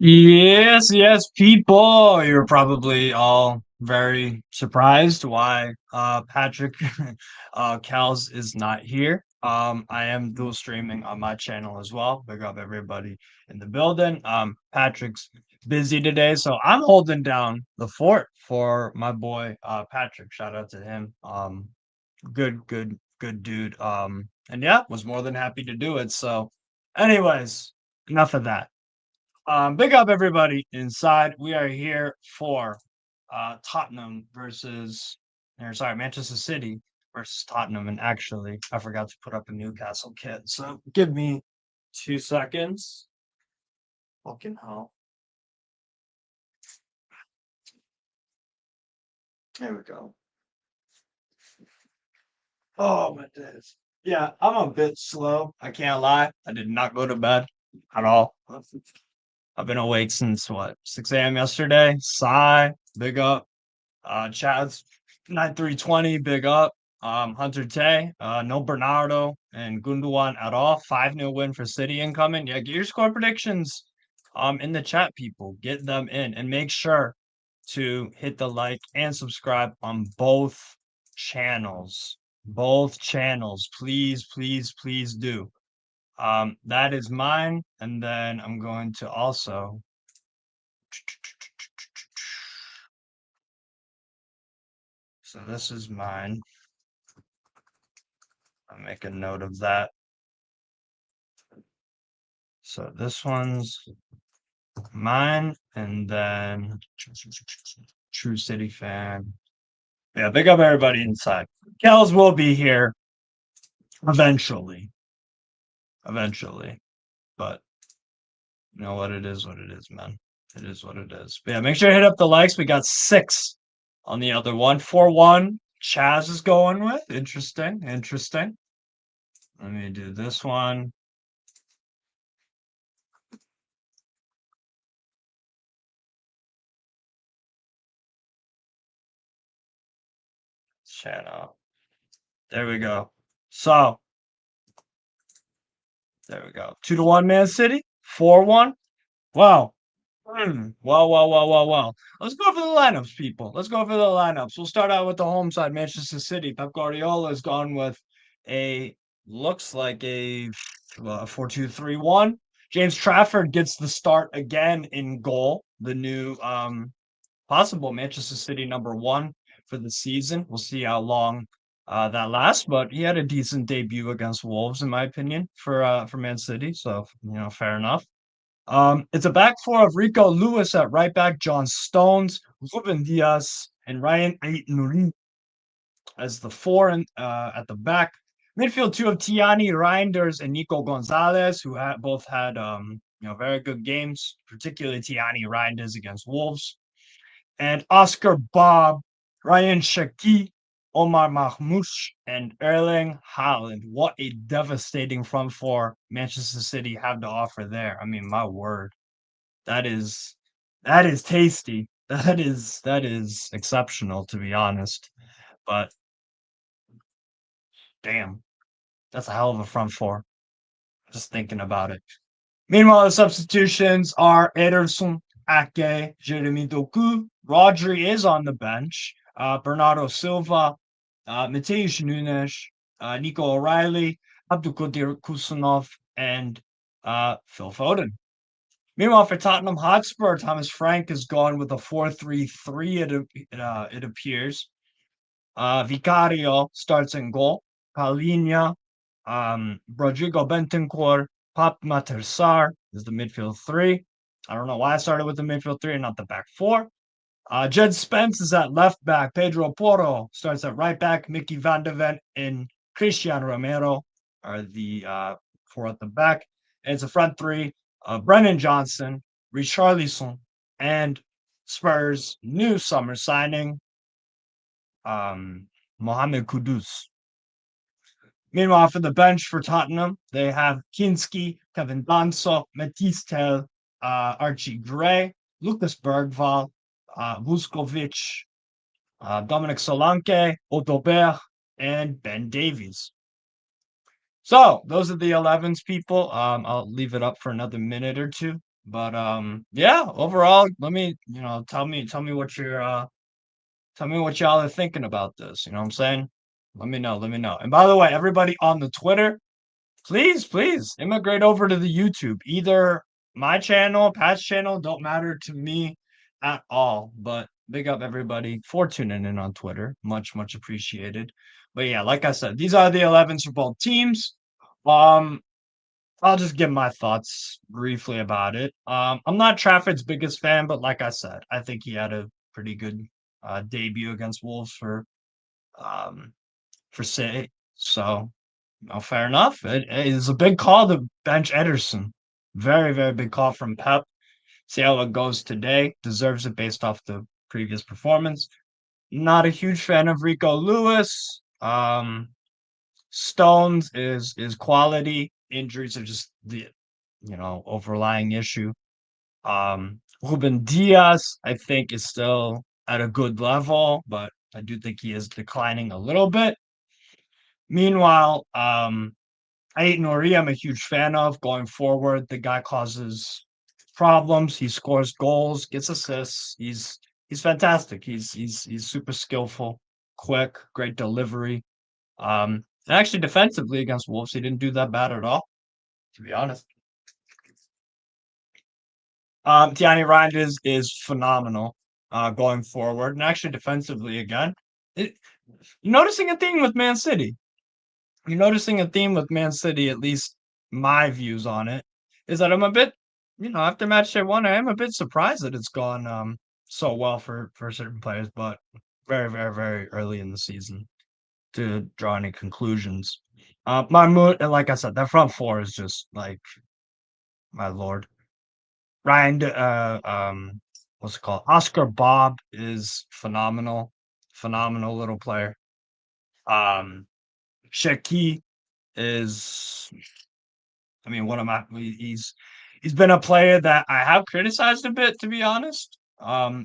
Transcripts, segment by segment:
Yes, yes, people. You're probably all very surprised why Patrick Kels is not here. I am dual streaming on my channel as well. Big up everybody in the building. Patrick's busy today, so I'm holding down the fort for my boy Patrick. Shout out to him. Good dude. And yeah, was more than happy to do it. So, anyways, enough of that. Big up everybody inside. We are here for Tottenham versus, or sorry, Manchester City versus Tottenham. And actually, I forgot to put up a Newcastle kit. So give me 2 seconds. Fucking hell. There we go. Oh my days. Yeah, I'm a bit slow. I can't lie. I did not go to bed at all. I've been awake since what, 6 a.m. yesterday. Sigh, big up. Chad's 9320, big up. Hunter Tay, no Bernardo and Gundogan at all. 5-0 win for City incoming. Yeah, get your score predictions in the chat, people. Get them in and make sure to hit the like and subscribe on both channels. Both channels. Please, please, please do. That is mine. And then I'm going to also so this is mine. I'll make a note of that. So this one's mine, and then True City fan. Yeah, big up everybody inside. Kells will be here eventually. Eventually. But you know what it is, man. It is what it is. But yeah, make sure to hit up the likes. We got 6 on the other one. 4-1. Chaz is going with. Interesting. Interesting. Let me do this one. Channel. There we go. So there we go. 2-1 Man City. 4-1. Wow. Well. Let's go for the lineups, people. Let's go for the lineups. We'll start out with the home side, Manchester City. Pep Guardiola has gone with a looks like a 4-2-3-1. James Trafford gets the start again in goal. The new possible Manchester City number 1 for the season. We'll see how long that lasts, but he had a decent debut against Wolves, in my opinion, for Man City. So fair enough. It's a back four of Rico Lewis at right back, John Stones, Ruben Diaz, and Ryan Ait-Nouri as the four at the back. Midfield two of Tiani Reinders and Nico Gonzalez, who both had very good games, particularly Tiani Reinders against Wolves. And Oscar Bob, Ryan Shaki, Omar Mahmoush, and Erling Haaland. What a devastating front four Manchester City have to offer there. I mean, my word. That is tasty. That is exceptional, to be honest. But damn, that's a hell of a front four. Just thinking about it. Meanwhile, the substitutions are Ederson, Ake, Jeremy Doku. Rodri is on the bench. Bernardo Silva, Mateusz Nunes, Nico O'Reilly, Abdulkadir Kusanov, and Phil Foden. Meanwhile, for Tottenham Hotspur, Thomas Frank has gone with a 4-3-3. It appears. Vicario starts in goal. Paulinho, Rodrigo Bentancur, Pop Matersar is the midfield three. I don't know why I started with the midfield three and not the back four. Jed Spence is at left back. Pedro Porro starts at right back. Mickey Van de Ven and Christian Romero are the four at the back. And it's a front three. Brennan Johnson, Richarlison, and Spurs' new summer signing, Mohamed Kudus. Meanwhile, for the bench for Tottenham, they have Kinski, Kevin Danso, Matisse Tell, Archie Gray, Lucas Bergval, Vuskovic, Dominic Solanke, Odobert, and Ben Davies. So those are the 11s, people. I'll leave it up for another minute or two But yeah, overall, let me, tell me what you're tell me what y'all are thinking about this. You know what I'm saying? Let me know. And by the way, everybody on the Twitter, please immigrate over to the YouTube. Either my channel, Pat's channel, don't matter to me at all. But big up everybody for tuning in on Twitter. Much appreciated. But yeah, like I said, these are the 11s for both teams. Um, I'll just give my thoughts briefly about it. I'm not Trafford's biggest fan, but like I said, I think he had a pretty good debut against Wolves um, for City. So, fair enough. It is a big call to bench Ederson. Very big call from Pep. See how it goes today. Deserves it based off the previous performance. Not a huge fan of Rico Lewis. Stones is quality. Injuries are just the overlying issue. Ruben Diaz, I think, is still at a good level, but I do think he is declining a little bit. Meanwhile, Ait Nori, I'm a huge fan of going forward. The guy causes problems. He scores goals, gets assists. He's fantastic. He's super skillful, quick, great delivery. And actually, defensively against Wolves, he didn't do that bad at all, to be honest. Tiani Ryan is phenomenal going forward, and actually defensively again. It, you're noticing a theme with Man City. You're noticing a theme with Man City, at least my views on it, is that I'm a bit, after match day one, I am a bit surprised that it's gone so well for certain players, but very early in the season to draw any conclusions. My mood, and like I said, that front four is just like my lord. Ryan, what's it called? Oscar Bob is phenomenal, phenomenal little player. Um, Shaki is, I mean, one of my he's been a player that I have criticized a bit, to be honest.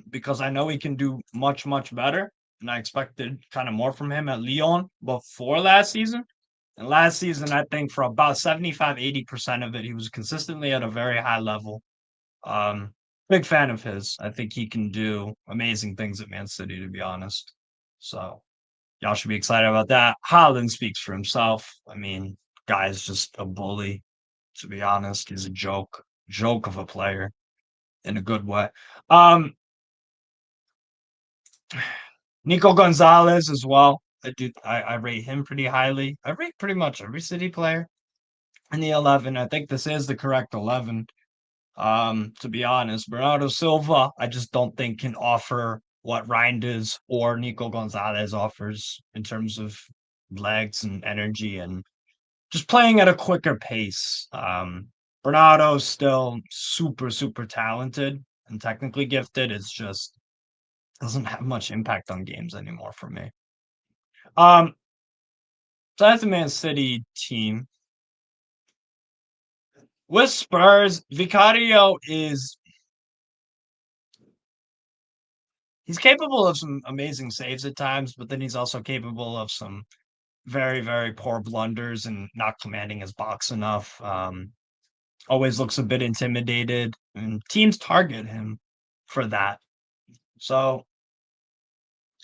Because I know he can do much better, and I expected kind of more from him at Lyon before last season. And last season, I think for about 75-80% of it, he was consistently at a very high level. Um, Big fan of his. I think he can do amazing things at Man City, to be honest. So y'all should be excited about that. Haaland speaks for himself. I mean, guy's just a bully, to be honest. He's a joke of a player in a good way. Um, Nico Gonzalez as well. I rate him pretty highly. I rate pretty much every City player in the 11. I think this is the correct 11. To be honest, Bernardo Silva, I just don't think can offer what Reinders or Nico Gonzalez offers in terms of legs and energy and just playing at a quicker pace. Bernardo's still super talented and technically gifted. It's just doesn't have much impact on games anymore for me. Um, so that's the Man City team. With Spurs, Vicario is he's capable of some amazing saves at times, but then he's also capable of some very poor blunders and not commanding his box enough. Always looks a bit intimidated, and teams target him for that. So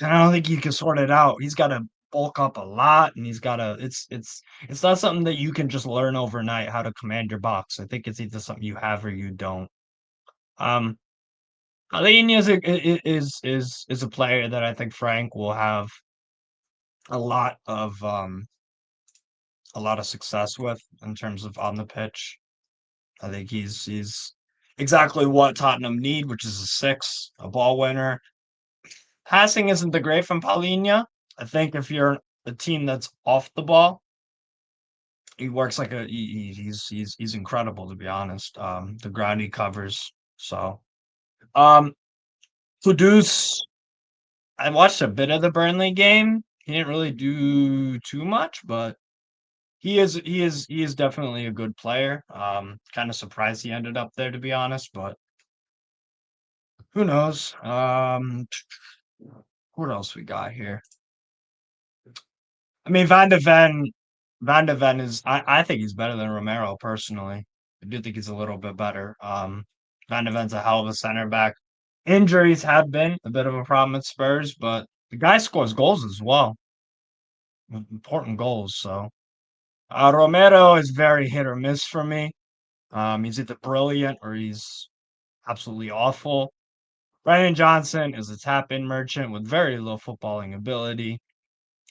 I don't think he can sort it out. He's got to bulk up a lot, and he's got to. It's not something that you can just learn overnight how to command your box. I think it's either something you have or you don't. Um, Alenia is a player that I think Frank will have a lot of um a lot of success with in terms of on the pitch. I think he's exactly what Tottenham need, which is a six, a ball winner. Passing isn't the great from Paulinho. I think if you're a team that's off the ball, he works like he's incredible to be honest. The ground he covers. So um Kudus, I watched a bit of the Burnley game. He didn't really do too much, but he is definitely a good player. Kind of surprised he ended up there to be honest, but who knows? What else we got here? I mean, Van de Ven is. I think he's better than Romero personally. I do think he's a little bit better. Van de Ven's a hell of a center back. Injuries have been a bit of a problem at Spurs, but the guy scores goals as well, important goals. So Romero is very hit or miss for me. He's either brilliant or he's absolutely awful. Brandon Johnson is a tap-in merchant with very low footballing ability,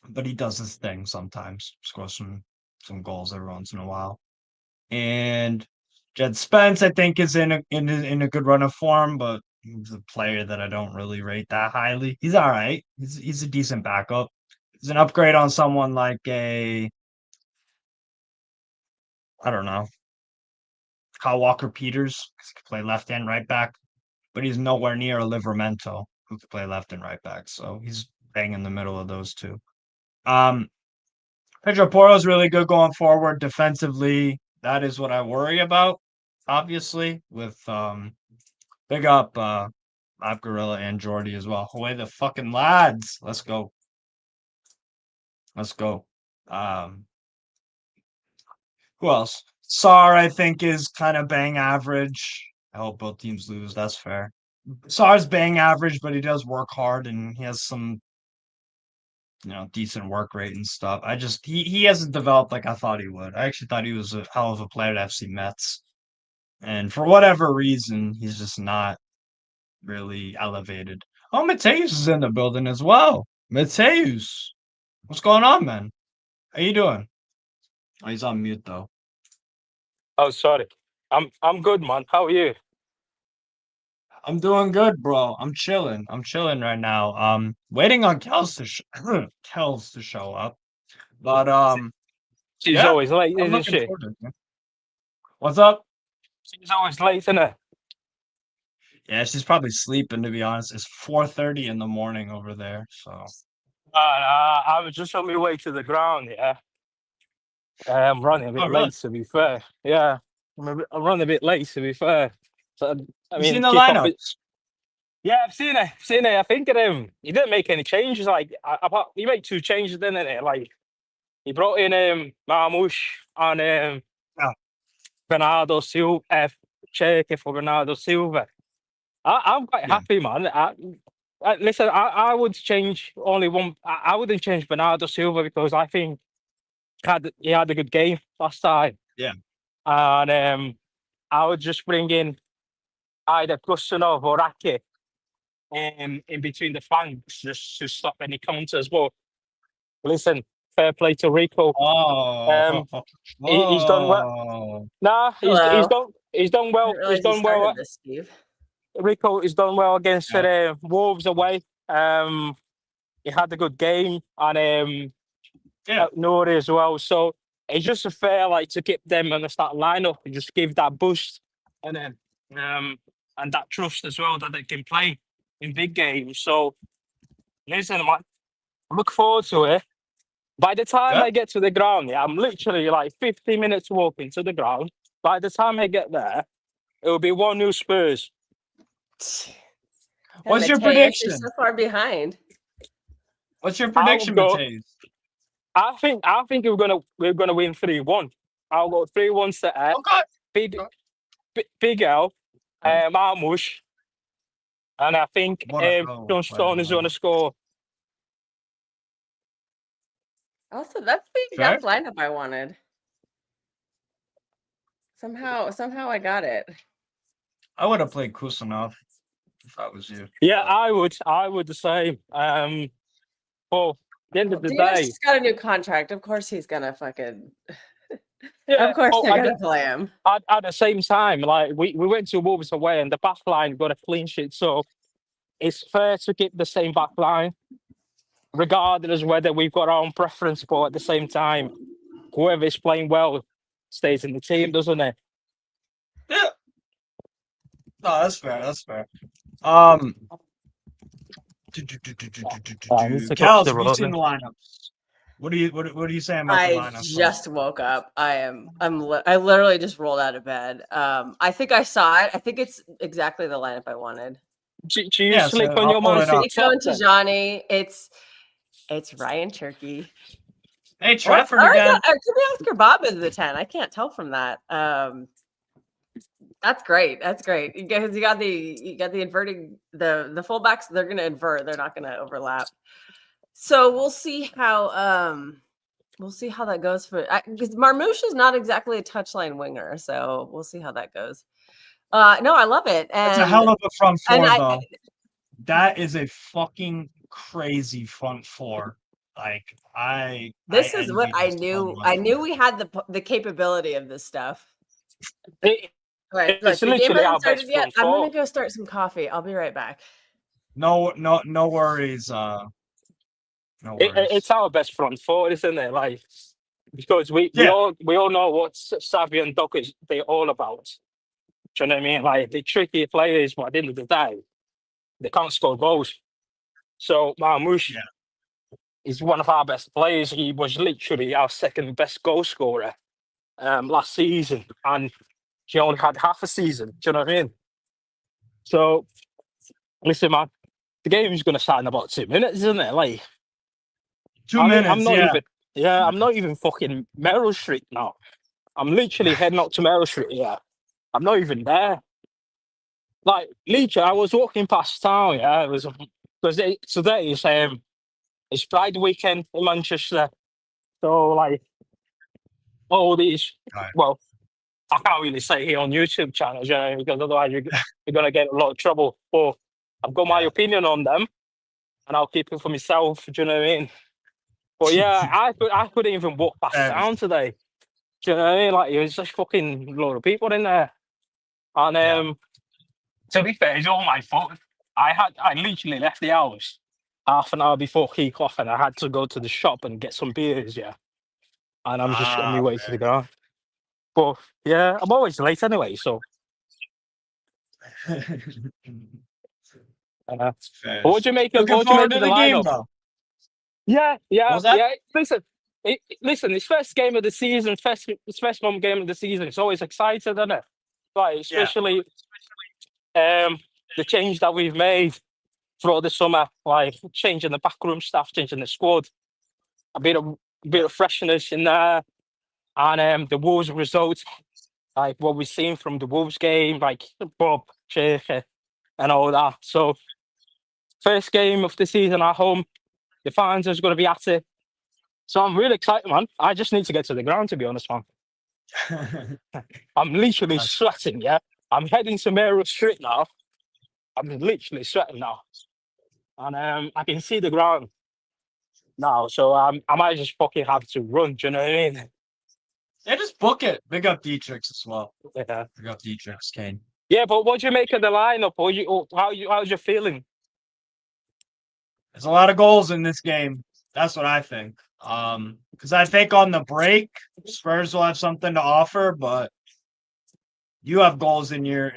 but he does his thing sometimes. Scores some goals every once in a while. And Jed Spence, I think, is in a good run of form, but he's a player that I don't really rate that highly. He's all right. He's a decent backup. He's an upgrade on someone like I don't know, Kyle Walker Peters, 'cause he could play left and right back, but he's nowhere near a Livermento who could play left and right back. So he's bang in the middle of those two. Um, Pedro Porro is really good going forward defensively. That is what I worry about, obviously, with big up Matt Gorilla and Jordy as well. Away the fucking lads. Let's go. Let's go. Who else? Sar, I think, is kind of bang average. I hope both teams lose. That's fair. Sar's bang average, but he does work hard and he has some, decent work rate and stuff. He hasn't developed like I thought he would. I actually thought he was a hell of a player at FC Metz. And for whatever reason, he's just not really elevated. Oh, Mateus is in the building as well. Mateus, what's going on, man? How you doing? Oh, he's on mute though. Oh, sorry. I'm good, man. How are you? I'm doing good, bro. I'm chilling. I'm chilling right now. Waiting on Kels to show up. But She's yeah, always late, I'm isn't looking she? forward to it. Man. What's up? She's always late, isn't it? Yeah, she's probably sleeping. To be honest, it's 4:30 in the morning over there. So I was just on my way to the ground. Yeah, I'm running a oh bit really? late. To be fair, yeah, I'm running a bit late. To be fair, so I You mean, seen the kick off it. lineups? Yeah, I've seen it. Seen it. I think he didn't make any changes. Like, he made two changes, didn't he? Like, he brought in Marmoush and Yeah, Bernardo Silva, Cherky for Bernardo Silva. I'm quite yeah, happy, man. Listen, I would change only one. I wouldn't change Bernardo Silva because I think he had a good game last time, yeah. and I would just bring in either Kusanov or Ake in between the flanks just to stop any counters. But listen, fair play to Rico. Oh, Um, he's done well. oh, Nah, Hello. he's done I well. didn't He's realize you done well. started this, Steve. Rico has done well against yeah, Wolves away. He had a good game and yeah, Nori as well. So it's just a fair like to keep them on the start lineup and just give that boost and then and that trust as well that they can play in big games. So listen, man, I look forward to it. By the time yeah. I get to the ground, yeah, I'm literally like 50 minutes walking to the ground. By the time I get there, it will be 1-0 Spurs. And What's your Mateus, you're prediction? so far behind. What's your I will prediction, go. Mateus? I think we're gonna win 3-1. I'll go 3-1 to Okay. Big Okay. Big L, Okay. Marmoush, and I think What a hell of John a player, Stone is man. gonna score. Also, that's the Fair. exact lineup I wanted. Somehow I got it. I would have played Kusanov if I was you. Yeah, But I would the same. But at the end Well, of the Davis day, just got a new contract. Of course he's gonna fucking. yeah. Of course But they're gonna play him. at the same time, like we went to Wolves away and the back line got a clean sheet, so it's fair to keep the same back line, regardless whether we've got our own preference. But at the same time, whoever is playing well stays in the team, doesn't it? yeah, no, that's fair. That's fair. Um, I need to catch Kels, the have you road. seen the lineups? What are you saying about the I lineups? just woke up. I literally just rolled out of bed. I think I saw it. I think it's exactly the lineup I wanted. Do you Yeah, sleep so on I'll your pull Man it up. City Nico top and then? Tijani. It's Ryan Turkey. Hey, Or Trafford it again. could be Oscar Bob as the 10. I can't tell from that. That's great. That's great. You got the inverting the fullbacks. They're going to invert. They're not going to overlap. So we'll see how that goes for because Marmouche is not exactly a touchline winger. So we'll see how that goes. No, I love it. It's a hell of a front four, though. That is a fucking crazy front four. Like this is what I envy this knew. so I much. knew we had the capability of this stuff. It- Right, it's look, the game literally our hasn't started best yet. front I'm four. gonna go start some coffee. I'll be right back. No worries. No worries. It's our best front four, isn't it? Like because we Yeah. all know what Savvy and Doc is they're all about. Do you know what I mean? Like the tricky players, but at the end of the day, they can't score goals. So Marmouche is one of our best players. He was literally our second best goal scorer last season, and he only had half a season. Do you know what I mean? So listen, man, the game is going to start in about 2 minutes, isn't it? Like 2 I'm minutes. not Yeah. even. Yeah, I'm not even fucking Merrill Street now. I'm literally heading up to Merrill Street. Yeah, I'm not even there. Like literally, I was walking past town. Yeah, it was because today is it's Pride weekend in Manchester. So like all these, Right. well, I can't really say here on YouTube channels, you know, because otherwise you're gonna get a lot of trouble. But I've got my opinion on them, and I'll keep it for myself. Do you know what I mean? But yeah, I couldn't even walk past town today. Do you know what I mean? Like it was just fucking load of people in there, and to be fair, it's all my fault. I literally left the house half an hour before kick off, and I had to go to the shop and get some beers. Yeah, and I'm just on my way to the ground. But yeah, I'm always late anyway, so. But what do you make of Looking forward to the the game, lineup? though. Yeah. What was that? Listen, it's first game of the season, it's first home game of the season. It's always exciting, isn't it? Like especially the change that we've made throughout the summer, like changing the backroom staff, changing the squad, a bit of freshness in there, and the Wolves results, like what we've seen from the Wolves game, like Bob, Shaker, and all that. So first game of the season at home, the fans are going to be at it. So I'm really excited, man. I just need to get to the ground, to be honest, man. I'm literally sweating, yeah? I'm heading to Merrill Street now. I'm literally sweating now. And I can see the ground now. So I might just fucking have to run, do you know what I mean? Yeah, just book it. Big up Dietrich as well. Yeah. Big up Dietrich, Kane. Yeah, but what do you make of the lineup? How's your feeling? There's a lot of goals in this game. That's what I think. Because I think on the break, Spurs will have something to offer, but you have goals in your.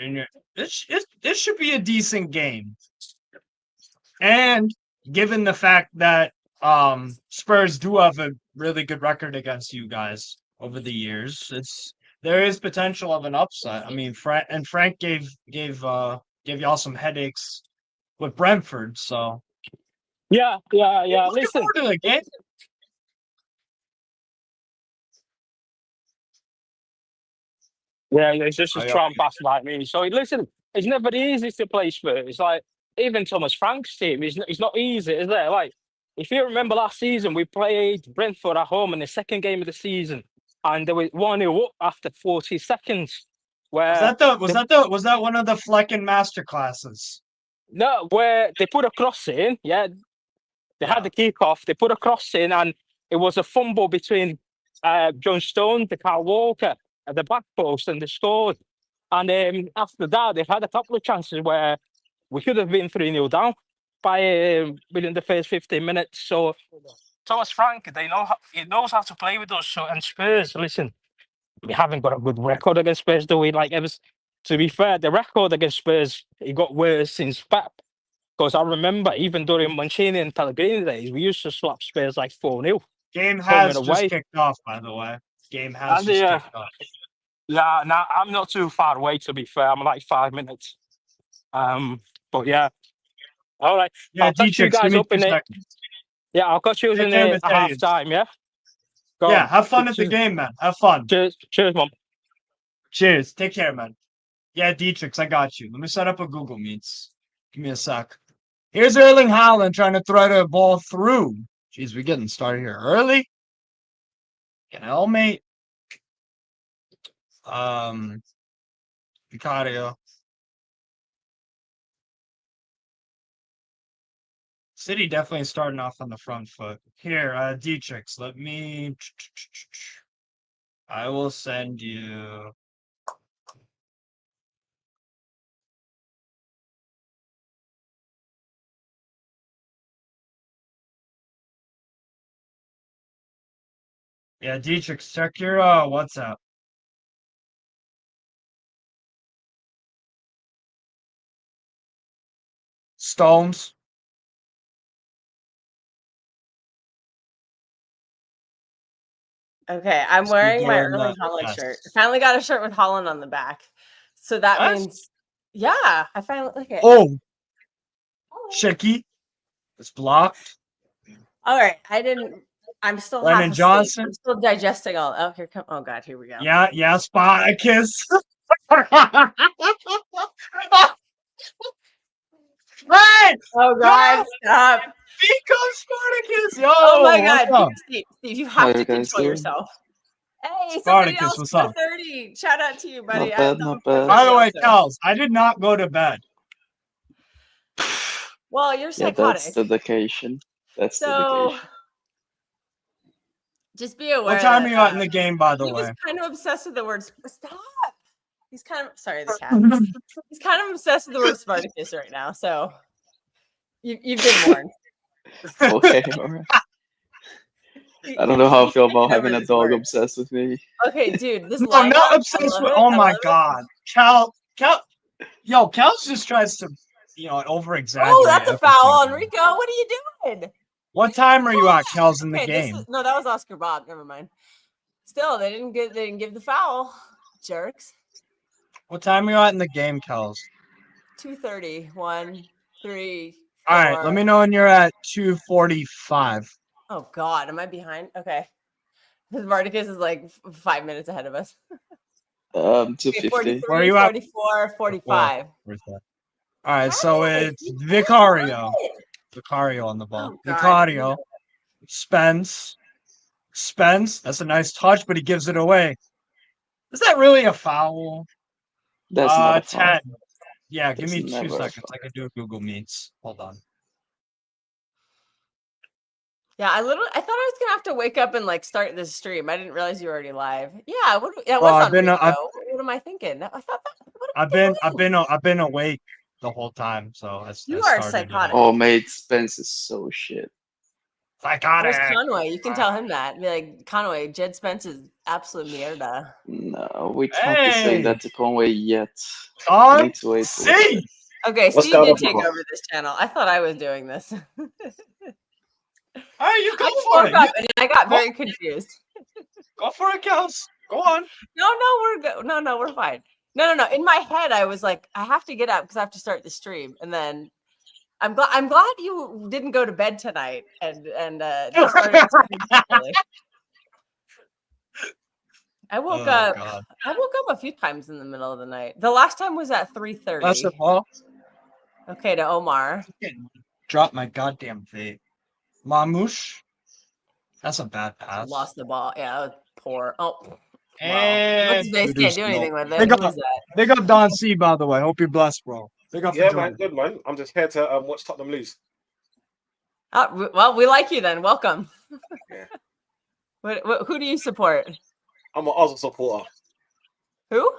This should be a decent game. And given the fact that Spurs do have a really good record against you guys over the years, there is potential of an upset. I mean, Frank gave y'all some headaches with Brentford, so Yeah. looking Listen, forward to the game. yeah, it's just a trying pass like me. So listen, it's never easy to play Spurs. It's like even Thomas Frank's team it's not easy, is it? Like if you remember last season, we played Brentford at home in the second game of the season, and there was 1-0 up after 40 seconds. Where Was that one of the Flecken masterclasses? no, where they put a cross in, yeah, they had the kick off, they put a cross in, and it was a fumble between John Stones, the Carl Walker, at the back post, and they scored. And after that, they've had a couple of chances where we could have been 3-0 down by within the first 15 minutes. So Thomas Frank, he knows how to play with us. So and Spurs, listen, we haven't got a good record against Spurs, do we? Like to be fair, the record against Spurs it got worse since Pep. Because I remember even during Mancini and Pellegrini days, we used to slap Spurs like 4-0. Game has just kicked off, by the way. Game has just kicked off. Yeah, now I'm not too far away, to be fair. I'm like 5 minutes. But yeah. All right. Yeah, I'll catch you guys up in it. Yeah, I'll catch you in it at half time, yeah? Yeah, have fun at the game, man. Have fun. Cheers, Mom. Cheers. Take care, man. Yeah, Dietrich, I got you. Let me set up a Google Meets. Give me a sec. Here's Erling Haaland trying to thread a ball through. Jeez, we're getting started here early. Get hell, mate. Vicario. City definitely starting off on the front foot. Here, Dietrich, let me. I will send you. Yeah, Dietrich, check your WhatsApp. Stones. Okay, I'm Just be wearing my doing Erling that. Haaland Yes. shirt. I finally got a shirt with Haaland on the back. So that What? means, yeah, I finally look at. Oh, shaky. It's blocked. All right, I didn't. I'm still half Lennon asleep. Johnson. I'm still digesting all. Oh, here come. Oh God, here we go. Yeah, Spartacus. Right! Oh God, stop. Pico Spartacus! Yo, Oh my what's God, up? Steve, you How have you to guys control doing? yourself. Hey, somebody Spartacus, else what's for up? 30. Shout out to you, buddy. Not bad, not bad. By the way, Kels, I did not go to bed. Well, you're Yeah, psychotic. that's dedication. That's So dedication. just be aware. What time that, are you at in the game, by the he was way? kind of obsessed with the word. Stop. He's kind of sorry, the cat. He's kind of obsessed with the word Spartacus right now. So you've been warned. Okay, alright. I don't know how I feel about having a dog obsessed with me. Okay, dude, this No, lineup, not I obsessed love with. it, Oh I my love it. God, Cal. Yo, Kels just tries to, over exaggerate. Oh, that's a foul, Enrico. What are you doing? What time are you at, Kels, in the Okay, game? no, that was Oscar Bob. Never mind. Still, they didn't give the foul. Jerks. What time are you at in the game, Kels? 2:30. 1, 3, 4. All right, let me know when you're at 2:45. Oh God, am I behind? Okay. Spartacus is like 5 minutes ahead of us. 250. 43, Where are you at? 44, 45. Where's that? All right, so it's Vicario. Vicario on the ball. Oh, God. Vicario. Spence. That's a nice touch, but he gives it away. Is that really a foul? That's not a foul. 10. Yeah, give That's me 2 never a seconds. foul. I can do a Google Meets. Hold on. Yeah, I thought I was gonna have to wake up and like start this stream. I didn't realize you were already live. Yeah, what Well, was I've on been, Rico. I've, What am I thinking? I thought what am I've I been, doing? I've been awake the whole time. So You I are started, psychotic. Oh, mate, Spence is so shit. Psychotic. Where's Conway? You can tell him that. Be like, Conway, Jed Spence is absolute mierda. No, we can't be saying that to Conway yet. We On need to wait for it. C. Okay, What's Steve going did on, take brother? over this channel. I thought I was doing this. All right, you go I just for woke it. up and I got very confused. Go for it, Kels. Go on. No, we're good. No, we're fine. No. In my head, I was like, I have to get up because I have to start the stream, and then I'm glad you didn't go to bed tonight and started the stream properly. I woke up. God. I woke up a few times in the middle of the night. The last time was at 3:30. That's it, Paul. Okay, to Omar. Drop my goddamn vape. Mamouche. That's a bad pass. Lost the ball. Yeah, that was poor. Oh, wow. And What's can't do anything with it. Big Who up, was that? big up Don C, by the way. Hope you're blessed, bro. Big up Yeah, for man, joining. good man. I'm just here to watch Tottenham lose. Oh, well, we like you then. Welcome. Yeah. Who do you support? I'm an Arsenal supporter. Who?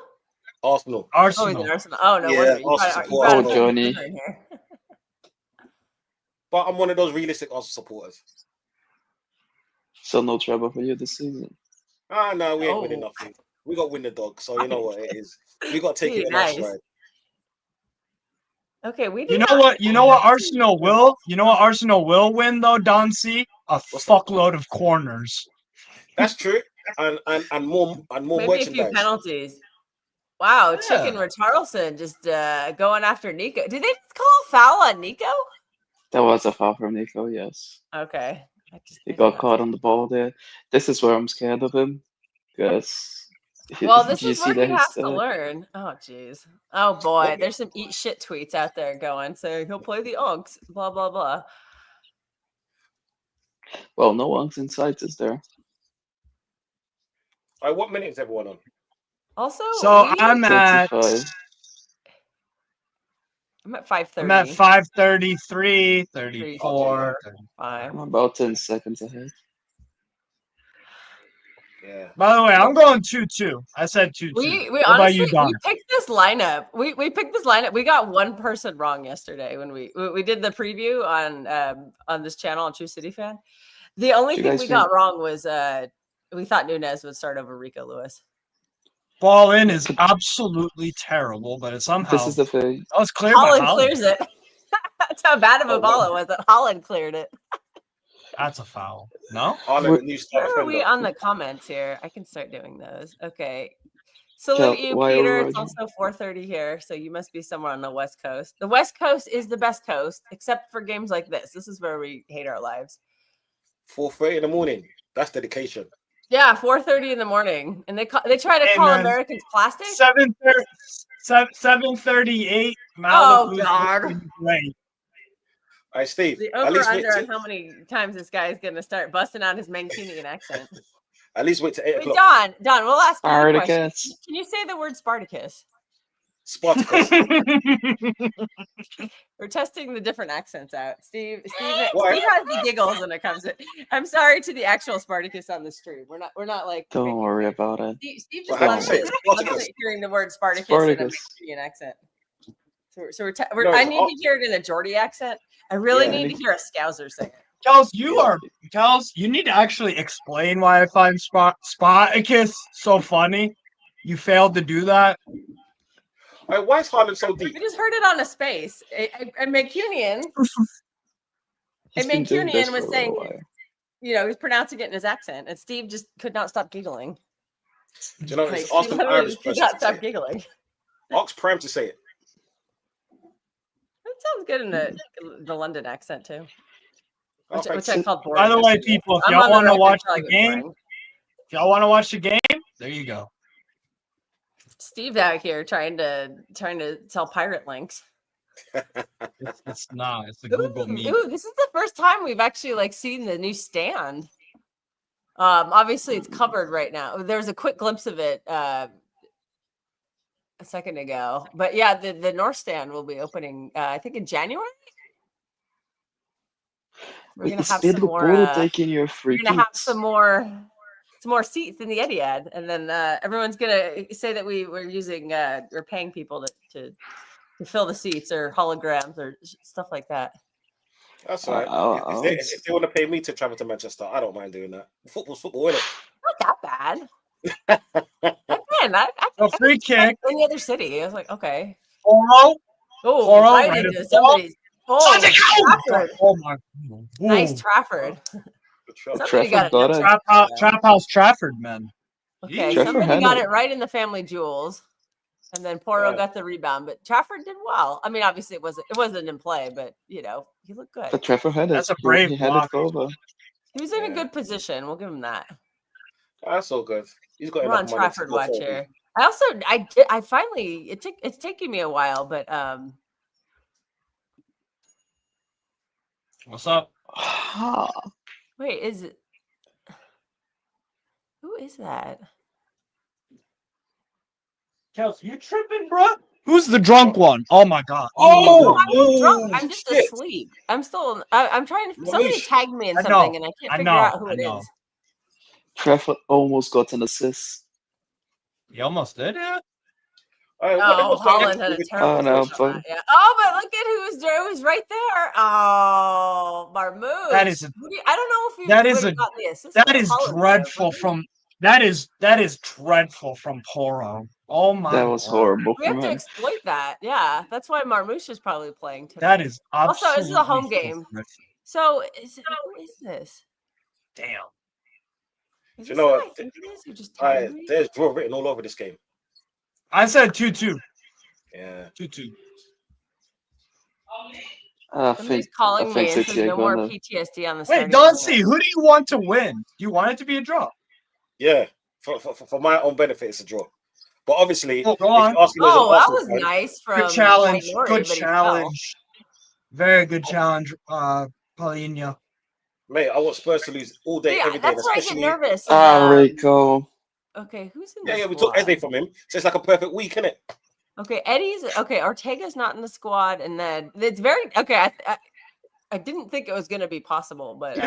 Arsenal. Oh, he's Arsenal. an Arsenal. Oh no Yeah, wonder you Arsenal brought supporter. a Oh, full Johnny. dinner in here. But I'm one of those realistic Arsenal supporters. So no trouble for you this season. Ah, no, we ain't winning Oh. nothing. We got to win the dog, so you know what it is. We got to take it in Nice. our stride. Okay, we. You know what? You know what Arsenal will? You know what Arsenal will win though, Don C? A What's that? fuckload of corners. That's true, and more Maybe a few merchandise. penalties. Wow, Yeah. Chicken Richarlison just going after Nico. Did they just call a foul on Nico? That was a foul from Nico, yes. Okay. He got caught on the ball there. This is where I'm scared of him. Because Well, this Did you is see where that he has his to learn. Oh, jeez. Oh, boy. There's some eat shit tweets out there going, so he'll play the Unks, blah, blah, blah. well, no one's inside, is there? All right, what minute is everyone on? Also, So I'm at 35. I'm at 5:30. I'm at 5:33, 34, 34. I'm about 10 seconds ahead. Yeah. By the way, I'm going 2-2. I said 2-2. We What about honestly you, Don? we picked this lineup. We picked this lineup. We got one person wrong yesterday when we did the preview on this channel on True City Fan. The only Do you thing guys we think- got wrong was we thought Nunez would start over Rico Lewis. Ball in is absolutely terrible, but it somehow This is the thing. that was cleared by Holland Holland. clears it. That's how bad of a Oh, ball wow. it was that Holland cleared it. That's a foul. No? Haaland, the new star Where are we defender. on the comments here? I can start doing those. Okay. Salute you, why Peter. are It's you- also 4:30 here, so you must be somewhere on the West Coast. The West Coast is the best coast, except for games like this. This is where we hate our lives. 4:30 in the morning. That's dedication. Yeah, 4:30 in the morning, and they try to Hey, call man. Americans plastic. 7:38. Oh, Malibu's God. looking great. All right, Steve. The At over least, wait under on till, how many times this guy is going to start busting out his Mancunian accent. at least wait till 8 Wait, o'clock. Don, we'll ask you a question. Spartacus. Can you say the word Spartacus? Spartacus. We're testing the different accents out. Steve Why? has the giggles when it comes to. I'm sorry to the actual Spartacus on the stream. We're not like. Don't worry about it. Steve Well, just how do you loves say it. it? Loves Spartacus. it hearing the word Spartacus, Spartacus. in a Mancunian accent. So No, I it's need to hear it in a Geordie accent. I really Yeah. need to hear a Scouser sing it. Kels, Yeah. you need to actually explain why I find Spartacus so funny. You failed to do that. All right, why is Haaland so We deep? just heard it on a space. A Mancunian. He's A been doing this Mancunian for was a saying, little while. he's pronouncing it in his accent, and Steve just could not stop giggling. Do you know, Like, it's ask Steve an literally Irish could person not to say stop it. giggling. Ask Prem to say it. That sounds good in the London accent too, Oh, which I called boring. By the way, yesterday. people, if I'm y'all on the want to record watch calling the it game, boring. there you go. Steve's out here trying to sell pirate links. It's not. It's the Google Meet. Ooh, this is the first time we've actually seen the new stand. Obviously it's covered right now. There was a quick glimpse of it a second ago, but yeah, the North stand will be opening I think in January. We're gonna Is have some Pedro more. Porto taking your free We're gonna have kicks? some more seats in the Etihad, and then everyone's gonna say that we're using we're paying people to fill the seats or holograms or stuff like that. That's all right. I'll- If they want to pay me to travel to Manchester, I don't mind doing that. Football's football, isn't it? Not that bad. Again, I A free kick. any other city. I was like, okay. Poro. Oh, Poro, right right into at the ball. somebody's. Oh, Trafford. Oh my. Nice Ooh. Trafford. Good try. Somebody got Trafford it. got it. Trap House Trafford, man. Okay, Trafford somebody had got it. it right in the family jewels, and then Poro Yeah. got the rebound. But Trafford did well. I mean, obviously it wasn't in play, but he looked good. But Trevor had it. That's a brave He had block. it over. He was in a Yeah. good position. We'll give him that. That's all good. He's got We're enough on money. Trafford to go watch forward. here. I finally it's taking me a while, but What's up? wait, is it who is that? Kels, you tripping, bro? Who's the drunk one? Oh my god. Oh, I'm not drunk. I'm just shit. asleep. I'm still. I'm trying to. Somebody Malouche. tagged me in I something, know, and I can't I figure know, out who I it know. is. Trevor almost got an assist. You almost did it. All right, Oh, what's going on Holland had a with- terrible Oh, no, finish on that, but- yeah. Oh, but look at who's right there. Oh, Marmouche. That is a- I don't know if you that is would've a- got the assist. That but is Holland would've, dreadful wouldn't he? from that is dreadful from Poro. Oh my That was word. horrible We have from to him. exploit that. Yeah, that's why Marmouche is probably playing today. That is Also, absolutely this is a home game. dreadful. So, who is this? Damn. Is You this know who what? I think it is? Who just All tagged right, me? there's draw written all over this game. I said 2-2. Yeah. 2-2. Somebody's calling me think and City says are no more gonna- PTSD on the Wait, starting don't lineup. see. Who do you want to win? Do you want it to be a draw? Yeah. for my own benefit, it's a draw. But obviously, Oh, if go you're on. asking me as an Oh, that Arsenal was fan, nice from Good challenge. Nori, Good but he fell. challenge. Very good challenge, Paulinho. mate, I want Spurs to lose all day, Yeah, every day, and that's where I get especially. nervous. Is, Rico. okay, who's in Yeah, the yeah, we took squad? Eddie from him, so it's like a perfect week, isn't it? Okay, Eddie's okay. Ortega's not in the squad, and then it's very okay. I didn't think it was going to be possible, but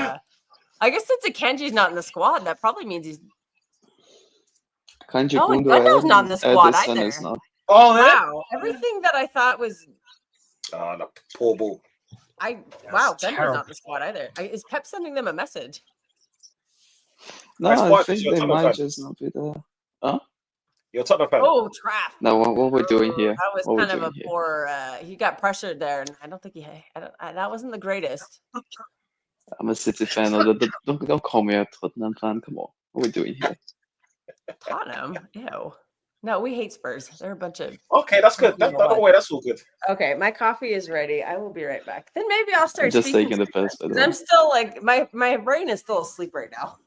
I guess since Akanji's not in the squad, that probably means he's. Kanji Oh, and Gundogan Gundo's not in the squad Ederson either. is not. Oh, that Wow, everything that I thought was The poor ball. wow, Gundo's terrible. not in the squad either. Is Pep sending them a message? No, That's I why, 'cause think you're a they Tottenham might fan. just not be there. Huh? You're a Tottenham fan. Oh, Traff. No, what we're doing here? That was What we're kind of doing a here? poor. He got pressured there, and I don't think that wasn't the greatest. I'm a City fan. Don't call me a Tottenham fan. Come on, what are we doing here? Tottenham, ew. No, we hate Spurs. They're a bunch of. Okay, that's good. That don't worry, that's all good. Okay, my coffee is ready. I will be right back. Then maybe I'll start I'm just speaking. taking the piss, by the 'Cause way. I'm still like my brain is still asleep right now.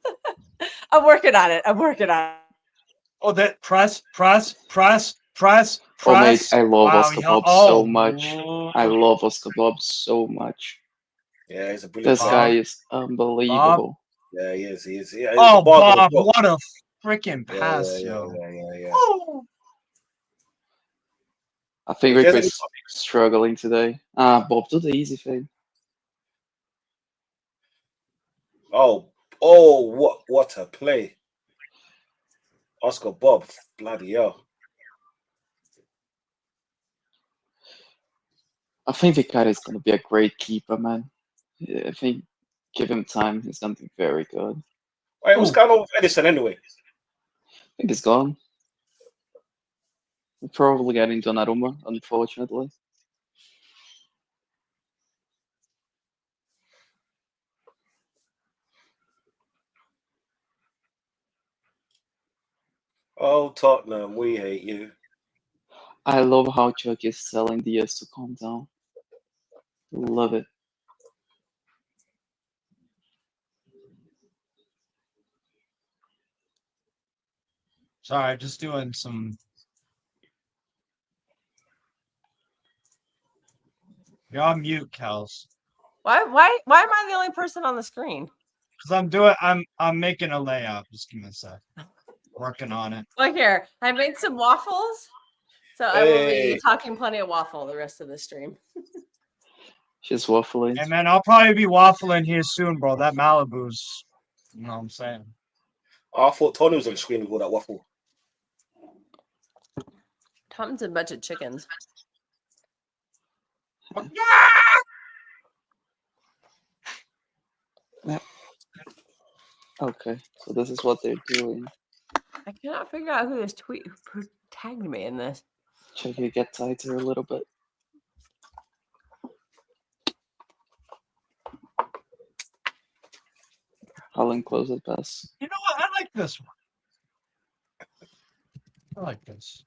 I'm working on it. Oh, that press. Oh, mate, I love Wow, Oscar Bob so much. I love Oscar Bob so much. Yeah, he's a brilliant This player. guy is unbelievable. Yeah, he is. He is. Yeah, he's Oh, a bargain as Bob, well. what a freaking Yeah, pass, yeah, yo. yeah. Oh. I think If there's Rico any- is struggling today. Bob, do the easy thing. Oh, what a play. Oscar Bob, bloody hell. I think Vicario is going to be a great keeper, man. Yeah, I think give him time, he's going to be very good. Wait, what's going on with Edison anyway? I think he's gone. We're probably getting Donnarumma, unfortunately. Oh, Tottenham, we hate you. I love how Chuck is telling Diaz to calm down. Love it. Sorry, just doing some. You're on mute, Kels. Why am I the only person on the screen? Because I'm making a layout. Just give me a sec. Working on it. Look here, I made some waffles, so I will be talking plenty of waffle the rest of the stream. She's waffling. And man, I'll probably be waffling here soon, bro. That Malibu's, you know what I'm saying? Oh, I thought Tony was on the screen with all that waffle. Tom's a bunch of chickens. Yeah. Okay, so this is what they're doing. I cannot figure out who tagged me in this. Check you get tighter a little bit. Haaland close it pass. You know what? I like this one. I like this.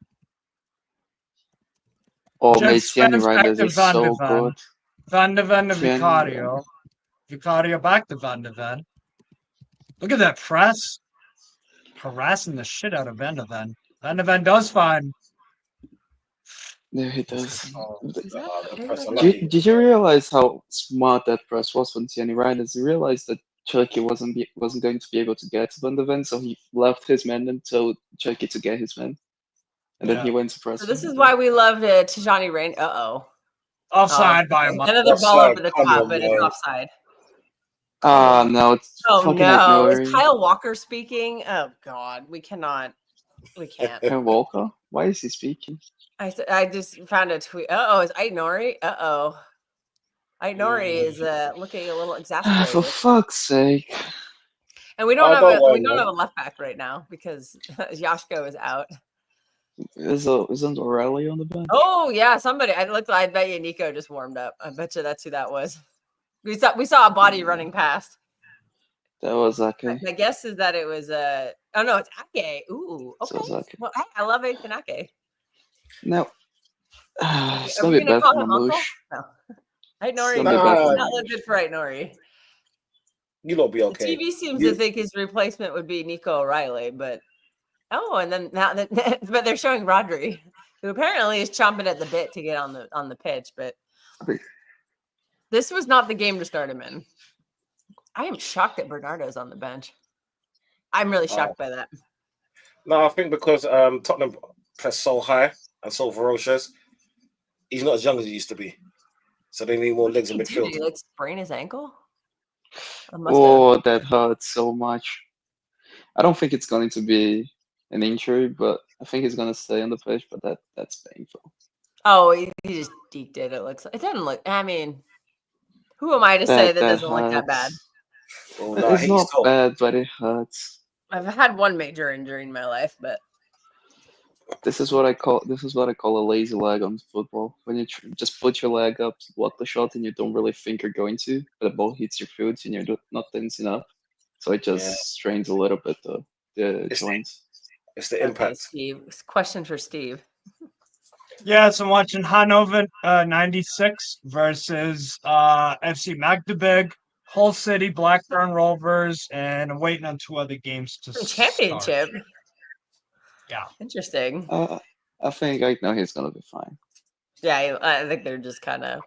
Oh, Jen mate, Tierney Spence right back there to is Van de so Ven. good. Van de Ven to Tierney, Vicario. Vicario back to Van de Ven. Look at that press. Harassing the shit out of Van de Ven. Van de Ven does find. There he does. Did you realize how smart that press was from Tierney Reinders? He realized that Turkey wasn't going to be able to get to Van de Ven, so he left his man and told Turkey to get his man. And then he went to press. So this is why we love Tijani Rain. Offside by a mile. Another ball over the top, but it's offside. No, it's Oh fucking no! ignoring. Is Kyle Walker speaking? Oh God, we can't. Kyle Walker? Why is he speaking? I just found a tweet. Is Aït-Nouri? Aït-Nouri is looking a little exasperated. For fuck's sake! And we don't have a left back right now because Yashko is out. Isn't O'Reilly on the bench? Oh yeah, somebody. I bet you Nico just warmed up. I bet you that's who that was. We saw a body running past. That was okay. My guess is that it was oh no, it's Ake. Ooh, okay. Well, hey, I love Ethan Ake. No. It's Are gonna we be gonna bad call for him Uncle? Mamouche. No. Aït-Nouri It's does not look good for Aït-Nouri. You'll be okay. The TV seems to think his replacement would be Nico O'Reilly, but Oh, and then now that, but they're showing Rodri, who apparently is chomping at the bit to get on the pitch. But this was not the game to start him in. I am shocked that Bernardo's on the bench. I'm really shocked by that. No, I think because Tottenham press so high and so ferocious, he's not as young as he used to be. So they need more legs in midfield. Did he like sprain his ankle? Oh, that hurts so much. I don't think it's going to be an injury, but I think he's going to stay on the pitch, but that's painful. Oh, he just deked it. It looks like it doesn't look. I mean, who am I to say that doesn't look that bad? Oh, no, It's not bad, but it hurts. I've had one major injury in my life, but this is what I call a lazy leg on football. When you just put your leg up to block the shot and you don't really think you're going to, but the ball hits your foot and you're not tensing up, so it just strains a little bit the joints. It's the impact. Steve, question for Steve. Yeah, so I'm watching Hannover 96 versus FC Magdeburg, Hull City, Blackburn Rovers, and I'm waiting on 2 other games to championship. Start. Yeah, interesting. I think right now he's gonna be fine. Yeah, I think they're just kind of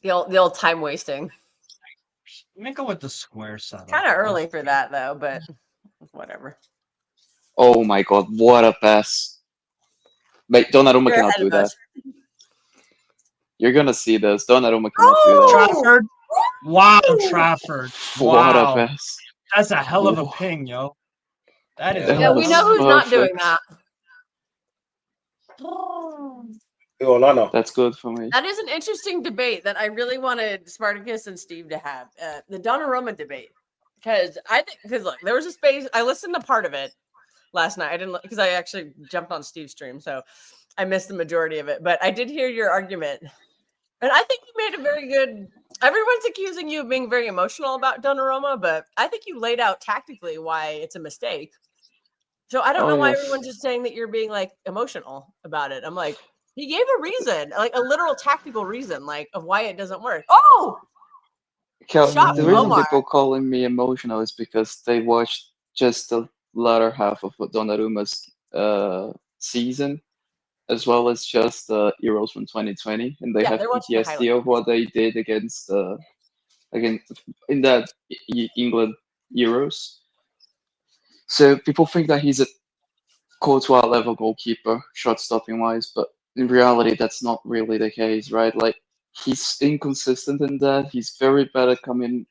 the old time wasting. Let me go with the square setup. Kind of early for that though, but whatever. Oh my God! What a pass! Wait, Donnarumma cannot do that. You're gonna see this. Donnarumma cannot do that. Trafford. Wow, Trafford. What Wow. a pass! That's a hell of a ping, yo. That is. Yeah, we know who's not doing that. Oh, no. That's good for me. That is an interesting debate that I really wanted Spartacus and Steve to have. The Donnarumma debate. Because look, there was a space. I listened to part of it last night. I didn't, because I actually jumped on Steve's stream, so I missed the majority of it. But I did hear your argument. And I think you made a very good. Everyone's accusing you of being very emotional about Donnarumma, but I think you laid out tactically why it's a mistake. So I don't know why everyone's just saying that you're being like emotional about it. I'm like, he gave a reason, like a literal tactical reason, like of why it doesn't work. Oh, the reason people calling me emotional is because they watched just the latter half of Donnarumma's season, as well as just the Euros from 2020, and they have PTSD of what they did against in that England Euros. So people think that he's a Courtois level goalkeeper, shot stopping wise, but in reality, that's not really the case, right? Like, he's inconsistent in that. He's very bad at coming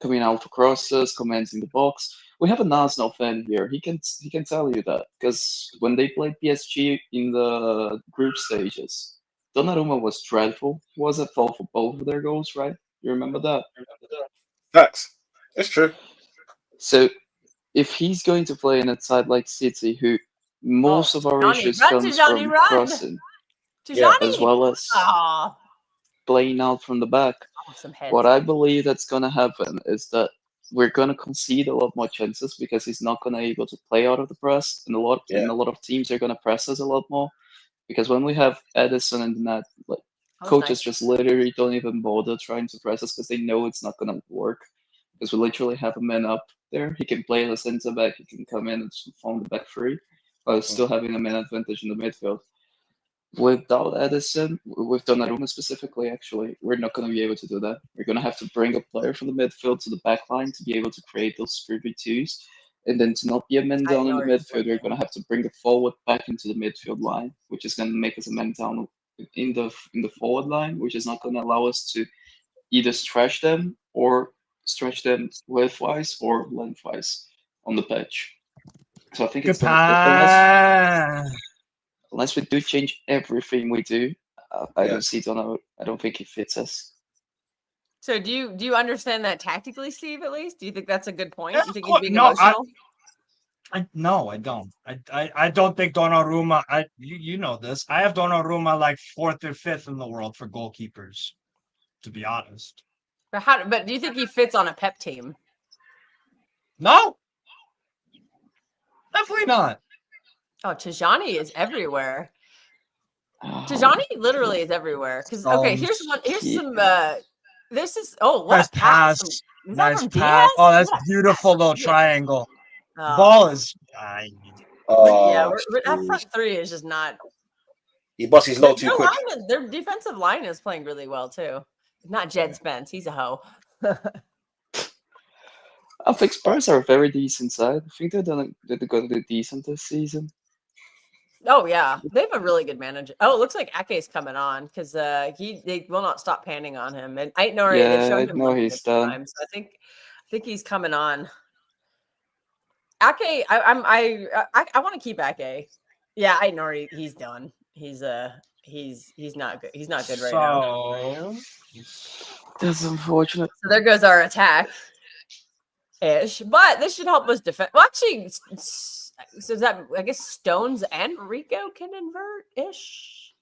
out for crosses, commenting the box. We have an Arsenal fan here. He can tell you that, because when they played PSG in the group stages, Donnarumma was dreadful. He was at fault for both of their goals, right? You remember that? Facts. It's true. So if he's going to play in a side like City, who most of our issues comes from crossing, as well as playing out from the back, what I believe that's going to happen is that we're going to concede a lot more chances because he's not going to be able to play out of the press, and a lot of teams are going to press us a lot more, because when we have Edison in the net, like, coaches just literally don't even bother trying to press us because they know it's not going to work, because we literally have a man up there. He can play as a center back, he can come in and form the back three while still having a man advantage in the midfield. Without Edison, with Donnarumma specifically, actually, we're not going to be able to do that. We're going to have to bring a player from the midfield to the back line to be able to create those 3v2s. And then to not be a man down in the midfield, we're going to have to bring a forward back into the midfield line, which is going to make us a man down in the forward line, which is not going to allow us to either stretch them widthwise or lengthwise on the pitch. So I think it's going to, unless we do change everything we do, I don't see Donnarumma. I don't think he fits us. So do you understand that tactically, Steve? At least, do you think that's a good point? Do you think he's being emotional? No, I don't. I don't think Donnarumma. You know this. I have Donnarumma like 4th or 5th in the world for goalkeepers, to be honest. But do you think he fits on a Pep team? No, definitely not. Oh, Tajani is everywhere. Tajani literally is everywhere. Because here's some. This is what nice a pass. Nice pass. Oh, that's beautiful little triangle. Ball is. Yeah, that front three is just not. He busts his load too quick. Their defensive line is playing really well too. Not Jed Spence, he's a hoe. I think Spurs are a very decent side. I think they're going to do decent this season. Oh yeah, they have a really good manager. Oh, it looks like Ake's coming on because they will not stop panning on him. And I know they've shown him he's done. time, so I think he's coming on. Ake, I want to keep Ake. Yeah, I know he's done. He's not good. He's not good right now. That's unfortunate. So there goes our attack. Ish, but this should help us defend. Well, actually, so is that I guess Stones and Rico can invert ish.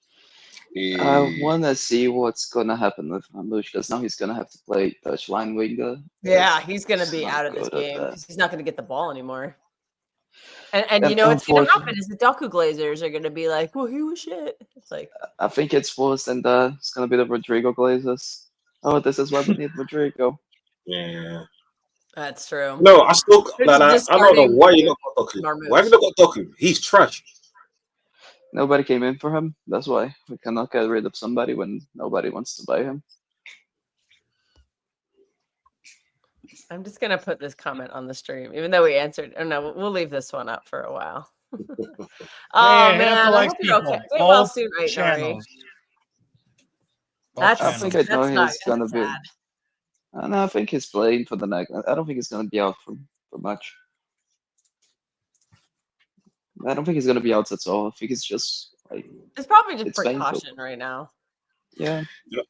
I want to see what's gonna happen with Mamouche because now he's gonna have to play touchline winger. Yeah, he's gonna be out of this game because he's not gonna get the ball anymore. And you know what's gonna happen is the Doku Glazers are gonna be like, "Well, he was shit." It's like I think it's worse than that. It's gonna be the Rodrigo Glazers. Oh, this is why we need Rodrigo. Yeah. That's true. No, I still I don't know why you not got Doku. Why have you not got Doku? He's trash. Nobody came in for him. That's why we cannot get rid of somebody when nobody wants to buy him. I'm just gonna put this comment on the stream, even though we answered. Oh no, we'll leave this one up for a while. Oh man, I hope you're okay. Get well soon, right, Nori? I think I know he's gonna be. No, I think he's playing for the next. I don't think he's gonna be out for much. I don't think he's gonna be out at all. I think it's just like it's probably just precaution right now. Yeah. We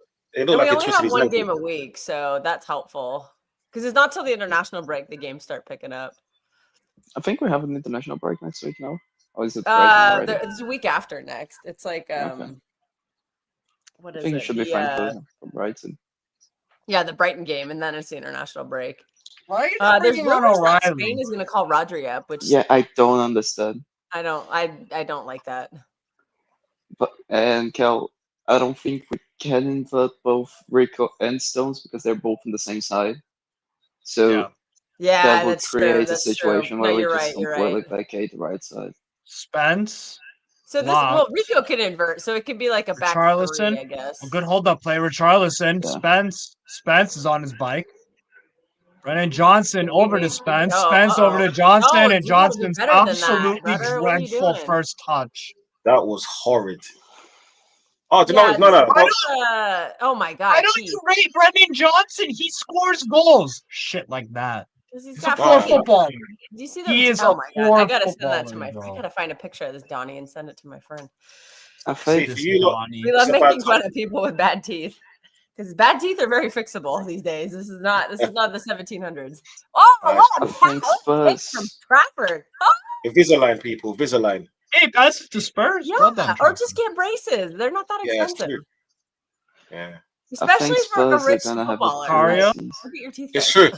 only have one game a week, so that's helpful. Because it's not till the international break the games start picking up. I think we have an international break next week now. Or is it right now? It's a week after next. It's like what is it? I think it should be fine for Brighton. Yeah, the Brighton game, and then it's the international break. Why there's rumors that Spain is going to call Rodri up, which I don't understand. I don't like that. But Kel, I don't think we can invert both Rico and Stones because they're both on the same side. So that would create a situation where we just completely vacate the right side. Spence. So Rico can invert, so it could be like a back three, I guess. A good hold-up play, Richarlison. Yeah. Spence is on his bike. Brennan Johnson over to Spence. Spence over to Johnson, and Johnson's absolutely dreadful first touch. That was horrid. Oh, no. Oh my god! I don't rate Brennan Johnson. He scores goals. Shit like that. He's a poor footballer. Do you see that? He is oh my god! I gotta send that to my. I gotta find a picture of this Donnie and send it to my friend. I think we love making fun of people with bad teeth because bad teeth are very fixable these days. This is not the 1700s. Thanks, Spurs. From Trafford. Invisalign, people. Invisalign. Hey, that's to Spurs. Yeah, or just get braces. They're not that expensive. Yeah. Especially for a rich footballer. Look at your teeth. It's true.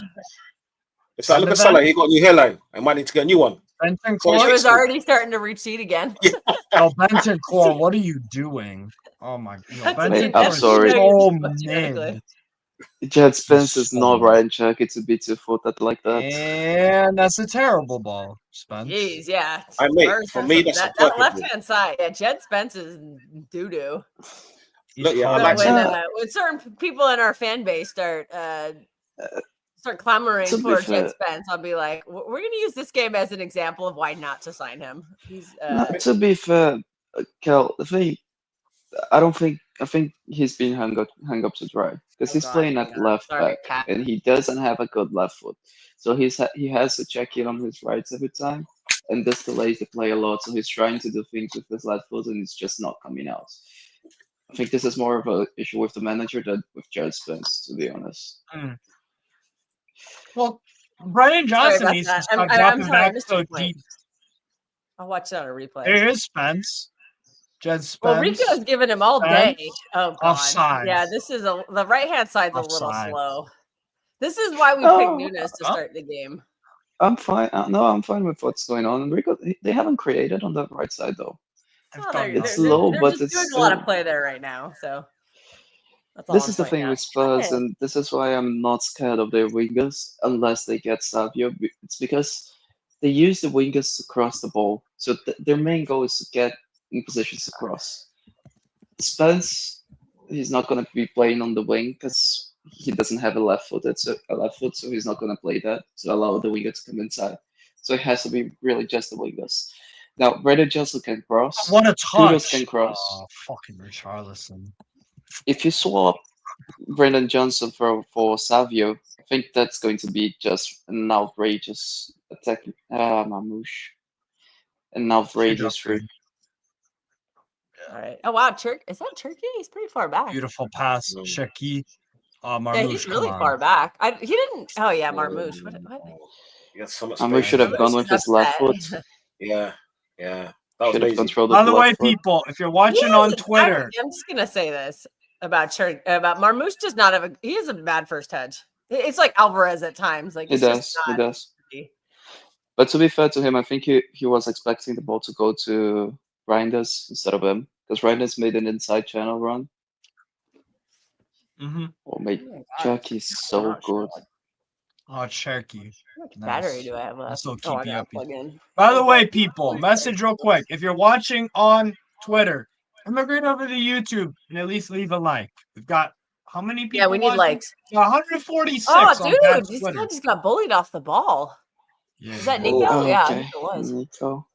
It's like, look at Salah. He got a new hairline. I might need to get a new one. It was already starting to recede again. Oh, Bentancur, what are you doing? Oh my god. I'm sorry. So mid. Jed Spence is not Ryan Chuck. It's a bit too foot like that. And that's a terrible ball, Spence. Jeez, yeah. For me, that's that left-hand side. Yeah, Jed Spence is doo-doo. Look, when certain people in our fan base start clamoring for Jed Spence, I'll be like, we're going to use this game as an example of why not to sign him. To be fair, Kel, I think he's been hung up to dry because he's playing at left back and he doesn't have a good left foot, so he has to check in on his rights every time, and this delays the play a lot. So he's trying to do things with his left foot and it's just not coming out. I think this is more of an issue with the manager than with Jed Spence, to be honest. Well, Brennan Johnson needs to stop dropping back so deep. I'll watch that on a replay. There is Spence. Jed Spence. Well, Rico's giving him all day. Oh, God. Offside. Yeah, the right-hand side's a little slow. This is why we picked Nunes to start the game. I'm fine. No, I'm fine with what's going on. Rico, they haven't created on the right side, though. It's low, but it's doing a lot of play there right now. So this is the thing with Spurs, and this is why I'm not scared of their wingers unless they get Savio. It's because they use the wingers to cross the ball. So their main goal is to get in positions to cross. Spence, he's not going to be playing on the wing because he doesn't have a left foot, so he's not going to play that to allow the winger to come inside. So it has to be really just the wingers. Now, Brandon Johnson can cross. What a Kudos touch! can cross. Oh, fucking Richarlison. If you swap Brandon Johnson for Savio, I think that's going to be just an outrageous attack. Mamouche. An outrageous route. All right. Oh wow, is that Turkey? He's pretty far back. Beautiful pass, Shaki. Marmouche, Yeah, he's really far back. He didn't. Oh yeah, Marmouche. What? He had so much Mamouche should have gone with his left foot. Yeah, yeah. That was Should have lazy. controlled By the the way, left foot. people, if you're watching on Twitter, I'm just gonna say this about Marmouche does not have he has a bad first touch. It's like Alvarez at times. Like He it's just does. not He does. But to be fair to him, I think he was expecting the ball to go to Reinders instead of him, because Reinders made an inside channel run. Oh, mate, Chucky's so good. Oh, Cherky. How much battery do I have left? This will Oh, keep you I up. gotta plug in. By the way, people, message real quick. If you're watching on Twitter, immigrate over to YouTube and at least leave a like. We've got how many people? Yeah, we need watching? likes. 146. Oh, on Pat's dude, this Twitter. guy just got bullied off the ball. Yeah, Is that yeah. Nico? Oh, Yeah, I okay. think it was. Nico.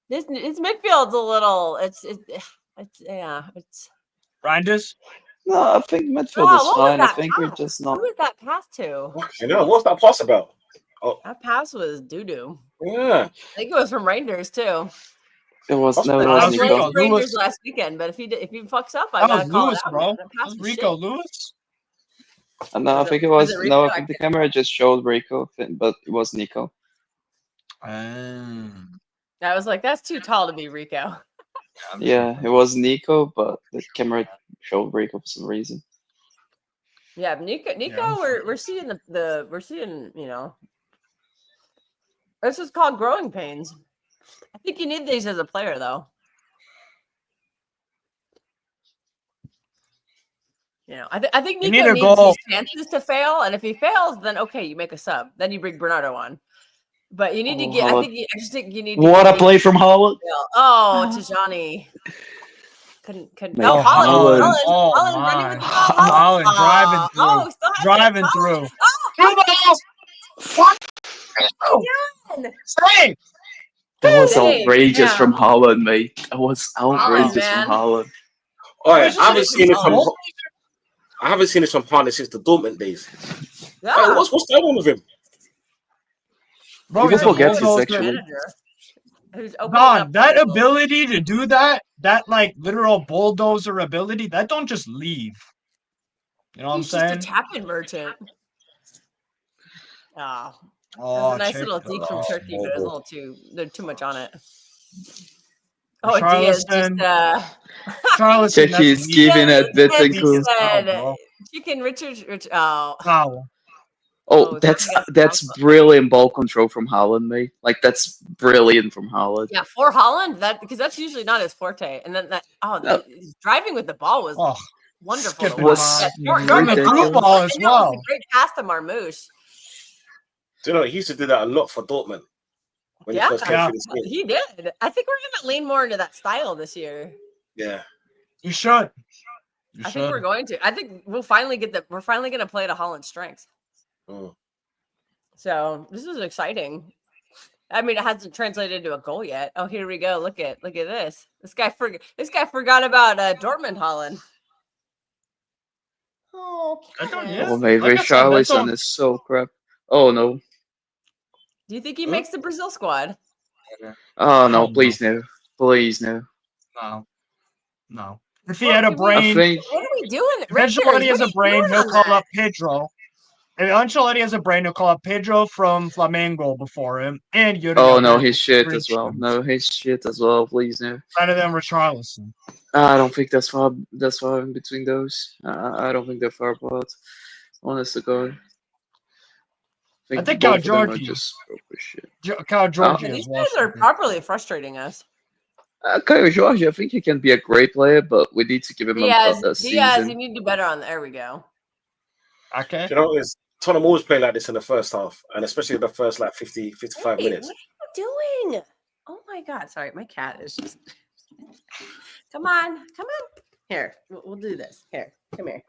This midfield's a little. It's Reinders? No, I think midfield Oh, is what was fine. I that think we're pass? just not. Who was that pass to? You know, what's that pass about? Oh, That pass was doo-doo. yeah. I think it was from Rangers too. It was That's no, it pretty was I Nico. played Nico. Rangers Lewis. last weekend, but if he fucks up, I That gotta was call Lewis, it out. bro. Man. That That pass was was Rico shit. Lewis. No, I think it was was it Rico? no. I I think the can't camera just showed Rico, but it was Nico. I was like, that's too tall to be Rico. Yeah, it was Nico, but the camera showed Rico for some reason. Yeah, Nico. Yeah. We're seeing we're seeing, you know, this is called growing pains. I think you need these as a player, though. You know, I think You Nico need a needs goal. these chances to fail, and if he fails, then okay, you make a sub. Then you bring Bernardo on. But you need to Oh, get. I Haaland. just think you need. To What get a play from Haaland! Oh, Tijani. Couldn't. Mate, Oh, Haaland. Oh, Holland running with the ball. Haaland driving through. Oh, still has Driving it. through. Oh, What? again. Save! That was Save, outrageous yeah. from Haaland, mate. That was outrageous from man. Haaland. Oh, yeah. Where's I haven't seen it from. Haaland? I haven't seen this from Haaland since the Dortmund days. Yeah. Hey, what's going on with him? Bro, People he's a forget this bulldozer. actually. Manager who's opening Don, up that portals. ability to do that like literal bulldozer ability, that don't just leave. You know what I'm He's just saying? a tap-in merchant. Oh, that Oh, was a nice check little that deke from out. Turkey, but it was a little too much on it. Oh, Diaz just Charleston, Turkey is that's giving weak. at Bittencourt. bro. Chicken Richard. Oh, Foul. Oh, Oh, that's brilliant ball control from Haaland, mate. Like that's brilliant from Haaland. yeah, for Holland, because that's usually not his forte. And then No. driving with the ball was Oh, wonderful. skipping To watch. was Yeah, Run the through ball as It was well. a great pass to Marmouche. Do you know he used to do that a lot for Dortmund when he first came Yeah. through the school? He did. I think we're gonna lean more into that style this year. Yeah. You should. I think we're going to. I think we're finally gonna play to Holland's strengths. Mm. So this is exciting. I mean, it hasn't translated into a goal yet. Oh, here we go. Look at this. This guy forgot about Dortmund Holland. Oh, yeah. Oh, mate, Like I said, that's Richarlison all- is so crap. Oh no. do you think he makes the Brazil squad? Oh no, Hell no. please no. Please no. No. If he had a I brain, think What are we doing? if Ancelotti has a brain, he'll call up. up Pedro. If Ancelotti has a brain, he'll call up Pedro from Flamengo before him, and Yuri. oh no, he's shit Great as well. chance. No, he's shit as well, please no. Better than Richarlison. I don't think that's far in between those. I don't think they're far apart. Honest to God. I think both Cal of them are Georgie. just proper shit. Cal Georgie These as well. guys are properly frustrating us. Kyle George, I think he can be a great player, but we need to give him Diaz, a season. you need to do better on. There we go. Okay. You know, Tottenham always play like this in the first half, and especially the first like 50, 55 minutes. What are you God. Sorry, my cat is just. Come on. Here, we'll do this. Here, come here.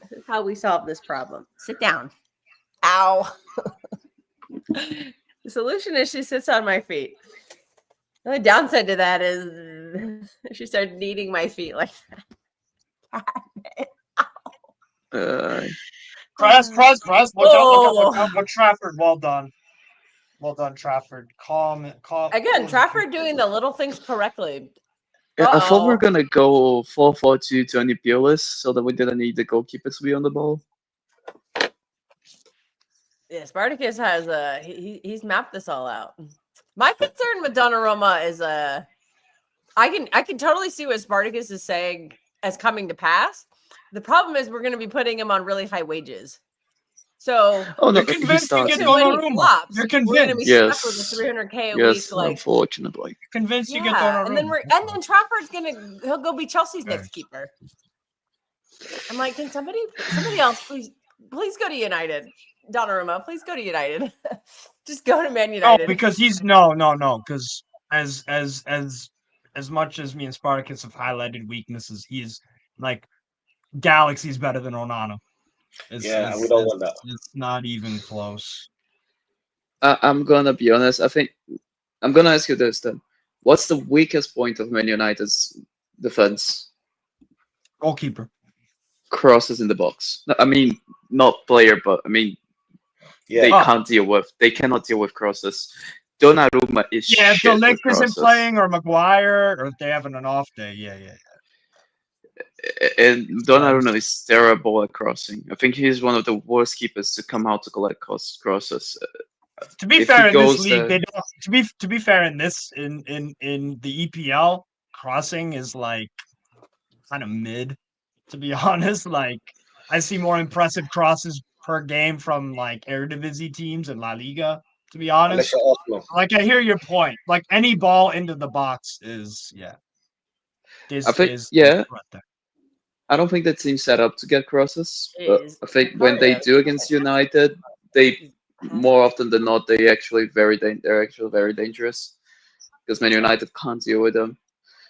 This is how we solve this problem. Sit down. Ow. The solution is she sits on my feet. The only downside to that is she started kneading my feet like that. Press. Look out for Trafford. Well done, Trafford. Calm. Again, Trafford doing the little things correctly. Yeah, I thought we were gonna go 4-4-2 to any Pulis so that we didn't need the goalkeeper to be on the ball. Yeah, Spartacus has he's mapped this all out. My concern with Donnarumma is I can totally see what Spartacus is saying as coming to pass. The problem is we're going to be putting him on really high wages. So you're convinced you get Donnarumma. You're convinced. We're going to be stuck with a $300K a week. Like, unfortunately. You're convinced you get Donnarumma. And then Trafford's he'll go be Chelsea's next keeper. I'm like, can somebody else please go to United? Donnarumma, please go to United. Just go to Man United. Oh, because he's because as much as me and Spartacus have highlighted weaknesses, he's like galaxies better than Onana. We don't want that. It's not even close. I'm gonna be honest. I think I'm gonna ask you this then. What's the weakest point of Man United's defense? Goalkeeper. Crosses in the box. I mean, not player, but I mean, they cannot deal with crosses. Donnarumma is if shit the with crosses. isn't playing, or Maguire, or if they're having an off day, And Donnarumma is terrible at crossing. I think he's one of the worst keepers to come out to collect crosses. To be fair, in this league, they don't. To be fair, in this in the EPL, crossing is like kind of mid. To be honest, like I see more impressive crosses per game from like Eredivisie teams and La Liga. To be honest, like I hear your point. Like any ball into the box is I don't think that team's set up to get crosses, but I think when they do against United, they more often than not they're actually very dangerous because Man United can't deal with them.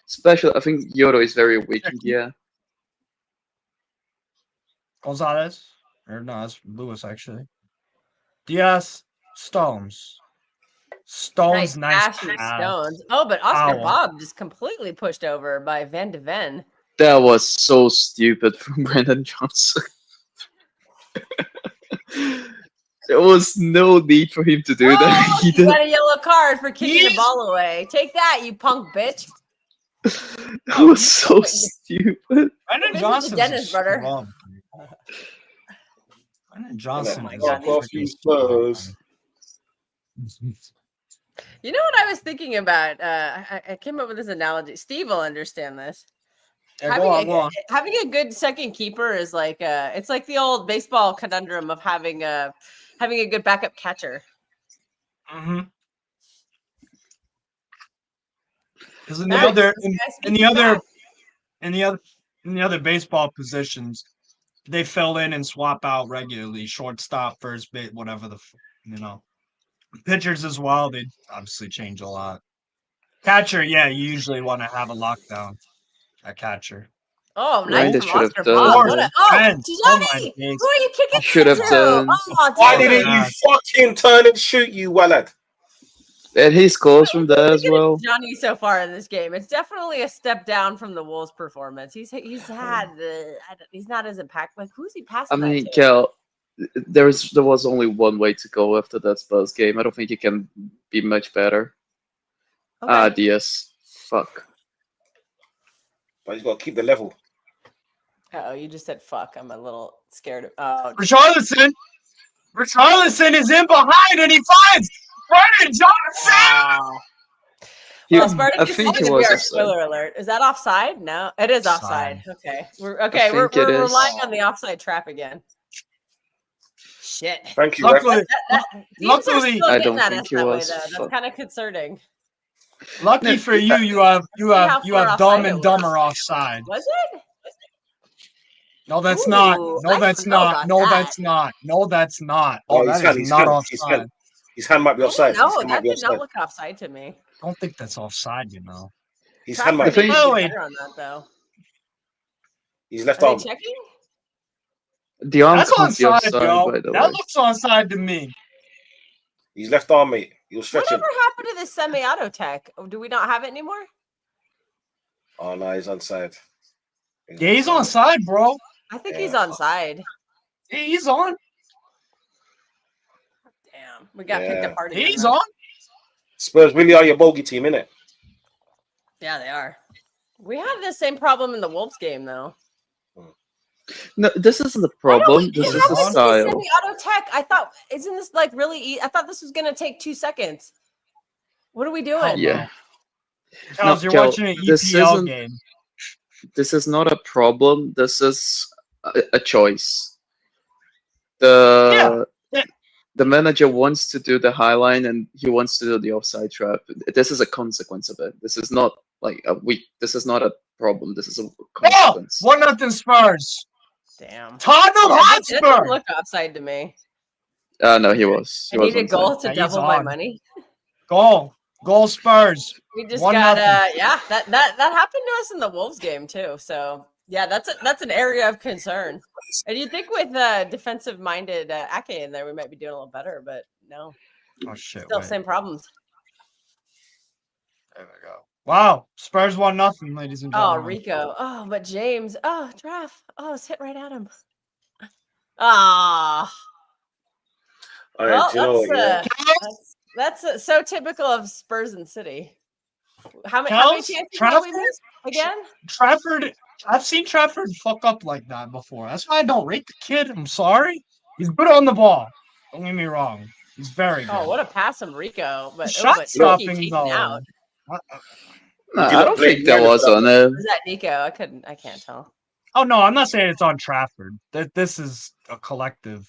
Especially, I think Euro is very weak in here. Gonzalez, or no, it's Lewis actually. Diaz, Stones, nice pass. Stones. Oh, but Oscar Bob just completely pushed over by Van de Ven. That was so stupid from Brendan Johnson. There was no need for him to do that. He got a yellow card for kicking the ball away. Take that, you punk bitch. That was so stupid. Brendan Johnson, Dennis, brother. Brendan Johnson. Spurs. You know what I was thinking about? I came up with this analogy. Steve will understand this. Yeah, having a good second keeper is like it's like the old baseball conundrum of having a good backup catcher. Mm-hmm. Because in the other baseball positions, they fill in and swap out regularly. Shortstop, first base, whatever pitchers as well. They obviously change a lot. Catcher, you usually want to have a lockdown at catcher. Oh, nice from Oscar Bob. Tijani, who are you kicking? Should have done. Why didn't you fucking turn and shoot, you Walad? And he scores from there as well. Johnny so far in this game, it's definitely a step down from the Wolves' performance. He's not as impactful. Like who's he passing? I mean, Kel, there was only one way to go after that Spurs game. I don't think he can be much better. Okay. Diaz. Fuck. But he's got to keep the level. Oh, you just said fuck. I'm a little scared of. Richarlison is in behind and he finds Brendan Johnson. Well, Spartacus is going to be our spoiler alert. Is that offside? No, it is offside. Okay, we're relying on the offside trap again. Shit. Thank you. Luckily, I don't think he was. That's kind of concerning. Lucky for you, you have Dumb and Dumber offside. Was it? No, that's not. No, that's not. No, that's not. No, that's not. Oh, that is not offside. His hand might be offside. No, His hand might that be did not offside. look offside to me. I don't think that's offside, you know. His hand Trafford might needs be. to Oh, get wait. better on that though. His left Are they arm. checking? The arm That's can't be onside, offside, yo. by the That way. looks onside to me. His left arm, mate. He was stretching. Whatever happened to this semi-auto tech? Do we not have it anymore? Oh no, he's onside. Yeah, he's onside, bro. I think Yeah. he's onside. Yeah, he's on. Damn, we got picked Yeah. apart Yeah, again. he's though. on. Spurs really are your bogey team, innit? Yeah, they are. We had the same problem in the Wolves game, though. No, this isn't the Why don't problem. we This have is the this style. semi-auto tech? I thought, isn't this like really easy? I thought this was gonna take 2 seconds. What are we doing? Yeah. Charles, you're Kel, watching an this EPL isn't- game. This is not a problem. This is a choice. The manager wants to do the high line and he wants to do the offside trap. This is a consequence of it. This is not like a weak. This is not a problem. This is a consequence. 1-0 Spurs. Damn. Tottenham That Hotspur. didn't look offside to me. No, he was. I He was need a goal onside. to Yeah, he's double my on. money. Goal Spurs. We just 1-0. got yeah, that happened to us in the Wolves game too. So yeah, that's an area of concern. And you think with defensive minded Ake in there, we might be doing a little better, but no, Oh shit! still Wait. same problems. There we go. Wow, Spurs 1-0, ladies and Oh, gentlemen. Rico. Oh, but James. Oh, Draft. Oh, it's hit right at him. Ah. All right, Well, do you know what? Yeah. that's so typical of Spurs and City. How many Kels, chances have we Trafford? missed again? Trafford. I've seen Trafford fuck up like that before. That's why I don't rate the kid. I'm sorry. He's good on the ball. Don't get me wrong. He's very good. Oh, what a pass from Rico! But Shot but stopping cheeky though. out. No, Would you I not don't blame think that Werner was for that on one? him. Was that Nico? I can't tell. Oh no, I'm not saying it's on Trafford. This is a collective.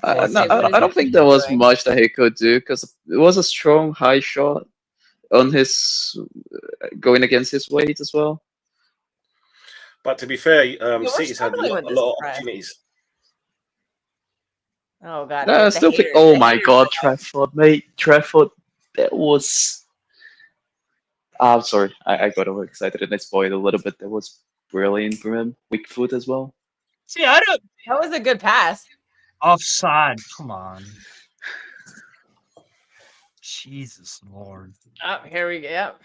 Let's see, what is I don't it think there was doing? much that he could do because it was a strong high shot on his going against his weight as well. But to be fair, we're City's had a struggling lot with this of press. opportunities. Oh god! I the still think. haters- Oh the my haters God, are- Trafford, mate, Trafford. That was. I'm sorry, I got overexcited and I spoiled a little bit. That was brilliant from him. Weak foot as well. See, I don't. That was a good pass. Offside. Come on. Jesus Lord. Oh, here we go. Yep.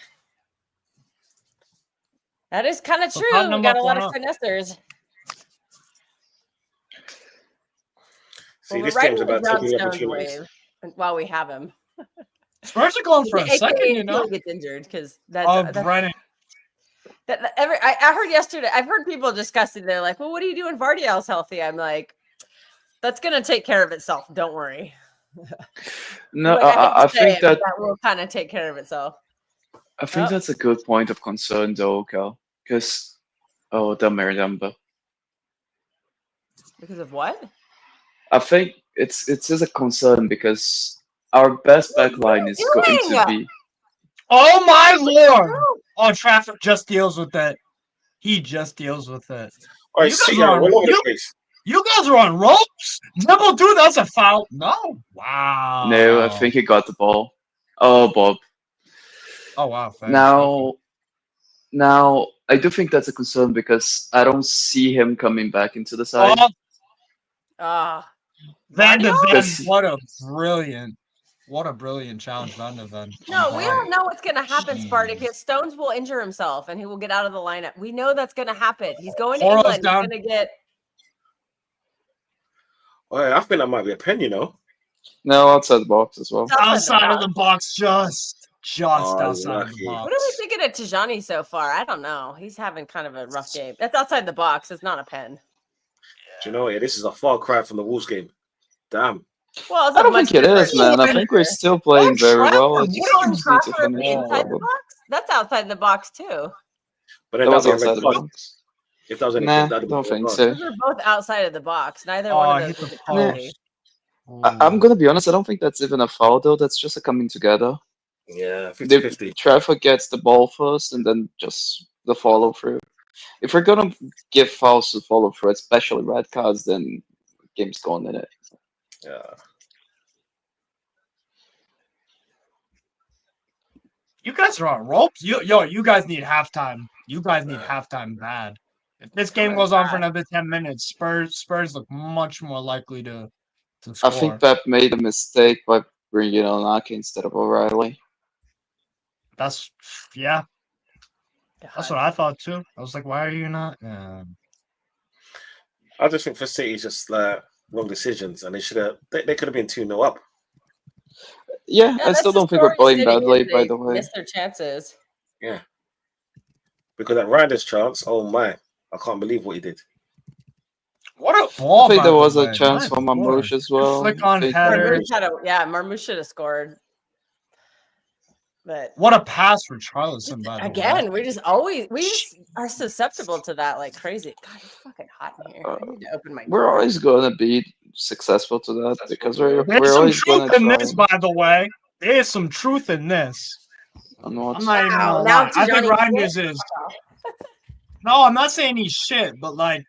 That is kind of So true. Tottenham We got a up lot 1-0. of finessers. See, Well, we're this game's riding the about taking the brownstones opportunities. wave while we have him. Spurs are going for a AKA second, you until know. he gets injured because Brennan. I heard yesterday. I've heard people discussing. They're like, "Well, what are you doing? Vardiel's healthy." I'm like, "That's gonna take care of itself. Don't worry." No, Like, I think that will kind of take care of itself. I think Oh. that's a good point of concern though, Cal. Because the Mariamba. Because of what? I think it's just a concern because our best back line is going to be. Oh my Lord! Oh, Trafford just deals with it. He just deals with it. All right, You City guys are are all on- over the place. You guys are on ropes. Dribble, dude. That's a foul. No. Wow. No, I think he got the ball. Oh, Bob. Oh wow. Thanks. Now I do think that's a concern because I don't see him coming back into the side. Oh, Ah, Van de Ven. Because- What a brilliant challenge, Van de Ven. no, we don't know what's gonna happen, Spartacus. Stones will injure himself and he will get out of the lineup. We know that's gonna happen. He's going to Porro's England. down. He's gonna get. All right, I think that might be a pen, you know. No, outside the box as well. It's Outside of the box, just Oh, outside of the lucky. box. What are we thinking of Tijani so far? I don't know. He's having kind of a rough game. That's outside the box. It's not a pen. Do you know what? This is a far cry from the Wolves game. Damn. Well, it's I a don't much think it is, different- man. I think we're still playing very well. I Trafford, just what are need to Trafford finish the inside the problem. box? That's outside the box too. But then That was that'd be a outside red the card. box. If that was anything, Nah, that'd be a don't red think card. so. Those are both outside of the box. Neither Oh, one I of hit those the is a penalty. post. I'm gonna be honest. I don't think that's even a foul though. That's just a coming together. Yeah, The 50-50. Trafford gets the ball first, and then just the follow through. If we're gonna give fouls to follow through, especially red cards, then game's gone in it. Yeah. You guys are on ropes. You guys need halftime. You guys need halftime bad. If this game goes on for another 10 minutes, Spurs look much more likely to score. I think Pep made a mistake by bringing on Ake instead of O'Reilly. That's yeah. That's what I thought too. I was like, why are you not? I just think for City, just like wrong decisions, and they should have. They could have been 2-0 up. Yeah, I still don't think we're playing badly. By the way, missed their chances. Yeah, because that Riders chance. Oh my! I can't believe what he did. What a ball! I think there was the a way. chance My for Marmoush lord. as well. Flick on header. Marmoush should have scored. But What a pass for Charlison, by the way. again, we just are susceptible to that like crazy. God, it's fucking hot in here. I need to open my We're door. always going to be successful to that because we're There's some always going truth to in try. this, by the way. There's some truth in this. I'm not even gonna now lie. I think Tijani Reinders is. No, I'm not saying he's shit, but like,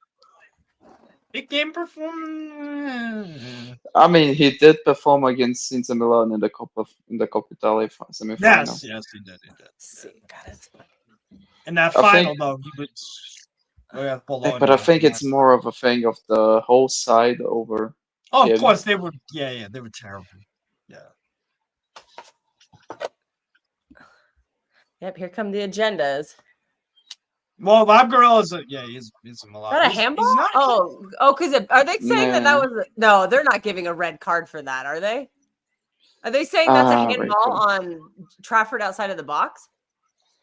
big game performance. I mean, he did perform against Inter Milan in the Coppa Italia semi-final. Yes, he did. God, it's In that I final, think- though, he was. Bologna, But I think it's more of a thing of the whole side over. Oh, of him. course they were. Yeah, they were terrible. Yeah. Yep, here come the agendas. Well, Bob Girl is he's a Is Milan. that a handball? Because are they saying that Nah. was no? They're not giving a red card for that, are they? Are they saying that's a handball on Trafford outside of the box?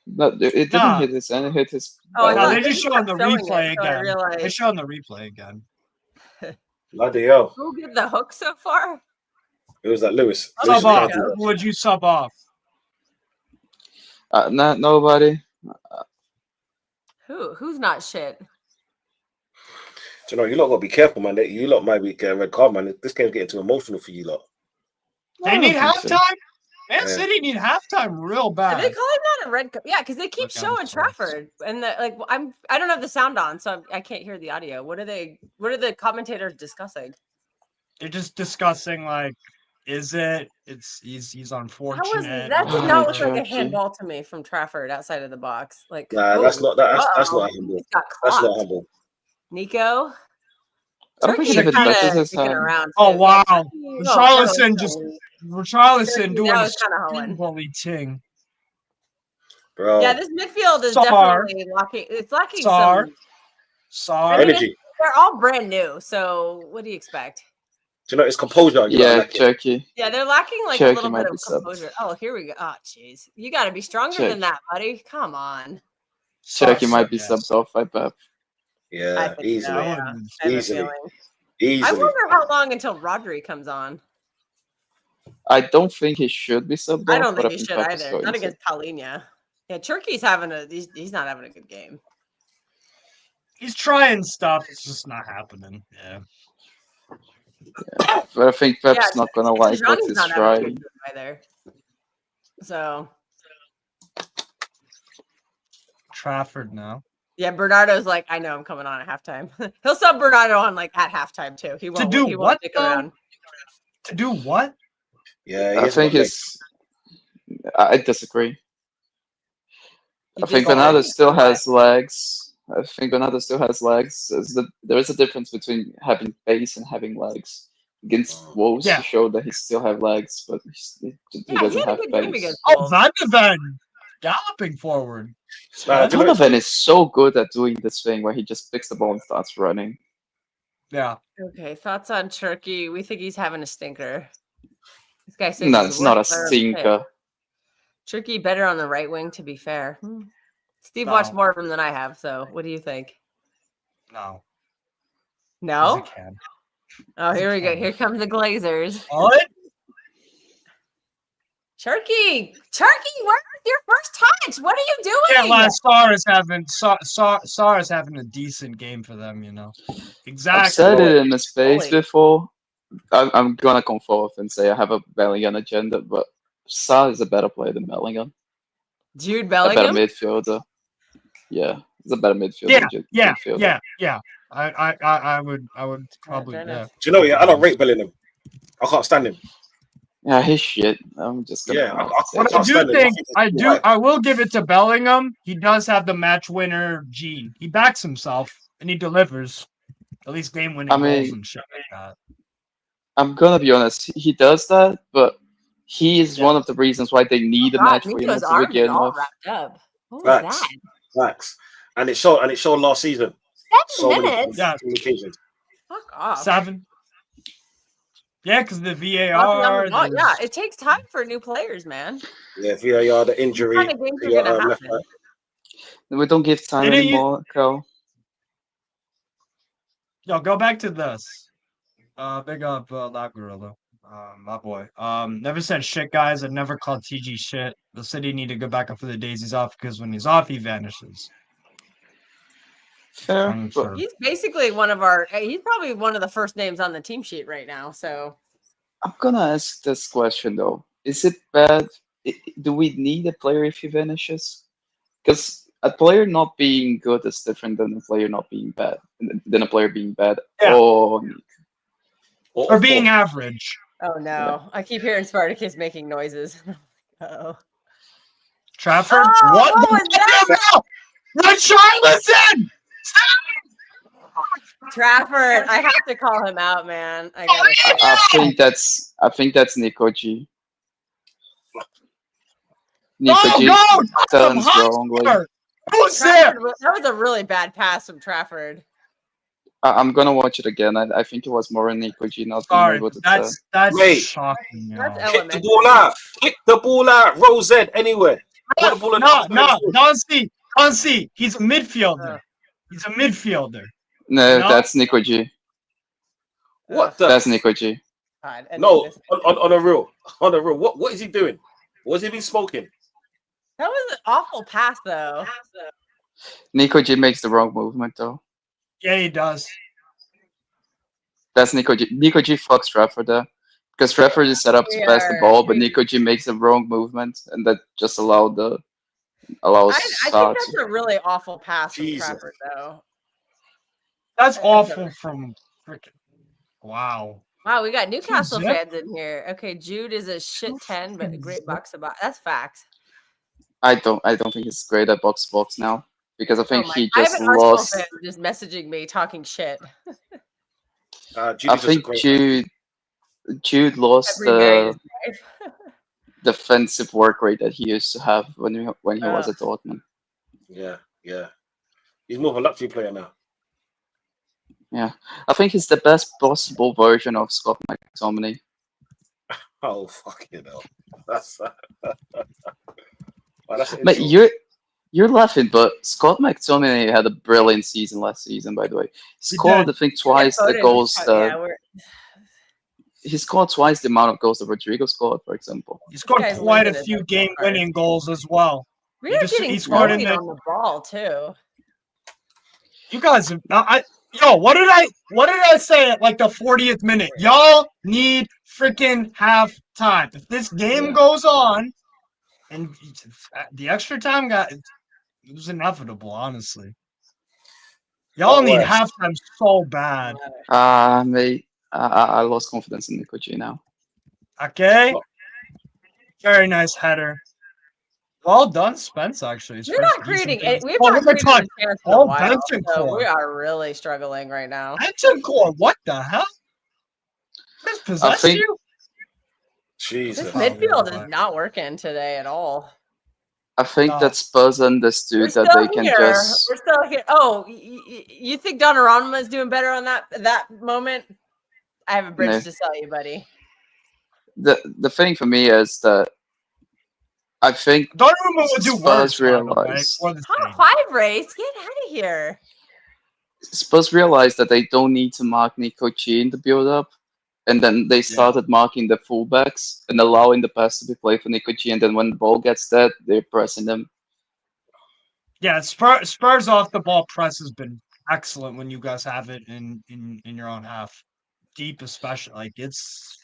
No, it didn't Nah. hit his end. It hit his. Oh, I No, thought they they just just showing the kept showing replay it, so I again. realized- They're showing the replay again. Bloody hell! Who did the hook so far? It was like Lewis. Oh, Lewis Sub off. Rico. Who would you sub off? Not nobody. Who's not shit? Do you know, you lot got to be careful, man. You lot might be getting a red card, man. This game's getting too emotional for you lot. They I need don't think so. halftime. Man Yeah. City need halftime real Are bad. they calling that a red card? Yeah, because they keep Look, I'm showing sorry. Trafford, and I don't have the sound on, so I can't hear the audio. What are the commentators discussing? They're just discussing like, is it? He's unfortunate. That did Oh, not look like a Turkey. handball to me from Trafford outside of the box. Like, Nah, that's not that. That's not uh-oh, humble. he's got That's not clocked. humble. Nico. I don't think Turkey's it even kinda touches his kicking hand. around, Oh too. wow, Yeah, Richarlison just Richarlison Turkey, doing that a was kinda hoeing. bully ting. Bro. Yeah, this midfield is Sar. definitely lacking. It's lacking Sar. some. I mean, Energy. they're all brand new. So what do you expect? Do you know it's composure? You Yeah, like it. Turkey. Yeah, they're lacking like a Cherokee little might bit be of subbed. composure. Oh, here we go. Oh, jeez, you got to be stronger Cherokee. than that, buddy. Come on. Cherokee might be Yes. subbed off by Pep. I Yeah, think easily, so, I yeah. wouldn't- I have a easily, feeling. I easily. wonder how long until Rodri comes on. I don't think he should be subbed I off, don't but I think he think should Pep is either. going Not to. against Paulinho. Yeah, Turkey's having he's not having a good game. He's trying stuff. It's just not happening. Yeah. But I think Pep's Yeah, not going to like what Tijani's he's not having a good trying. game either. So Trafford now. yeah, Bernardo's like, I know I'm coming on at halftime. He'll sub Bernardo on like at halftime too. He won't. do He what, won't stick though? around. To do what? Yeah, he I has think got it's. I disagree. You I think disagree? Bernardo still has legs. I think Bernardo still has legs. There is a difference between having pace and having legs. Against Wolves, Yeah. he showed that he still have legs, but he Yeah, he doesn't had a have good game pace. against Oh, Wolves. Van de Ven galloping forward. Nah, do you know- Donovan is so good at doing this thing where he just picks the ball and starts running. Yeah. Okay, thoughts on Turkey? We think he's having a stinker. This guy says No, he's it's the not a worst player on the pitch. stinker. Turkey better on the right wing, to be fair. Steve watched No. more of him than I have, so what do you think? No. No? Yes, I can. Oh, here we go. Okay. Here come the Glazers. What? Turkey, where's your first touch? What are you Yeah, doing? like Sar is having a decent game for them, you know. Exactly. I've said it in the space Holy. before. I'm gonna come forth and say I have a Bellingham agenda, but Sa is a better player than Bellingham. Jude A better Bellingham? midfielder. Yeah, he's a better midfielder. than midfielder. Yeah. I would probably fair enough. Do you know? Yeah, I don't rate Bellingham. I can't stand him. Yeah, his shit. I'm just gonna. Yeah, I What I can't do stand him. think, think he's right. I will give it to Bellingham. He does have the match winner gene. He backs himself and he delivers at least game winning I goals mean, and shit like that. I'm gonna be honest. He does that, but he is Yeah. one of the reasons why they need a God, match winner Nico's to arm is begin all with. wrapped up. What was Facts. that? Facts. And it showed last season. 7 minutes? Yeah. So many occasions. Fuck off. 7. Yeah, because the Walking on VAR. the ball. Yeah, there's- it takes time for new players, man. Yeah, VAR, the What injury. kind of games are the, gonna left happen? back. We don't give time Didn't you- anymore, Cal. Yo, go back to this. Big up that gorilla. My boy. Never said shit, guys. I never called TG shit. The city need to go back up for the days he's off because when he's off, he vanishes. Fair, I'm but sure. He's basically one of our. He's probably one of the first names on the team sheet right now. So I'm gonna ask this question though: is it bad? Do we need a player if he vanishes? Because a player not being good is different than a player not being bad. Than a player being bad. Yeah. Or Or being average. oh no, I keep hearing Spartacus making noises. Oh, Trafford? what was that? Richarlison! Trafford, I have to call him out, man. I gotta say. I think that's Nico G. Nico G Oh, go! turns wrongly. Who's there? Trafford, that was a really bad pass from Trafford. I'm gonna watch it again. I think it was more in Nico G not being Sorry, able to turn. that's Mate. shocking. Yo. That's Kick the elementary. ball out. Kick the ball out. Rose anywhere. Put the ball in No, don't see. He's a midfielder. He's a midfielder. No, No? that's Nico G. What the? That's Nico G. God, and No, this- on a real. On a real. What is he doing? What's he been smoking? that was an awful pass, though. Nico G makes the wrong movement though. Yeah, he does. That's Nico G. Nico G fucks Trafford there. Because Trafford is set up to pass the ball, but Nico G makes the wrong movement, and that just allows I think Saad that's a really awful pass from Jesus. Trafford, though. That's awful from freaking. Wow. Wow, we got Newcastle Who's that? fans in here. Okay, Jude is a shit 10, but a great box of box. That's facts. I don't think he's great at box to box now. Because I think he I just have an Arsenal lost. fan just messaging me talking shit. I think Jude lost Every day the of his life. defensive work rate that he used to have when he was at Dortmund. Yeah. He's more of a luxury player now. Yeah, I think he's the best possible version of Scott McTominay. Oh fucking hell! That's an But insult. you're laughing, but Scott McTominay had a brilliant season last season. By the way, he scored I think twice the goals. He scored twice the amount of goals that Rodrigo scored, for example. He scored quite a few game-winning goals as well. We are getting scored on the ball too. You guys, what did I say at like the 40th minute? Y'all need freaking half time. If this game goes on, and the extra time it was inevitable, honestly. Y'all need halftime so bad. Mate, I lost confidence in Nico G now. Okay. Very nice header. Well done, Spence, actually. We're not creating it. We've not created a chance in a while, so we are really struggling right now. Bentancur, what the hell? This possessed you? Jesus. This midfield is not working today at all. I think that Spurs understood that they can just. We're still here. Oh, you think Donnarumma is doing better on that moment? I have a bridge to sell you, buddy. The thing for me is that I think Donnarumma will do Spurs worse. realize top 5 race. Get out of here. Spurs realized that they don't need to mark Nico G in the build-up, and then they started marking the fullbacks and allowing the pass to be played for Nico G. And then when the ball gets dead, they're pressing them. Yeah, Spurs off the ball press has been excellent when you guys have it in your own half, deep especially. Like it's.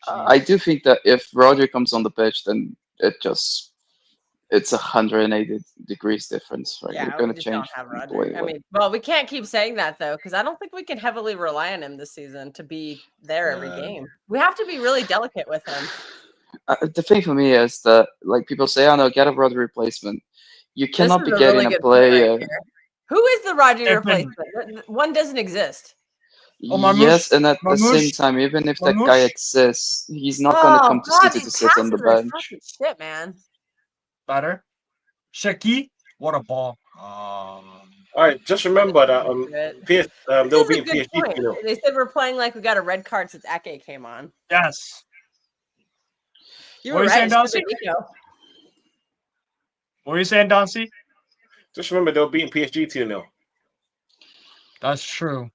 I do think that if Roger comes on the pitch, then it it's 180 degrees difference, right? Yeah, We're gonna we just change don't have the way. Roger. I mean, well, we can't keep saying that though, because I don't think we can heavily rely on him this season to be there every game. We have to be really delicate with him. The thing for me is that, like, people say, "Oh no, get a Rodri replacement." You This cannot is be a getting really a good point right player. here. Who is the Roger Evan. replacement? One doesn't exist. Oh, Marmoush, Yes, and at the same Marmoush, time, even if that guy Marmoush. exists, he's not gonna Oh come to God, City these to sit on the passes are bench. fucking shit, man. Better. Shaki, what a ball. All right, just remember that This they'll is be a in good PSG. point. They said we're playing like we got a red card since Ake came on. Yes. You What were are you saying, right. Dancy? What are you saying, Dancy? Just remember they'll be in PSG 2-0. That's true.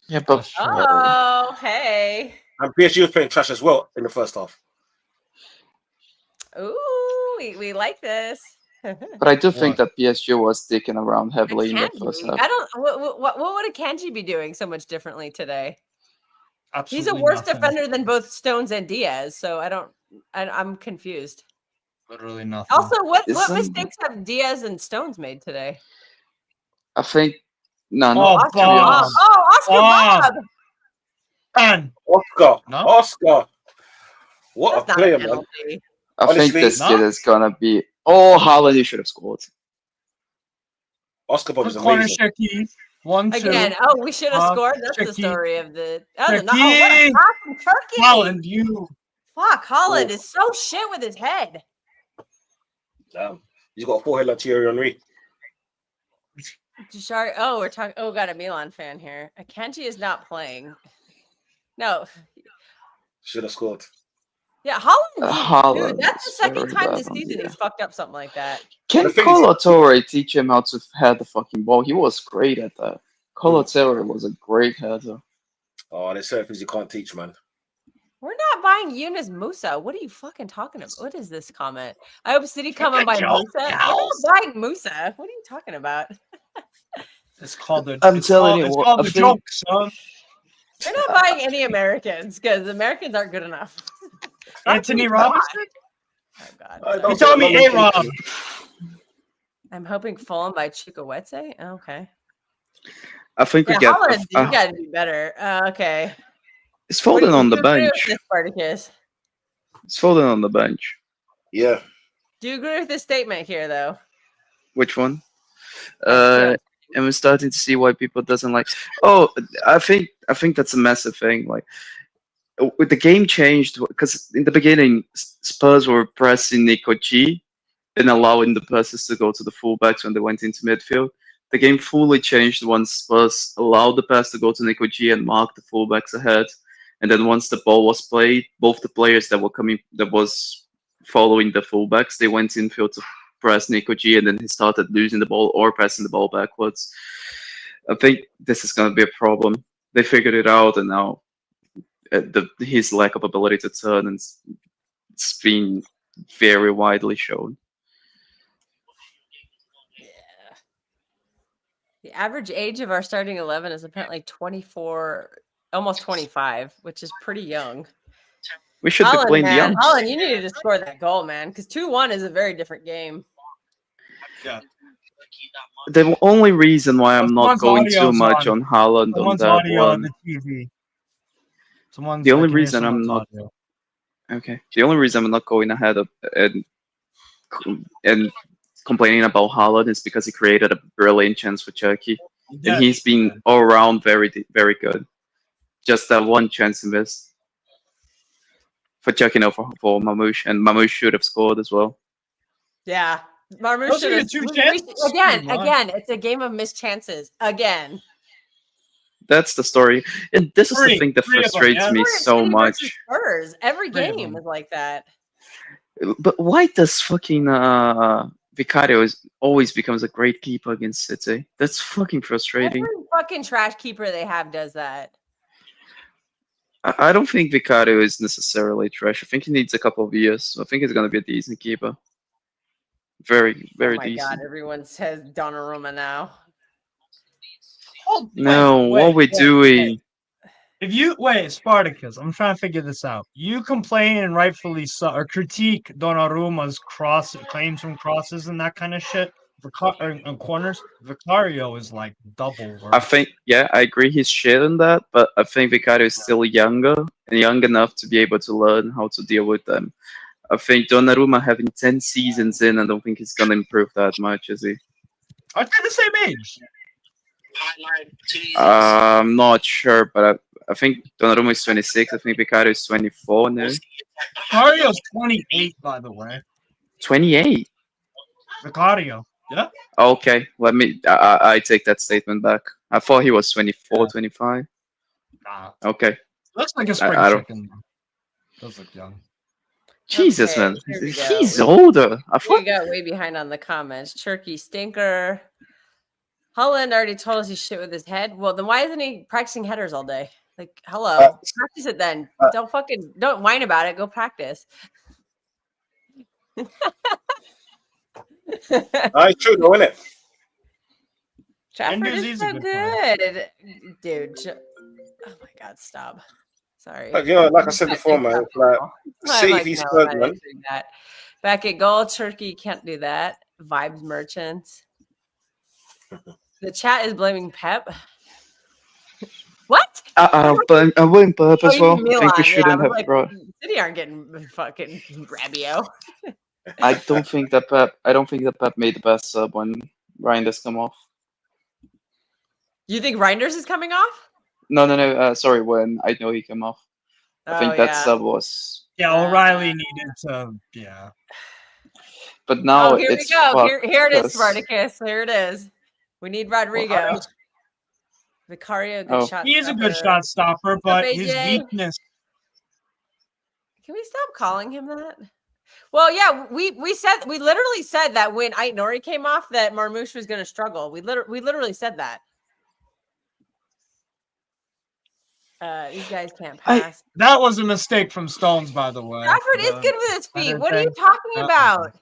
Yeah, but That's true. Oh, hey. And PSG was playing trash as well in the first half. Ooh, we like this. but I do think What? that PSG was sticking around A heavily in the first Kanji. half. I don't. What would a Kanji be doing so much differently today? Absolutely He's a worse nothing. defender than both Stones and Diaz. So I'm confused. Literally nothing. Also, what Isn't- mistakes have Diaz and Stones made today? I think none. Oh, Oscar to be Bob. honest. Oh, Oscar Bob. And Oscar. No? Oscar. What That's a not player, a man. penalty. I think Honestly, this No? kid is gonna be. Oh, Haaland, you should have scored. Oscar Bob is good corner, amazing. Shaki. 1-2. Again, oh, we should have scored. That's the Shaki. story of the. Oh, what a Shaki. pass from Turkey! Holland, you. Fuck, Holland Oh. is so shit with his head. Damn. He's got a forehead like Thierry Henry. Jashar, oh, we're talking. Oh, got a Milan fan here. Akanji is not playing. No, Should have scored. yeah, Holland. Haaland Dude, that's the is second very time bad this on season the- he's fucked up something like that. Can The thing is- Colo Torre teach him how to head the fucking ball? He was great at that. Colo Torre was a great header. Oh, there's certain things you can't teach, man. We're not buying Yunus Musa. What are you fucking talking about? What is this comment? I hope City come and buy Musa. We're not buying Musa. What are you talking about? It's called the. I'm it's telling called, you it's what, called I the think- joke, son. We're not buying any Americans because Americans aren't good enough. Anthony Robinson? Oh God. I sorry. don't You telling me think A-Rob? I'm hoping Fulham by Chukwueze. Okay. I think Yeah, we get. Holland, you got to be better. Okay. It's Foden on the do you agree with bench. this, Spartacus? It's Foden on the bench. Yeah. Do you agree with this statement here, though? Which one? Yeah. And we're starting to see why people doesn't like. Oh, I think that's a massive thing. Like, with the game changed because in the beginning Spurs were pressing Nico G and allowing the passes to go to the fullbacks when they went into midfield. The game fully changed once Spurs allowed the pass to go to Nico G and marked the fullbacks ahead. And then once the ball was played, both the players that was following the fullbacks, they went infield to press Nico G, and then he started losing the ball or passing the ball backwards. I think this is going to be a problem. They figured it out, and now his lack of ability to turn, and it's been very widely shown. Yeah. The average age of our starting 11 is apparently 24, almost 25, which is pretty young. We should be Holland, playing the man. young. Holland, you needed to score that goal, man, because 2-1 is a very different game. Yeah. The only reason why I'm not Someone's going too audio's much on Haaland on Someone's that audio on one. the TV. The only I can hear reason I'm someone's not audio. okay. The only reason I'm not going ahead of and complaining about Haaland is because he created a brilliant chance for Turkey, and he's been all around very very good. Just that one chance he missed for Turkey, no, for Mamouche, and Mamouche should have scored as well. Yeah. Marmouche Those are should your have. two chances? Again, it's a game of missed chances. Again. That's the story, and this is the Three thing that of them, frustrates yeah. me so City much. versus Spurs. Every Three of game them. is like that. But why does fucking Vicario always becomes a great keeper against City? That's fucking frustrating. Every fucking trash keeper they have does that. I don't think Vicario is necessarily trash. I think he needs a couple of years. I think he's gonna be a decent keeper. Very, very Oh my decent. God, everyone says Donnarumma now. No, what we're doing. If you wait, Spartacus, I'm trying to figure this out. You complain and rightfully so, or critique Donnarumma's claims from crosses and that kind of shit. On corners, Vicario is like double I worse. think, yeah, I agree he's shit in that, but I think Vicario is still younger and young enough to be able to learn how to deal with them. I think Donnarumma having 10 seasons in, I don't think he's gonna improve that much, is he? Aren't they the same age? I'm not sure, but I think Donnarumma is 26. I think Vicario is 24 now. Vicario's 28, by the way. 28. Vicario. Yeah. Okay, I take that statement back. I thought he was 24, 25. Nah. Okay. Looks like a spring I don't. chicken. Does look young. Jesus, Okay, man. here we go. He's older. I We thought. got way behind on the comments. Turkey stinker. Holland already told us he's shit with his head. Well, then why isn't he practicing headers all day? Like, hello, practice it then. Don't whine about it. Go practice. It's true though, isn't it? Trafford Endu's is a so good player. good, dude. Oh my God, stop. Sorry. Like, like I said before, man. It's like, I'm see if he's no, Spurs, I'm not man. answering that. Back at goal, Turkey can't do that. Vibes merchants. The chat is blaming Pep. What? I blame Pep as you well. mean I think we Milan. shouldn't have like, brought. City aren't getting fucking Rabio. I don't think that Pep made the best sub when Reinders come off. You think Reinders is coming off? No. Sorry, when I know he came off. I think that yeah. sub was. Yeah, O'Reilly needed to. Yeah. But now here we it's go. fucked Here it is, because- Spartacus. Here it is. We need Rodrigo. Vicario, good shot. He is a good shot stopper, but his AJ? weakness. Can we stop calling him that? Well, yeah, we literally said that when Ait Nori came off that Marmoush was going to struggle. We literally said that. These guys can't pass. That was a mistake from Stones, by the way. Trafford is good with his feet. What are you talking about?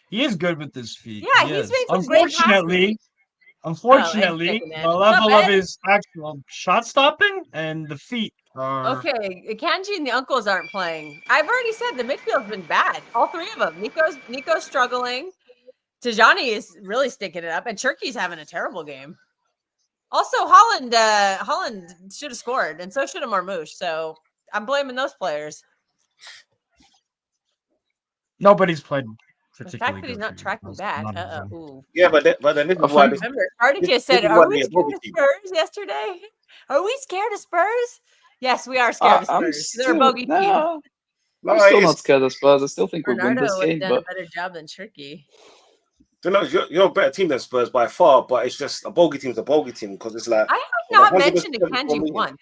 He is good with his feet. Yeah, he's made some great passes. Unfortunately, the level of his actual shot stopping and the feet are. Okay, Kanji and the uncles aren't playing. I've already said the midfield's been bad. All three of them. Nico's struggling. Tajani is really sticking it up, and Turkey's having a terrible game. Also, Holland should have scored, and so should have Marmoush. So I'm blaming those players. Nobody's played. The fact that he's not tracking back. Yeah, but then this is why. Remember, Spartacus said, "Are we scared of Spurs yesterday? Are we scared of Spurs?" Yes, we are scared of Spurs. They're a bogey team. I'm still not scared of Spurs. I still think we win this game. Done a better job than Turkey. You're a better team than Spurs by far, but it's just a bogey team's a bogey team because it's like I have not mentioned Akanji once.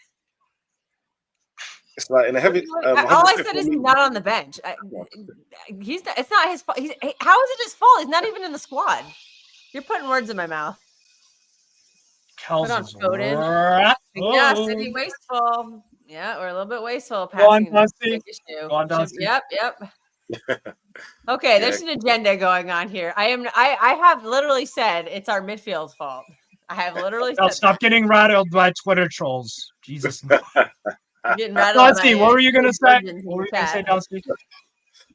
It's like in a heavy. All I said is he's not on the bench. He's not. It's not his fault. How is it his fault? He's not even in the squad. You're putting words in my mouth. Put on Foden. Yeah, City wasteful. Yeah, we're a little bit wasteful. Passing. Yep. Okay, there's an agenda going on here. I have literally said it's our midfield's fault. I have literally said stop getting rattled by Twitter trolls. Jesus. Getting rattled Dusty, what were you gonna say? What were you gonna say, Dusty?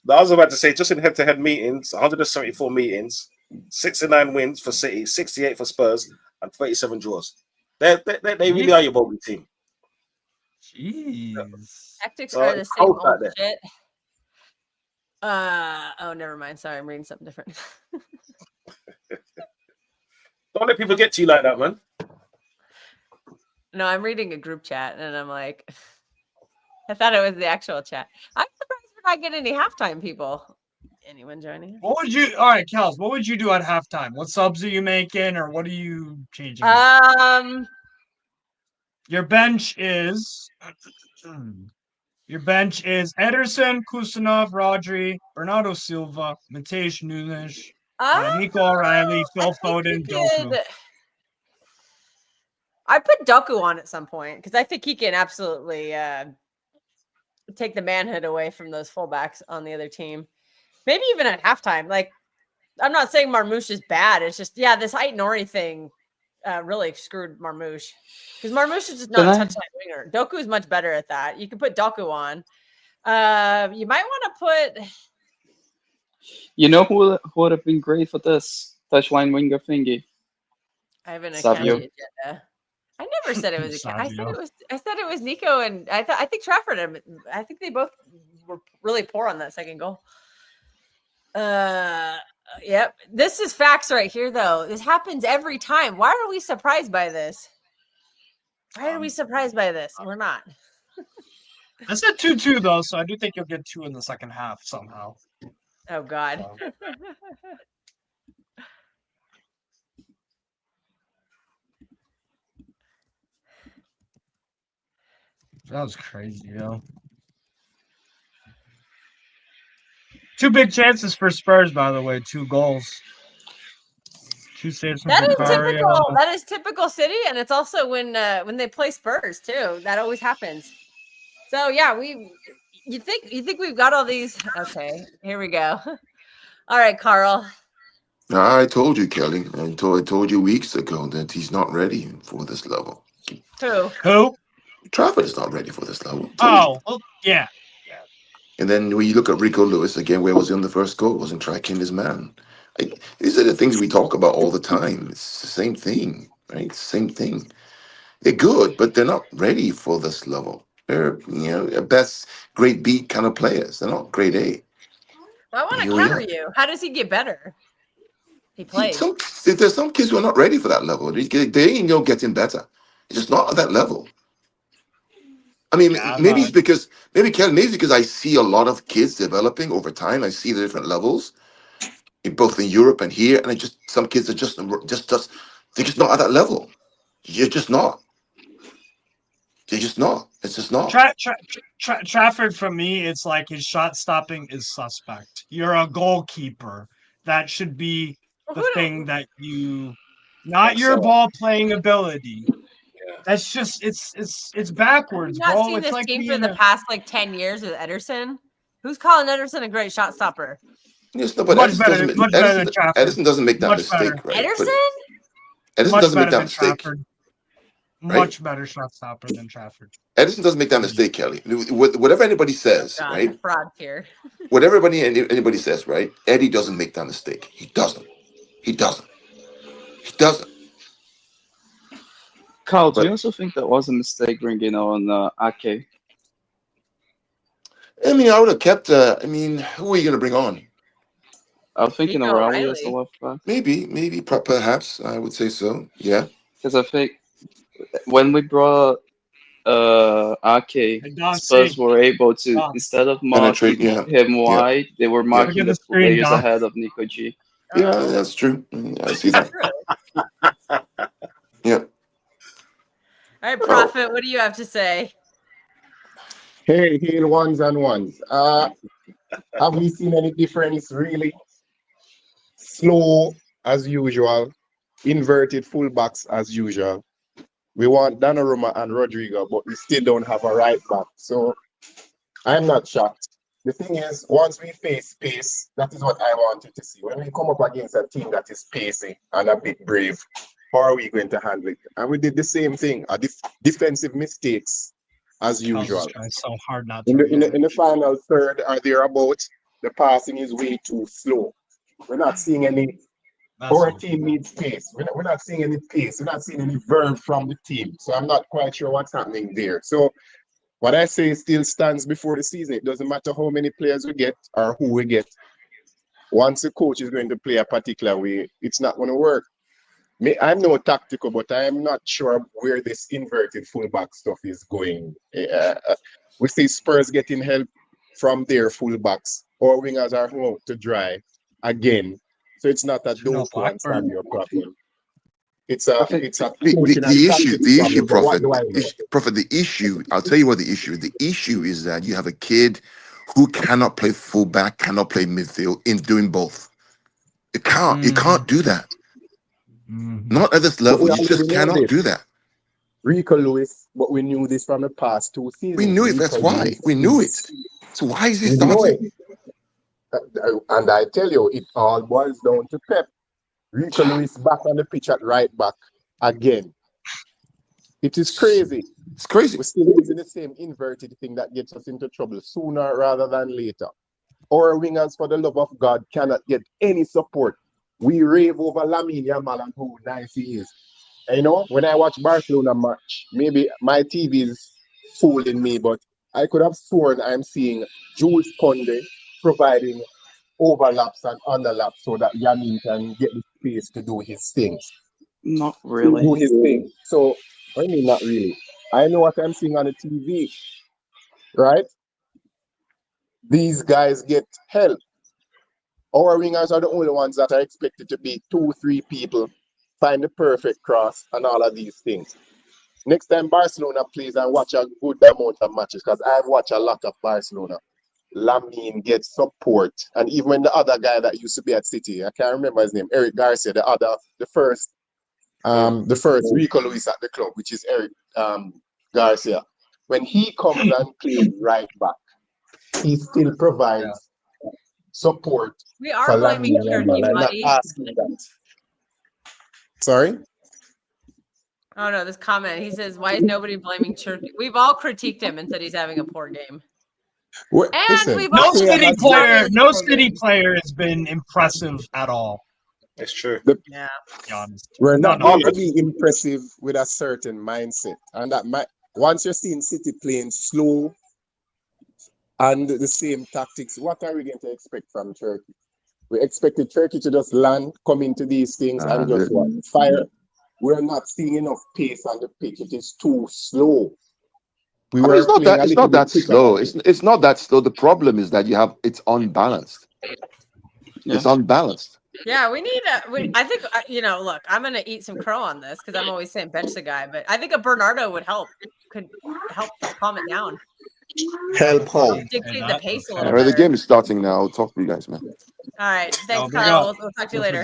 I was about to say, just in head-to-head meetings, 174 meetings, 69 wins for City, 68 for Spurs, and 37 draws. They really are your bogey team. Jeez. Tactics are the same old shit. Oh, never mind. Sorry, I'm reading something different. Don't let people get to you like that, man. No, I'm reading a group chat, and I'm like, I thought it was the actual chat. I'm surprised we're not getting any halftime people. Anyone joining us? All right, Kels, what would you do at halftime? What subs are you making, or what are you changing? Your bench is Ederson, Kusanov, Rodri, Bernardo Silva, Mateusz Nunes, Nico O'Reilly, Phil Foden, Doku. I put Doku on at some point because I think he can absolutely take the manhood away from those fullbacks on the other team. Maybe even at halftime. Like, I'm not saying Marmoush is bad. It's just, this Ait Nori thing. really screwed Marmouche because Marmouche is just not a touchline winger. Doku is much better at that. You can put Doku on. You might want to put. You know who would have been great for this touchline winger thingy? I have an Savio. Akanji agenda. I never said it was. I said it was Nico, and I think Trafford. I think they both were really poor on that second goal. Yep. This is facts right here, though. This happens every time. Why are we surprised by this? Why are we surprised by this? We're not. I said 2-2 though, so I do think you'll get 2 in the second half somehow. Oh God. That was crazy, yo. 2 big chances for Spurs, by the way. 2 goals. 2 saves from That is Vicario. typical. That is typical City, and it's also when they play Spurs too. That always happens. So yeah, you think we've got all these? Okay, here we go. All right, Carl. I told you, Kelly. I told you weeks ago that he's not ready for this level. Who? Trafford is not ready for this level. Oh, well, yeah. And then when you look at Rico Lewis again, where was he on the first goal? Wasn't tracking his man. These are the things we talk about all the time. It's the same thing, right? Same thing. They're good, but they're not ready for this level. They're at best grade B kind of players. They're not grade A. Well, I want to counter you. How does he get better? He plays. There's some kids who are not ready for that level. They ain't getting better. It's just not at that level. I mean, maybe it's because I see a lot of kids developing over time. I see the different levels, both in Europe and here, and some kids are just they're just not at that level. You're just not. They're just not. It's just not. Trafford, for me, it's like his shot stopping is suspect. You're a goalkeeper. That should be the thing that not your ball playing ability. That's just it's backwards, I've not bro. seen It's this like team for the past 10 years with Ederson. Who's calling Ederson a great shot stopper? Yes, no, but much better than Trafford. Edison doesn't make that much mistake, better. right? Ederson? Edison doesn't make that mistake. Trafford. Right? Much better shot stopper than Trafford. Edison doesn't make that mistake, Kelly. Whatever anybody says, right? Fraud here. Whatever anybody says, right? Eddie doesn't make that mistake. He doesn't. Carl, do you also think that was a mistake bringing on Ake? I mean, I would have kept. Who are you going to bring on? I was thinking O'Reilly as the left back. Maybe, perhaps. I would say so. Yeah. Because I think when we brought Ake, Spurs were able to, instead of marking him wide, they were marking the players ahead of Nico G. Yeah, that's true. I see that. Yeah. All right, Prophet, what do you have to say? Hey, hail ones and ones. Have we seen any difference, really? Slow as usual, inverted fullbacks as usual. We want Donnarumma and Rodrigo, but we still don't have a right back. So I'm not shocked. The thing is, once we face pace, that is what I wanted to see. When we come up against a team that is pacey and a bit brave, how are we going to handle it? And we did the same thing, defensive mistakes as usual. It's so hard not to. In the final third or thereabouts, the passing is way too slow. We're not seeing any. Our team needs pace. We're not seeing any pace. We're not seeing any verve from the team. So I'm not quite sure what's happening there. So what I say still stands before the season. It doesn't matter how many players we get or who we get. Once the coach is going to play a particular way, it's not going to work. I'm no tactical, but I am not sure where this inverted fullback stuff is going. We see Spurs getting help from their fullbacks. Our wingers are home to dry again. So it's not a Doku and Savio problem. It's a the issue, Prophet. The issue. I'll tell you what the issue is. The issue is that you have a kid who cannot play fullback, cannot play midfield, in doing both. You can't do that. Not at this level. You just cannot do that. Rico Lewis, but we knew this from the past 2 seasons. We knew it. That's why we knew it. So why is he starting? And I tell you, it all boils down to Pep. Rico Lewis back on the pitch at right back again. It is crazy. It's crazy. We're still using the same inverted thing that gets us into trouble sooner rather than later. Our wingers, for the love of God, cannot get any support. We rave over Lamine Yamal and how nice he is. And you know, when I watch Barcelona match, maybe my TV is fooling me, but I could have sworn I'm seeing Jules Koundé providing overlaps and underlaps so that Yamin can get the space to do his things. Not really. Do his thing. So, I mean, not really. I know what I'm seeing on the TV, right? These guys get help. Our wingers are the only ones that are expected to be 2-3 people, find the perfect cross, and all of these things. Next time Barcelona plays and watch a good amount of matches, because I've watched a lot of Barcelona. Lamine gets support, and even when the other guy that used to be at City, I can't remember his name, Eric Garcia, the first Rico Luis at the club, which is Eric Garcia. When he comes and plays right back, he still provides support. We are blaming Turkey, I'm not buddy. asking that. Sorry? Oh no, this comment. He says, "Why is nobody blaming Turkey?" We've all critiqued him and said he's having a poor game. And Listen, we've No also City said player, he's no having a poor City game. player has been impressive at all. It's true. Yeah. To be honest. we're not No, going to be impressive with a certain mindset. And that might, once you're seeing City playing slow and the same tactics, what are we going to expect from Turkey? We expected Turkey to just land, come into these things and just fire. We're not seeing enough pace on the pitch. It is too slow. I mean, it's not that slow. It's not that slow. The problem is that it's unbalanced. Yeah. It's unbalanced. Yeah, we need I think, look, I'm going to eat some crow on this because I'm always saying bench the guy, but I think a Bernardo could help calm it down. Help how? Dictate the pace a little All right, the better. game is starting now. I'll talk to you guys, man. All right. Thanks, big Kyle. up. We'll talk to you later.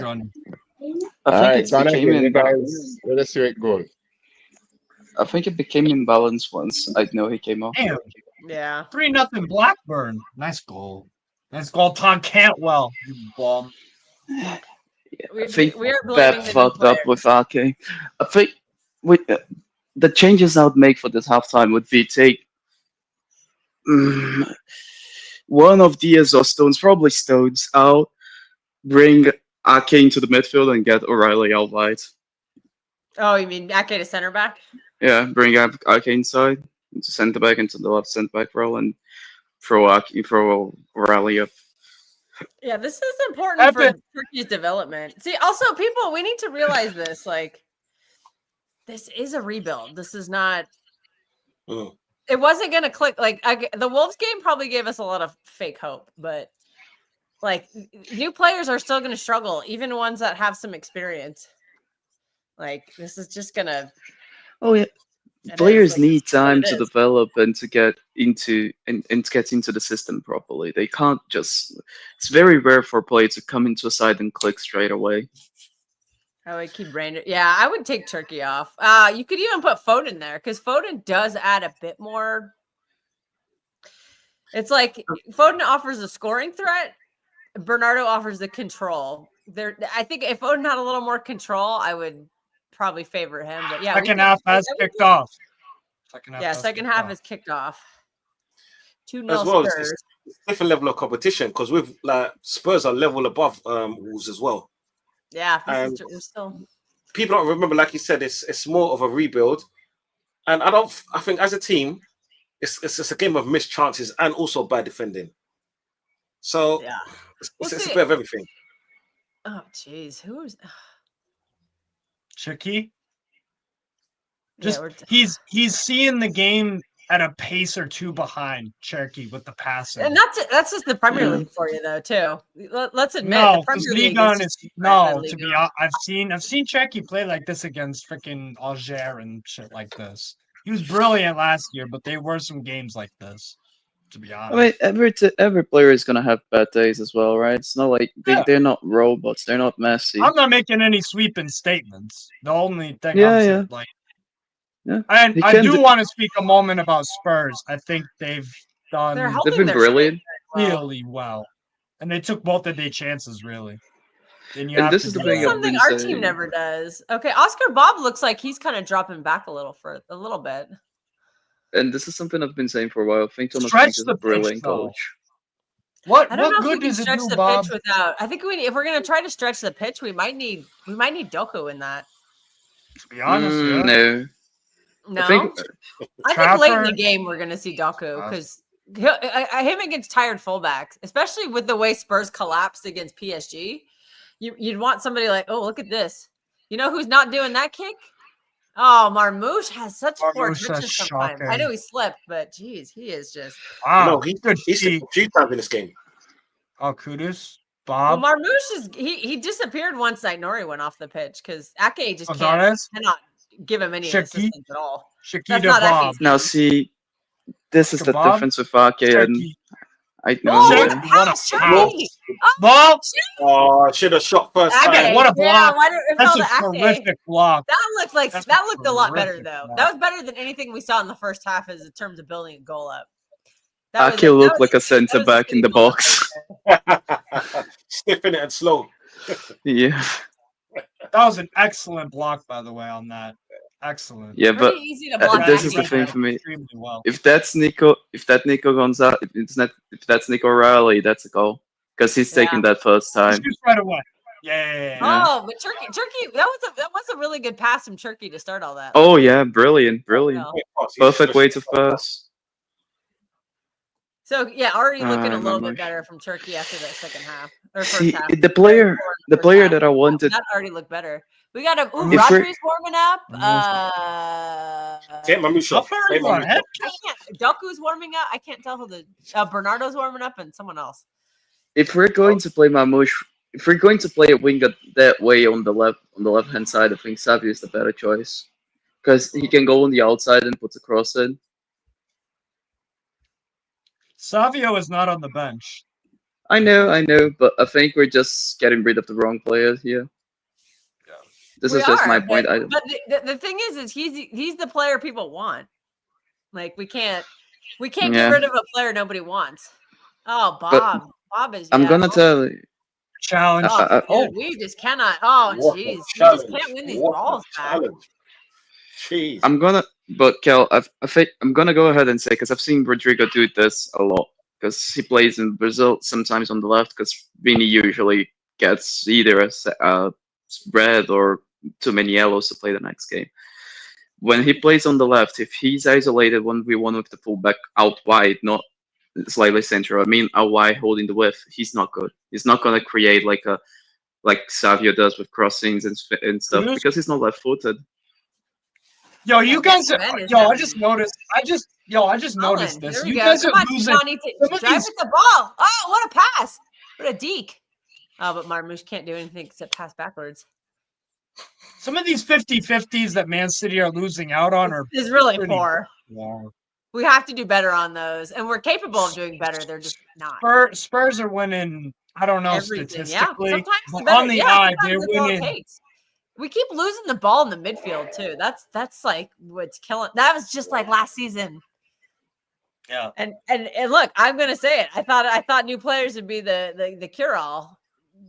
I think it became guys. Let us see it goal. I think it became imbalanced once I know he came off. Damn. Yeah. 3-0 Blackburn. Nice goal. Nice goal, Tom Cantwell. You bum. I We think are blaming Pep the fucked up with Ake. I think with the changes I would make for this halftime would be take one of Diaz or Stones, probably Stones, out, bring Ake into the midfield and get O'Reilly out wide. Oh, you mean Ake to center back? Yeah, bring Ake inside into centre back, into the left centre back role, and throw O'Reilly up. Yeah, this is important for Turkey's development. See, also, people, we need to realize this. Like, this is a rebuild. This is not. It wasn't going to click. Like, the Wolves game probably gave us a lot of fake hope, but like, new players are still going to struggle, even ones that have some experience. Like, this is just going to. Oh, yeah. Players need time to develop and to get into and to get into the system properly. They can't just. It's very rare for a player to come into a side and click straight away. I would keep Ranger. Yeah, I would take Turkey off. You could even put Foden there because Foden does add a bit more. It's like Foden offers a scoring threat. Bernardo offers the control. I think if Foden had a little more control, I would probably favor him. But yeah, second half has kicked off. Second half is kicked off. 2-0 as well. Spurs. It's a different level of competition because with Spurs are level above Wolves as well. Yeah, and still people don't remember, like you said, it's more of a rebuild, and I think as a team, it's just a game of missed chances and also bad defending. So yeah, it's a bit of everything. Oh, jeez, who is Chucky? Just he's seeing the game at a pace or two behind Cherokee with the passing. And that's just the Premier League for you, though, too. Let's admit, no, the Premier League League on is to be honest, I've seen Cherokee play like this against freaking Alger and shit like this. He was brilliant last year, but there were some games like this. To be honest, I mean, every player is gonna have bad days as well, right? It's not like they're not robots. They're not Messi. I'm not making any sweeping statements. The only thing Yeah. And I do want to speak a moment about Spurs. I think they've been brilliant, really well, and they took both of their chances really. then you And have this to is the do thing that. I've Something been our team saying. never does. Okay, Oscar Bob looks like he's kind of dropping back a little bit. And this is something I've been saying for a while. I think Thomas Stretch Frank is the a pitch, brilliant though. coach. I don't What know if good you can does it stretch do, the Bob? pitch without. I think if we're gonna try to stretch the pitch, we might need Doku in that. To be honest, yeah. No. No, I think I think late in the Trafford? game we're gonna see Doku because him against tired fullbacks, especially with the way Spurs collapsed against PSG. You'd want somebody like, oh, look at this. You know who's not doing that kick? Oh, Marmouche has such poor Marmouche, that's touches sometimes. I shocking. know he slipped, but geez, he is just. Wow, No, good he's feet. a few times in this game. Oh, Kudus. Well, Bob. Marmouche is he disappeared once Nori went off the pitch because Ake just Gonzalez? cannot give him any Shaqui? assistance at all. Shaqui That's to not Bob. Ake's now game. see, this is the Kebab? difference with Ake and Shaqui. I know. Oh, Shaq- what a Yeah. what a pass, pass. Turkey! Ball. Oh, I should have shot first Ake, time. What a yeah, block. why did it That's fell a to Ake? terrific block. That looked a lot better terrific though. block. That was better than anything we saw in the first half as in terms of building a goal up. Ake looked like a centre back in the box. Stiffing it and slow. Yeah. That was an excellent block, by the way, on that. Excellent. Yeah, but Pretty easy to block. this is Ake. the thing for me. Extremely well. If that's Nico Gonzalez, if that's Nico Riley, that's a goal because he's taking that first He time. shoots right away. Yeah. Oh, but Turkey, that was a really good pass from Turkey to start all that. Oh yeah, brilliant. Yeah. Perfect way to pass. So yeah, already looking a little bit Marmouche. better from Turkey after that second half or first See, half. the player that I wanted. That already looked better. We got If we're- Rodri's warming up. Take Marmouche How off. far are Take you on Marmouche head? off. I can't. Doku's warming up. I can't tell who the Bernardo's warming up and someone else. If we're going to play Marmouche, if we're going to play a winger that way on the left hand side, I think Savio is the better choice because he can go on the outside and put the cross in. Savio is not on the bench. I know, but I think we're just getting rid of the wrong players here. This is just my point. But the thing is he's the player people want. Like we can't get rid of a player nobody wants. Oh, Bob. Bob is. I'm gonna tell you. Challenge. Dude, we just cannot. Oh, jeez, we just can't win these balls back. Jeez. But Kel, I think I'm gonna go ahead and say because I've seen Rodrigo do this a lot because he plays in Brazil sometimes on the left because Vini usually gets either a red or too many yellows to play the next game. When he plays on the left, if he's isolated 1v1 with the fullback out wide, not slightly central, I mean out wide holding the width, he's not good. He's not gonna create like Savio does with crossings and stuff because he's not left-footed. Yo, you guys are. I just noticed this. You guys are losing. Drive with the ball. Oh, what a pass! What a deke! Oh, but Marmouche can't do anything except pass backwards. Some of these 50-50s that Man City are losing out on is really poor. Wow. We have to do better on those, and we're capable of doing better. They're just not. Spurs are winning. I don't know statistically. Yeah. But on the eye, they're winning. We keep losing the ball in the midfield too. That's like what's killing. That was just like last season. Yeah. And look, I'm gonna say it. I thought new players would be the cure all.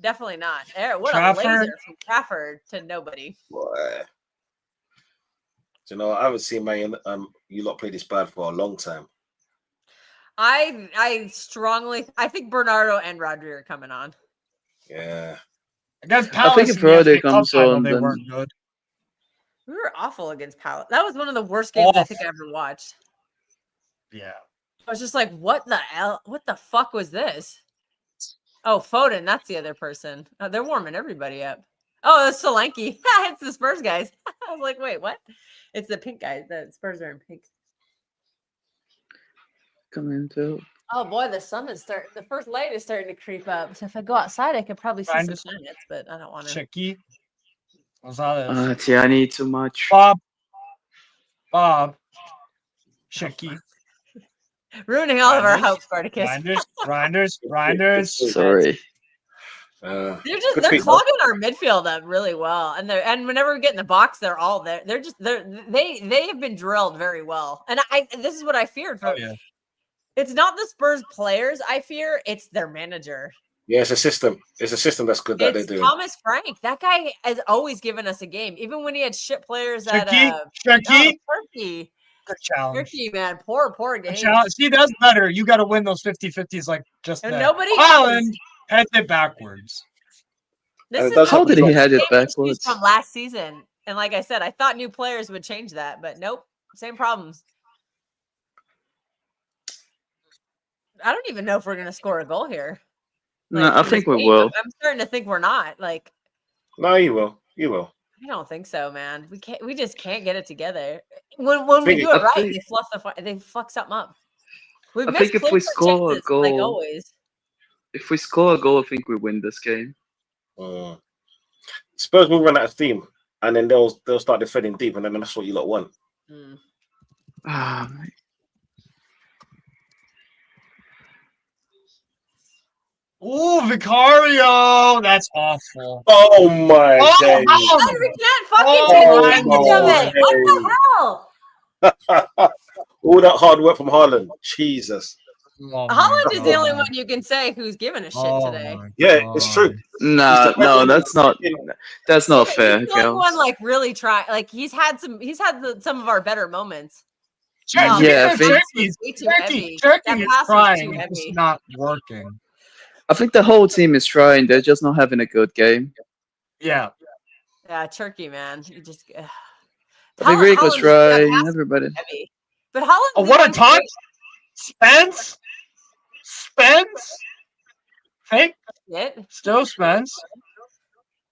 Definitely not. What Trafford. a laser from Trafford to nobody. Boy. You know, I haven't seen you lot play this bad for a long time. I think Bernardo and Rodri are coming on. Yeah. Against Palace, I think if Rodri comes on, they then weren't good. We were awful against Palace. That was one of the worst games I think I ever watched. Yeah. I was just like, what the fuck was this? Oh, Foden, that's the other person. Oh, they're warming everybody up. Oh, it's Solanke. It's the Spurs guys. I was like, wait, what? It's the pink guys. The Spurs are in pink. Come into. Oh boy, the sun is the first light is starting to creep up. So if I go outside, I could probably see some planets, but I don't want to. Chicky. Tiani too much. Bob. Chicky. Ruining all of our hopes, Spartacus. Grinders. Sorry. They're clogging our midfield up really well, and whenever we get in the box, they're all there. They have been drilled very well, and this is what I feared from. It's not the Spurs players I fear; it's their manager. Yeah, it's a system. It's a system that's good that they're It's doing. Thomas Frank. That guy has always given us a game, even when he had shit players at Turkey. Turkey. Good challenge. Turkey, man. Poor game. See, that's better. You got to win those 50-50s like just And that. nobody Haaland had it backwards. This is How did he had it backwards? From last season. And like I said, I thought new players would change that, but nope. Same problems. I don't even know if we're going to score a goal here. No, I think we will. I'm starting to think we're not. Like, no, you will. You will. I don't think so, man. We can't. We just can't get it together. When we do it right, they fuck something up. I think if we score a goal, like always. If we score a goal, I think we win this game. Spurs will run out of steam, and then they'll start defending deep, and then that's what you lot want. Ooh, Vicario! That's awful. Oh my days! We can't fucking take advantage of it. What the hell? All that hard work from Haaland. Jesus. Haaland is the only one you can say who's giving a shit today. Yeah, it's true. No, that's not fair. He's the only one like really try. Like he's had some of our better moments. Yeah, Turkey is trying. It's not working. I think the whole team is trying. They're just not having a good game. Yeah. Yeah, Turkey, man. You just. Rico's trying. Everybody. Heavy. But Haaland. Oh, what a touch! Spence. Fake. Still Spence.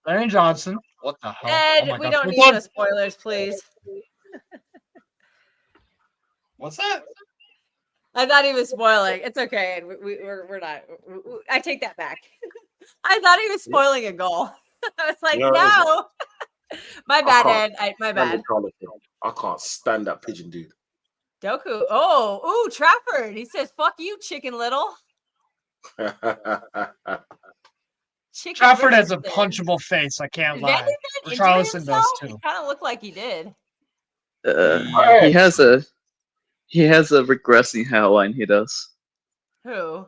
Larry Johnson. What the hell? Ed, we don't need the spoilers, please. What's that? I thought he was spoiling. It's okay. We're not. I take that back. I thought he was spoiling a goal. I was like, no. My bad, Ed. My bad. I can't stand that pigeon dude. Doku. Oh, Trafford. He says, "Fuck you, Chicken Little." Trafford has a punchable face. I can't lie. Richarlison does too. He kind of looked like he did. He has a regressing hairline. He does. Who?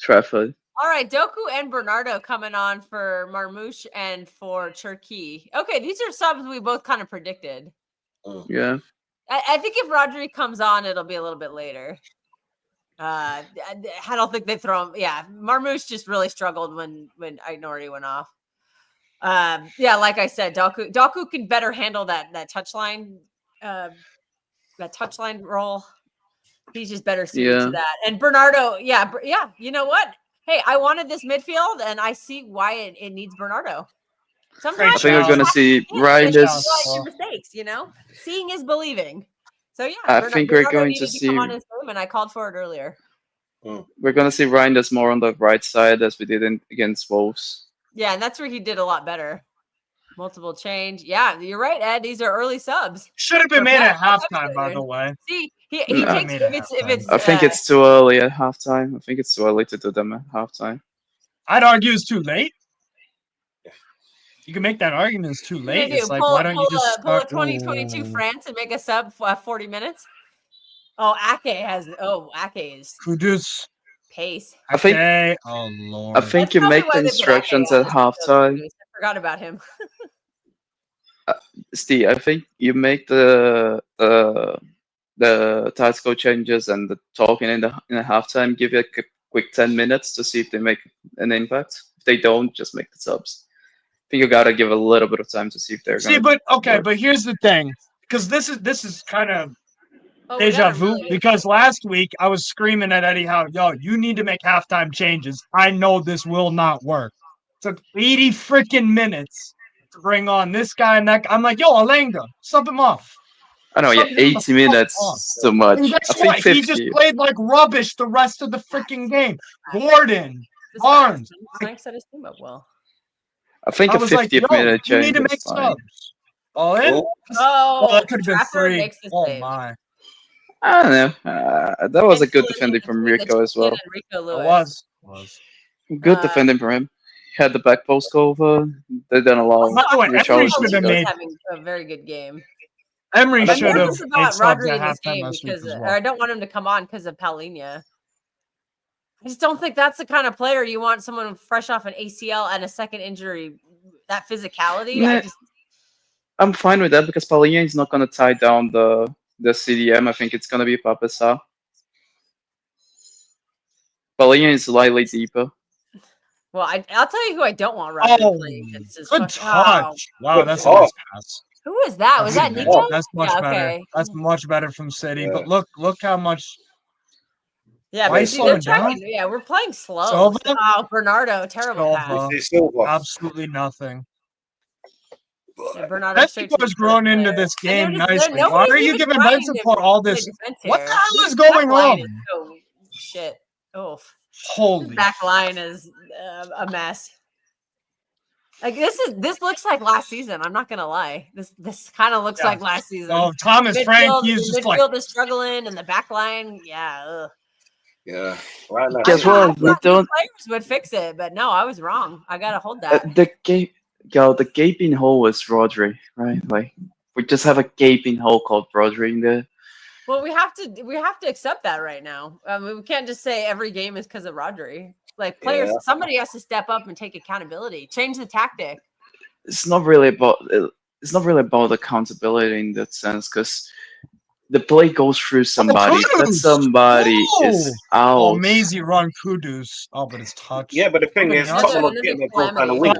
Trafford. All right, Doku and Bernardo coming on for Marmoush and for Turkey. Okay, these are subs we both kind of predicted. Yeah. I think if Rodri comes on, it'll be a little bit later. I don't think they throw him. Yeah, Marmoush just really struggled when Ignori went off. Yeah, like I said, Doku can better handle that touchline role. He's just better suited to that. And Bernardo, yeah. You know what? Hey, I wanted this midfield, and I see why it needs Bernardo. Sometimes I think we're going to see Reinders. Your mistakes, seeing is believing. So yeah, I think we're going to see. Come on his game, and I called for it earlier. We're going to see Reinders more on the right side as we did against Wolves. Yeah, and that's where he did a lot better. Multiple change. Yeah, you're right, Ed. These are early subs. Should have been made at halftime, by the way. See, he takes if it's. I think it's too early at halftime. I think it's too early to do them at halftime. I'd argue it's too late. You can make that argument. It's too late. It's like, why don't you just pull a 2022 France and make a sub for 40 minutes? Oh, Ake is Kudus. Pace. I think. Oh Lord. I think you make the instructions at halftime. I forgot about him. Steve, I think you make the tactical changes and the talking in the halftime. Give it a quick 10 minutes to see if they make an impact. If they don't, just make the subs. I think you gotta give a little bit of time to see if they're gonna. But here's the thing, because this is kind of deja vu. Because last week I was screaming at Eddie Howe, "Yo, you need to make halftime changes. I know this will not work." It took 80 freaking minutes to bring on this guy and that guy. I'm like, "Yo, Alenga, sub him off." I know, 80 minutes too much. I think 50. He just played like rubbish the rest of the freaking game. Gordon, Barnes. Frank set his team up well. I think a 50th minute change. You need to make subs. All in? That could have been 3. Oh my! I don't know. That was a good defending from Rico as well. It was. Good defending from him. Had the back post over. They didn't allow. Emery should have made having a very good game. Emery should have made subs Rodri at in this halftime game last week because as well. I don't want him to come on because of Paulinho. I just don't think that's the kind of player you want. Someone fresh off an ACL and a second injury, that physicality. Nah, I'm fine with that because Paulinho is not going to tie down the CDM. I think it's going to be Papasa. Paulinho is slightly deeper. Well, I'll tell you who I don't want Rodri playing. Good touch. Wow, Good that's a touch. nice pass. Who was that? Was that That's- Nico? That's much Yeah, better. okay. That's much better from City. Yeah. But look how much. Yeah, Why but you see, they're slowing down? checking. Yeah, we're playing slow. Silva? Oh, Bernardo, terrible pass. Silva. It's Silva. Absolutely nothing. Yeah, Bernardo straight to Benzema's the grown first into player. this And they're game just- nicely. nobody's Why are you even giving trying Benson to for all play this? defense What here. the hell This is going back line on? is so shit. Oof. Holy. Back line is a mess. Like this looks like last season. I'm not gonna lie. This kind of looks Yeah. like last season. Oh, Thomas Frankie is just like. Midfield is struggling, and the back line, yeah. Ugh. Yeah. Right now. Guess I what? thought We these don't. players would fix it, but no, I was wrong. I gotta hold that. The gaping hole is Rodri, right? Like we just have a gaping hole called Rodri in there. Well, we have to accept that right now. I mean, we can't just say every game is because of Rodri. Like players, Yeah. somebody has to step up and take accountability, change the tactic. It's not really about accountability in that sense because the play goes through somebody. That Kudus! somebody is out. Oh, Maisie run Kudus. Oh, but it's touch. Yeah, but the thing is, Another- Tottenham are getting their goal kind of weak.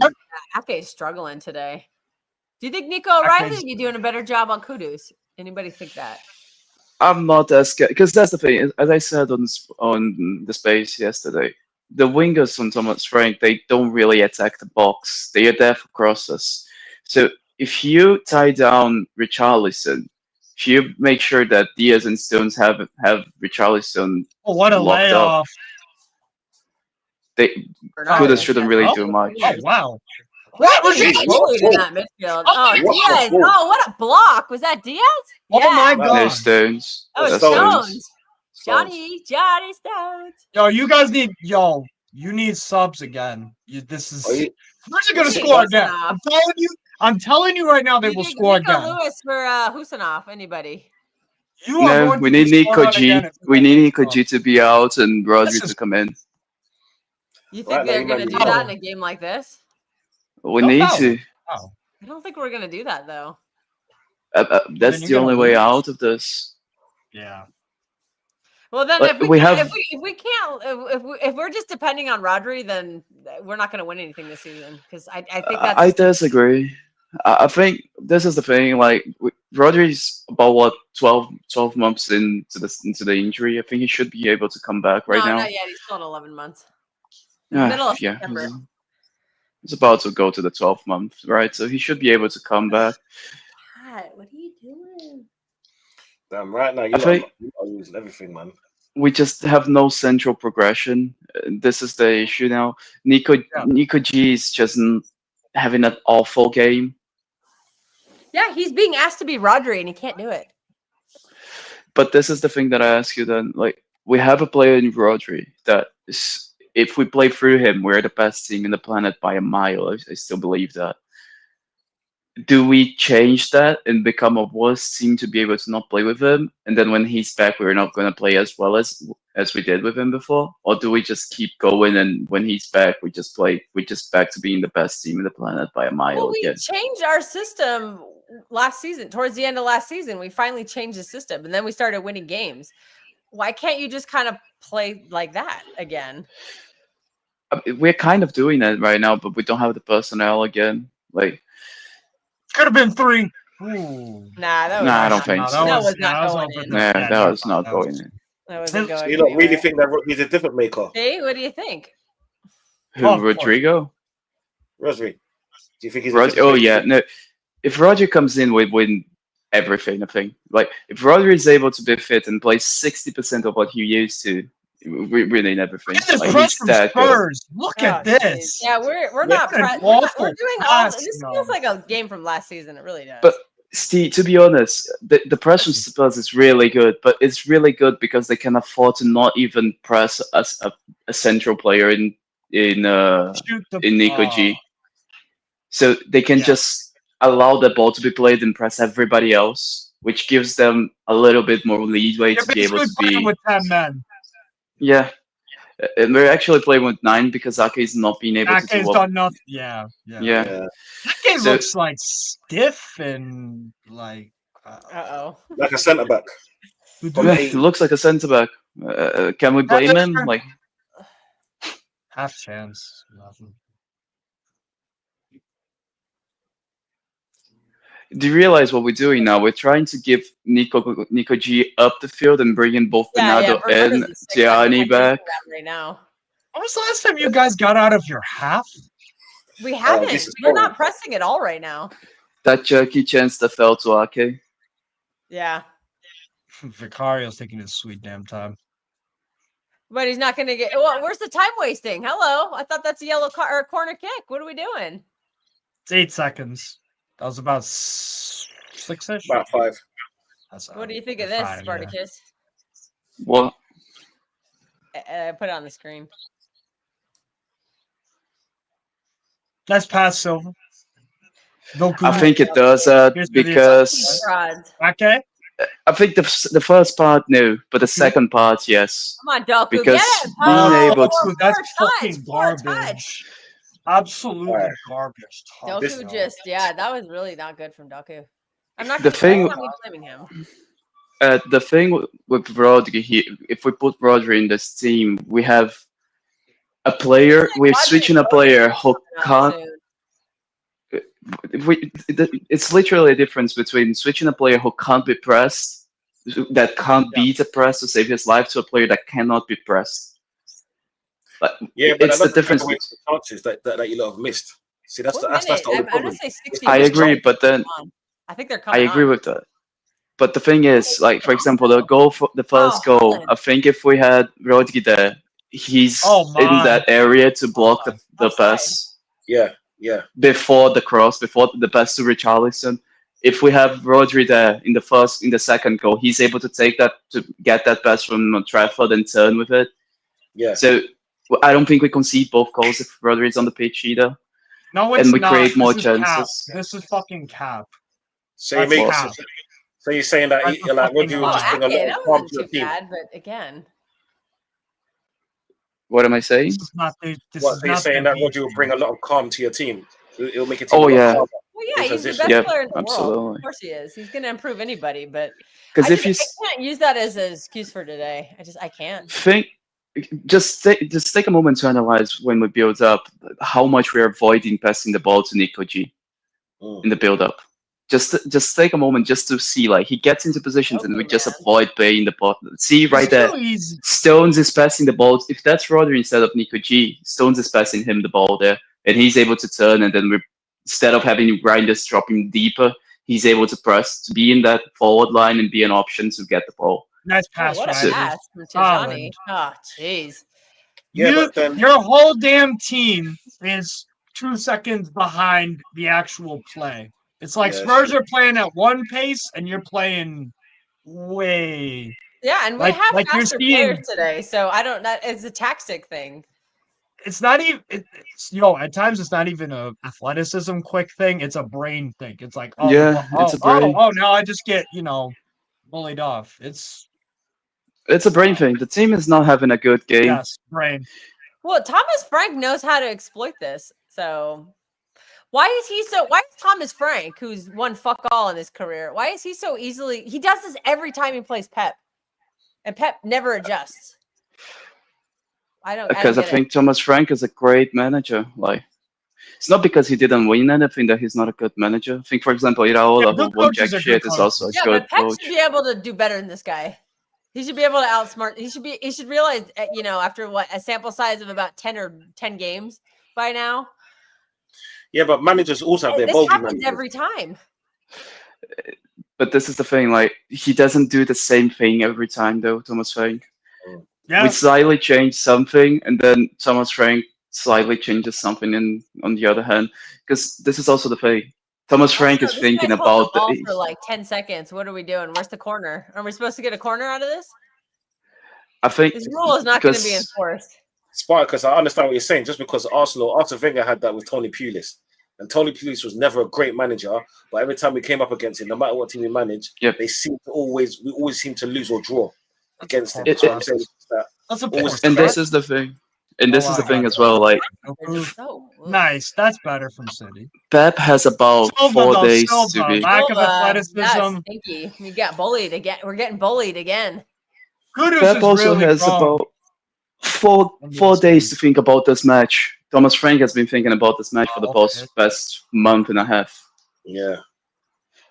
Ake is struggling today. Do you think Nico O'Reilly is doing a better job on Kudus? Anybody think that? I'm not as scared because that's the thing. As I said on the space yesterday, the wingers on Thomas Frank, they don't really attack the box. They are there for crosses. So if you tie down Richarlison, if you make sure that Diaz and Stones have Richarlison Oh, what a locked layoff. up, Kudus shouldn't really do much. Oh, wow. What was Jeez, included in that midfield? Oh, what the Diaz. fuck? Oh, what a block. Was that Diaz? Oh my Yeah. God. No Stones. Oh, That's Stones. Johnny Stones. You need subs again. This is. Are you- Where's it gonna Shit, score again? Husanov. I'm telling you right now, they will score Nico again. Lewis for Husanov. Anybody? You are No, going we to need score Nico out G. again if We you need get Nico subs. G to be out and Rodri is- to come in. You think Right, they're now, going to you do might that be- in a game like this? We Don't need know. to. Oh. I don't think we're going to do that, though. That's you're the gonna only way lose. out of this. Yeah. Well, then But if we we can't, have- if we can't, if we're just depending on Rodri, then we're not going to win anything this season. Because I think that's I disagree. I think this is the thing. Like Rodri's about what 12 months into the injury. I think he should be able to come back right no, now. not yet. He's still at 11 months. Ah, Middle of yeah, September. he's about to go to the 12th month, right? So he should be able to come back. God, what are you doing? Damn, right now I think- you are losing everything, man. We just have no central progression. This is the issue now. Nico G is just having an awful game. Yeah, he's being asked to be Rodri, and he can't do it. But this is the thing that I ask you then. Like, we have a player in Rodri that is, if we play through him, we're the best team in the planet by a mile. I still believe that. Do we change that and become a worse team to be able to not play with him? And then when he's back, we're not going to play as well as we did with him before? Or do we just keep going and when he's back, we just back to being the best team in the planet by a mile Well, we again? changed our system last season. Towards the end of last season, we finally changed the system, and then we started winning games. Why can't you just kind of play like that again? We're kind of doing that right now, but we don't have the personnel again. Like, Could have been 3. Ooh. Nah, that was Nah, I don't think so. That was not was going over in. the- nah, yeah, that was not that going was- in. That wasn't So going. You don't really anywhere. think that he's a different maker, Hey, what do you think? Who, Oh, of course. Rodrigo? Rodri? Do you think he's a Rod- different oh maker? yeah, no. If Roger comes in, we win everything. I think. Like if Roger is able to be fit and play 60% of what he used to, we win everything. Look at this Like, press he's from that good. Spurs. Look Oh, at geez. this. Yeah, we're What not. an We're awful doing all. pass, This no. feels like a game from last season. It really does. But Steve, to be honest, the press from Spurs is really good, but it's really good because they can afford to not even press a central player in Shoot the Nico G. So they can just allow the ball to be played and press everybody else, which gives them a little bit more leeway You're to be able basically to playing be. with 10 men. Yeah, And we're actually playing with 9 because Ake is not being able to do Ake's what. done nothing. Yeah. Ake So- looks like stiff and like. Uh-oh. Like a centre back. Who Yeah, he looks like a centre back. Can we blame him? Like, half chance. Nothing. do you realize what we're doing now? We're trying to give Nico G up the field and bring in both Bernardo and Bernardo's a six. I Gianni think I back. did that right now. When was the last time you guys got out of your half? We haven't. this is We're horrible. not pressing at all right now. That jerky chance that fell to Ake. Yeah. Vicario's taking his sweet damn time. But he's not going to get. Well, where's the time wasting? Hello. I thought that's a yellow or a corner kick. What are we doing? It's 8 seconds. That was about 6-ish. About 5. What do you think of this, 5, yeah. Spartacus? What? Put it on the screen. Nice pass, Silver. I think it does because Okay. I think the first part no, but the second part yes. Come on, Doku. Because get it. being able to That's fucking garbage. Absolutely garbage. Doku that was really not good from Doku. I'm not The thing- blaming him. The thing with Rodri here, if we put Rodri in this team, we have a player. We're switching a player who can't. It's literally a difference between switching a player who can't be pressed, that can't beat a press to save his life, to a player that cannot be pressed. But it's the difference. Chances that you lot have missed. See, that's the only I'm problem. gonna say 60. I agree, but then I think they're I coming. agree with that. But the thing is, like for example, the first goal. I think if we had Rodri there, he's in that area to block the pass. Yeah. Before the cross, before the pass to Richarlison. If we have Rodri there in the second goal, he's able to take that, to get that pass from Trafford and turn with it. Yeah. So I don't think we concede both goals if Rodri is on the pitch either. No, it's and we not. create more This is chances. Cap. This is fucking cap. So you make cap. So you're saying that That's like fucking Rodri will just bring a lot that of calm wasn't to the too team. bad, but again. What am I saying? This is not the. This What, is so you're not saying the that Rodri will bring a lot of calm to your team? It'll make it. Team Oh, a lot yeah. calmer Well, yeah, in he's the transition. best player in the world. absolutely. Of course he is. He's going to improve anybody, but Because if you I can't use that as an excuse for today. I can't. think, just take a moment to analyze when we build up how much we're avoiding passing the ball to Nico G in the build up. Just take a moment just to see, like, he gets into positions and we just avoid playing the ball. See right there, Stones is passing the ball. If that's Rodri instead of Nico G, Stones is passing him the ball there, and he's able to turn, and then instead of having Grinders dropping deeper, he's able to press, to be in that forward line and be an option to get the ball. Nice pass, what a Ryder. pass from Tijani. Oh, jeez. Yeah, but then Your whole damn team is 2 seconds behind the actual play. It's like Spurs are playing at one pace and you're playing way. Yeah, and we have faster players today, so I don't. That is a tactic thing. It's not even. At times it's not even a athleticism quick thing. It's a brain thing. It's like, it's a brain. now I just get bullied off. It's a brain thing. The team is not having a good game. Yes, brain. Well, Thomas Frank knows how to exploit this. So why is Thomas Frank, who's won fuck all in his career, why is he so easily? He does this every time he plays Pep, and Pep never adjusts. Because I think Thomas Frank is a great manager. Like, it's not because he didn't win anything that he's not a good manager. I think, for example, Iraola, who won jack shit, is also a good but Pep coach. should be able to do better than this guy. He should be able to outsmart. He should realize, after a sample size of about 10 games by now. Yeah, but managers also have their this bogey happens managers. every time. But this is the thing, like, he doesn't do the same thing every time, though, Thomas Frank. Yeah. We slightly change something, and then Thomas Frank slightly changes something on the other hand. Because this is also the thing. Thomas Frank is thinking about the ball for like 10 seconds. What are we doing? Where's the corner? Are we supposed to get a corner out of this? I think this rule is not going to be enforced. Spartacus, I understand what you're saying. Just because Arsene Wenger had that with Tony Pulis, and Tony Pulis was never a great manager, but every time we came up against him, no matter what team we managed, we always seem to lose or draw. against him. It- That's what I'm saying. That's a Always- piss. And this is the thing. And this is the thing as well. Like Nice. That's better from City. Pep has about Silva, 4 though, days to Silva, be. lack of That's athleticism. stinky. We got bullied again. We're getting bullied again. Kudus Pep is also really has wrong. about four days to think about this match. Thomas Frank has been thinking about this match for the past month and a half. Yeah.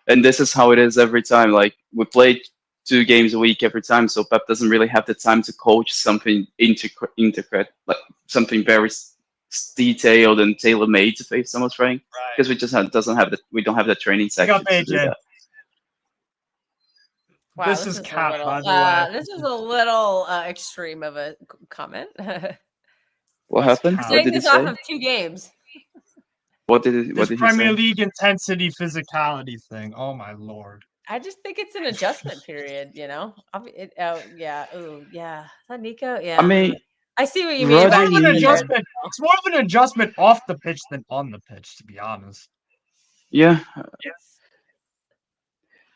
And this is how it is every time. Like, we play 2 games a week every time, so Pep doesn't really have the time to coach something intricate, like something very detailed and tailor made to face Thomas Frank, because we just we don't have the training section to do that. Wow, this is cap, by the way. This is a little extreme of a comment. What happened? You're What saying did he this off say? of 2 games. What did he Premier say? League intensity physicality thing. Oh my lord. I just think it's an adjustment period, you know? Yeah. Ooh, yeah. Is that Nico? Yeah. I mean, I see what you mean. It's About more of an adjustment. It's more of an adjustment off the pitch than on the pitch, to be honest. Yeah.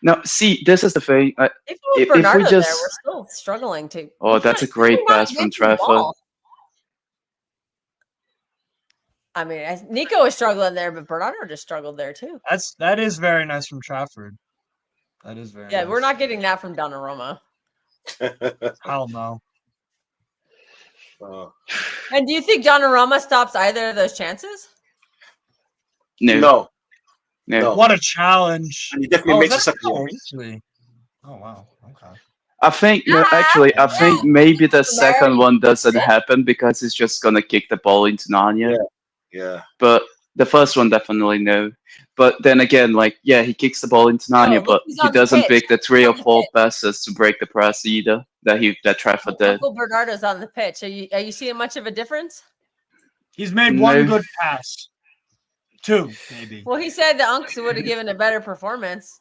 Now, see, this is the thing. If Bernardo there, we're still struggling to. Oh, that's a great pass from Trafford. I mean, Nico was struggling there, but Bernardo just struggled there too. That is very nice from Trafford. That is very nice. We're not getting that from Donnarumma. Hell no. And do you think Donnarumma stops either of those chances? No. What a challenge. And he definitely makes a second one. Oh, wow. Okay. I think I think maybe the second one doesn't happen because he's just gonna kick the ball into Nanya. Yeah. But the first one definitely no. But then again, he kicks the ball into Nanya, but he doesn't pick the 3 or 4 passes to break the press either that Trafford did. Uncle Bernardo's on the pitch. Are you seeing much of a difference? He's made one good pass. 2, maybe. Well, he said the Unks would have given a better performance.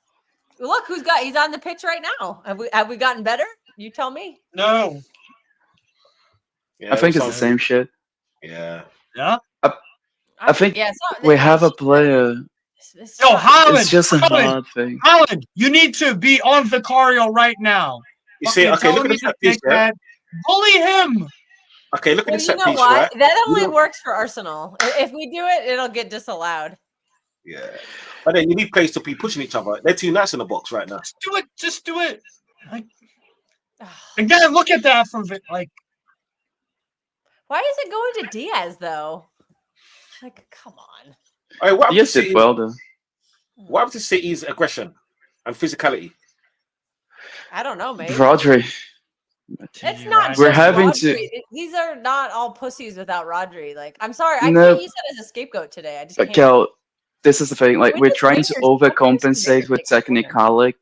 Look, he's on the pitch right now. Have we gotten better? You tell me. No. I think it's the same shit. Yeah. Yeah? I think we have a player. Yo, Holland! It's just a hard thing. Holland, you need to be on Vicario right now. You see, okay, look at the set piece, right? Bully him! Okay, look at the set you know piece, what? right? That only works for Arsenal. If we do it, it'll get disallowed. Yeah. But then you need players to be pushing each other. They're too nice in the box right now. Just do it. Again, look at that from Why is it going to Diaz though? Come on. All right, Yes, it well though. What happened to City's aggression and physicality? I don't know, maybe. Rodri. It's not. We're just having Rodri. to. These are not all pussies without Rodri. I'm sorry, I can't use it as a scapegoat today. I just can't. Kel, this is the thing. We're trying to overcompensate with technicality.